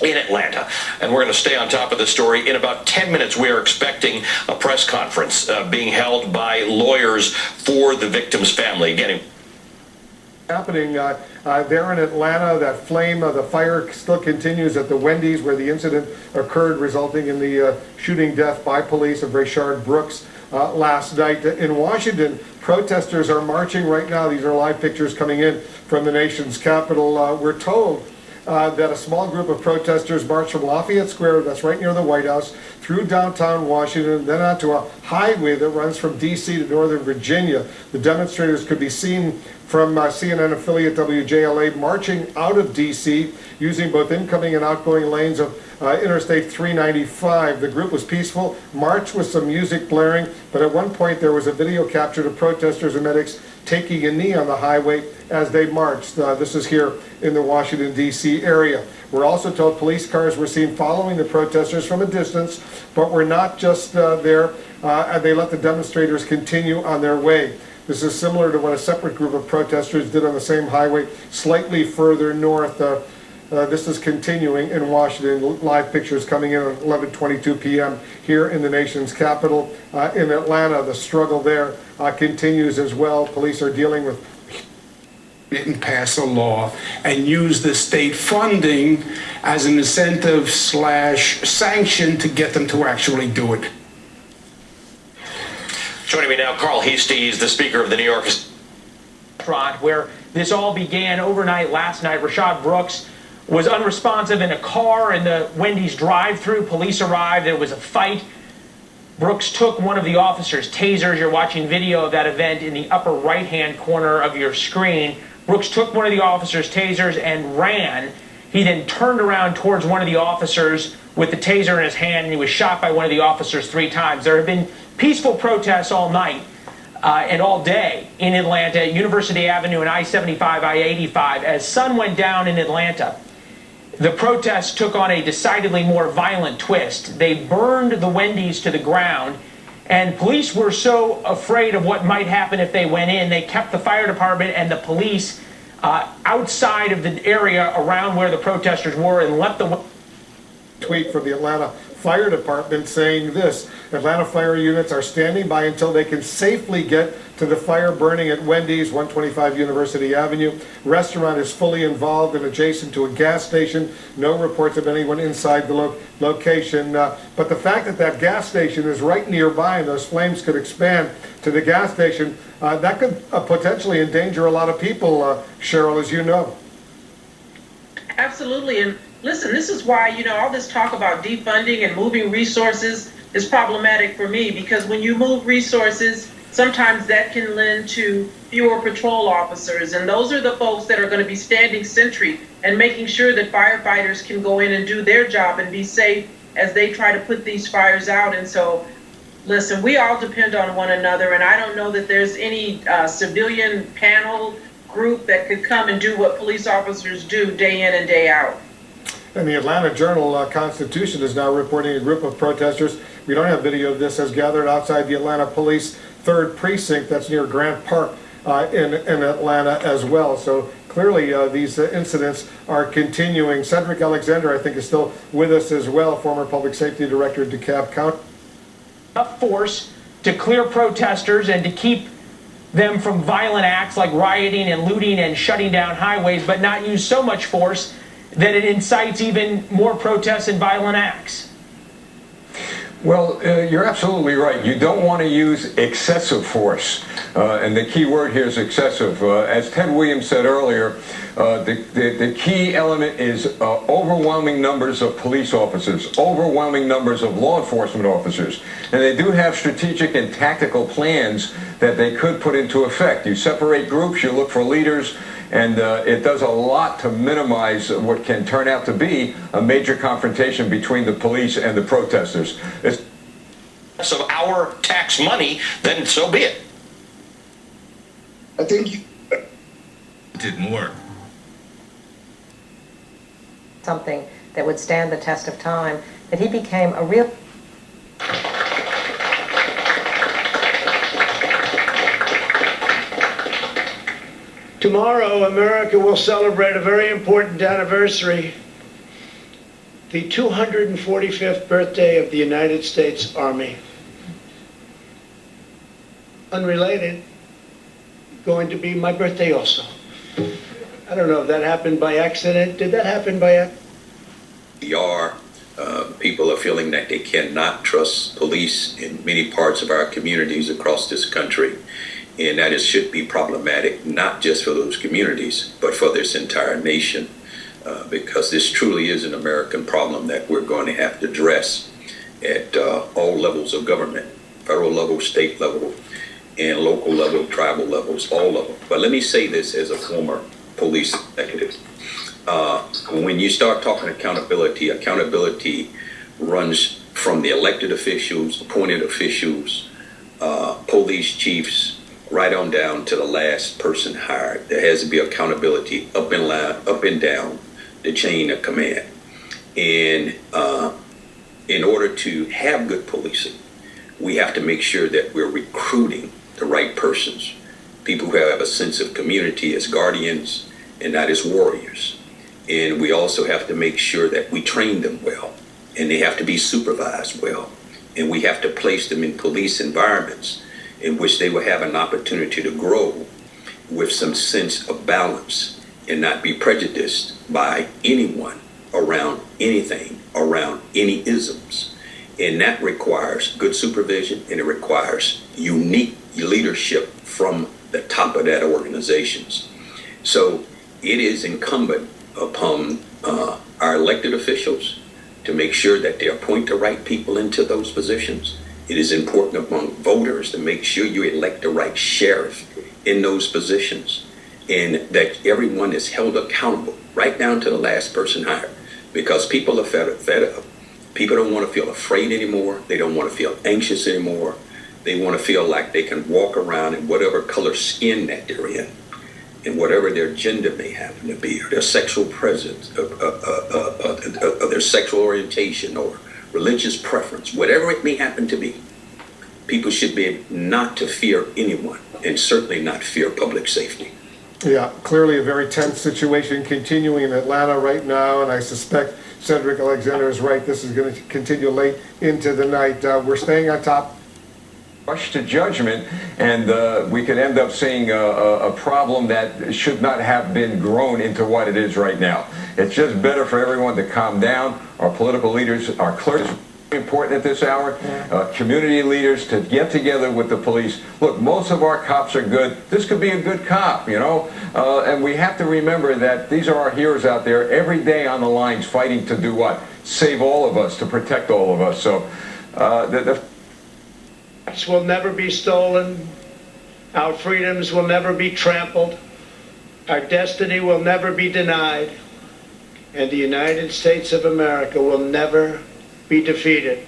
Speaker 30: in Atlanta, and we're going to stay on top of the story. In about 10 minutes, we are expecting a press conference being held by lawyers for the victim's family. Again,
Speaker 17: happening there in Atlanta, that flame, the fire still continues at the Wendy's where the incident occurred, resulting in the shooting death by police of Rayshard Brooks last night. In Washington, protesters are marching right now. These are live pictures coming in from the nation's capital. We're told that a small group of protesters marched from Lafayette Square, that's right near the White House, through downtown Washington, then onto a highway that runs from D.C. to Northern Virginia. The demonstrators could be seen from CNN affiliate WJLA marching out of D.C. using both incoming and outgoing lanes of Interstate 395. The group was peaceful, marched with some music blaring, but at one point there was a video captured of protesters and medics taking a knee on the highway as they marched. This is here in the Washington, D.C. area. We're also told police cars were seen following the protesters from a distance, but were not just there, and they let the demonstrators continue on their way. This is similar to what a separate group of protesters did on the same highway slightly further north. This is continuing in Washington. Live pictures coming in at 11:22 p.m. here in the nation's capital. In Atlanta, the struggle there continues as well. Police are dealing with
Speaker 2: didn't pass a law and use the state funding as an incentive / sanction to get them to actually do it.
Speaker 30: Joining me now, Carl Heastie, the Speaker of the New York
Speaker 5: restaurant where this all began overnight last night. Rayshard Brooks was unresponsive in a car in the Wendy's drive-thru. Police arrived. There was a fight. Brooks took one of the officers' tasers. You're watching video of that event in the upper right-hand corner of your screen. Brooks took one of the officers' tasers and ran. He then turned around towards one of the officers with the taser in his hand, and he was shot by one of the officers 3 times. There have been peaceful protests all night and all day in Atlanta, University Avenue and I-75, I-85. As sun went down in Atlanta, the protests took on a decidedly more violent twist. They burned the Wendy's to the ground, and police were so afraid of what might happen if they went in, they kept the fire department and the police outside of the area around where the protesters were and let the...
Speaker 17: Tweet from the Atlanta Fire Department saying this: Atlanta fire units are standing by until they can safely get to the fire burning at Wendy's, 125 University Avenue. Restaurant is fully involved and adjacent to a gas station. No reports of anyone inside the location. But the fact that that gas station is right nearby and those flames could expand to the gas station, that could potentially endanger a lot of people, Cheryl, as you know.
Speaker 18: Absolutely. And listen, this is why, all this talk about defunding and moving resources is problematic for me, because when you move resources, sometimes that can lend to fewer patrol officers. And those are the folks that are going to be standing sentry and making sure that firefighters can go in and do their job and be safe as they try to put these fires out. And so, listen, we all depend on one another, and I don't know that there's any civilian panel group that could come and do what police officers do day in and day out.
Speaker 17: And the Atlanta Journal-Constitution is now reporting a group of protesters, we don't have video of this, has gathered outside the Atlanta Police 3rd Precinct, that's near Grant Park in Atlanta as well. So clearly these incidents are continuing. Cedric Alexander, I think, is still with us as well, former Public Safety Director of DeKalb County.
Speaker 5: Enough force to clear protesters and to keep them from violent acts like rioting and looting and shutting down highways, but not use so much force that it incites even more protests and violent acts.
Speaker 4: Well, you're absolutely right. You don't want to use excessive force, and the key word here is excessive. As Ted Williams said earlier, the key element is overwhelming numbers of police officers, overwhelming numbers of law enforcement officers, and they do have strategic and tactical plans that they could put into effect. You separate groups, you look for leaders, and it does a lot to minimize what can turn out to be a major confrontation between the police and the protesters.
Speaker 30: Of our tax money, then so be it.
Speaker 2: I think
Speaker 7: it didn't work.
Speaker 8: Something that would stand the test of time, that he became a real...
Speaker 15: Tomorrow, America will celebrate a very important anniversary, the 245th birthday of the United States Army. Unrelated, going to be my birthday also. I don't know if that happened by accident. Did that happen by accident?
Speaker 1: People are feeling that they cannot trust police in many parts of our communities across this country. And that it should be problematic, not just for those communities, but for this entire nation, because this truly is an American problem that we're going to have to address at all levels of government. federal level, state level, and local level, tribal levels, all of them. But let me say this as a former police executive. When you start talking accountability, accountability runs from the elected officials, appointed officials, police chiefs, right on down to the last person hired. There has to be accountability up and line, up and down the chain of command. And in order to have good policing, we have to make sure that we're recruiting the right persons, people who have a sense of community as guardians and not as warriors. And we also have to make sure that we train them well, and they have to be supervised well. And we have to place them in police environments in which they will have an opportunity to grow with some sense of balance and not be prejudiced by anyone around anything, around any isms. And that requires good supervision, and it requires unique leadership from the top of that organizations. So it is incumbent upon our elected officials to make sure that they appoint the right people into those positions. It is important among voters to make sure you elect the right sheriff in those positions, and that everyone is held accountable right down to the last person hired, because people are fed up. People don't want to feel afraid anymore. They don't want to feel anxious anymore. They want to feel like they can walk around in whatever color skin that they're in, and whatever their gender may happen to be, or their sexual presence, their sexual orientation, or religious preference, whatever it may happen to be. People should be able not to fear anyone, and certainly not fear public safety.
Speaker 17: Yeah, clearly a very tense situation continuing in Atlanta right now, and I suspect Cedric Alexander is right. This is going to continue late into the night. We're staying on top.
Speaker 4: Rush to judgment, and we could end up seeing a problem that should not have been grown into what it is right now. It's just better for everyone to calm down. Our political leaders, our clerks, important at this hour. Community leaders to get together with the police. Look, most of our cops are good. This could be a good cop, you know, and we have to remember that these are our heroes out there every day on the lines fighting to do what? Save all of us, to protect all of us. So the
Speaker 15: will never be stolen. Our freedoms will never be trampled. Our destiny will never be denied. And the United States of America will never be defeated.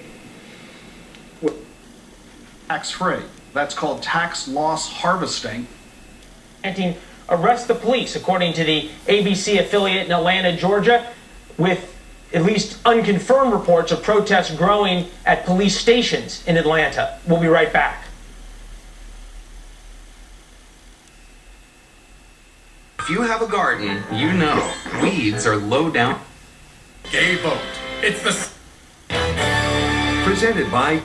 Speaker 3: Tax-free. That's called tax loss harvesting.
Speaker 5: Arrest the police, according to the ABC affiliate in Atlanta, Georgia, with at least unconfirmed reports of protests growing at police stations in Atlanta. We'll be right back.
Speaker 9: If you have a garden, you know weeds are low down.
Speaker 3: Gay vote. It's the...
Speaker 9: Presented by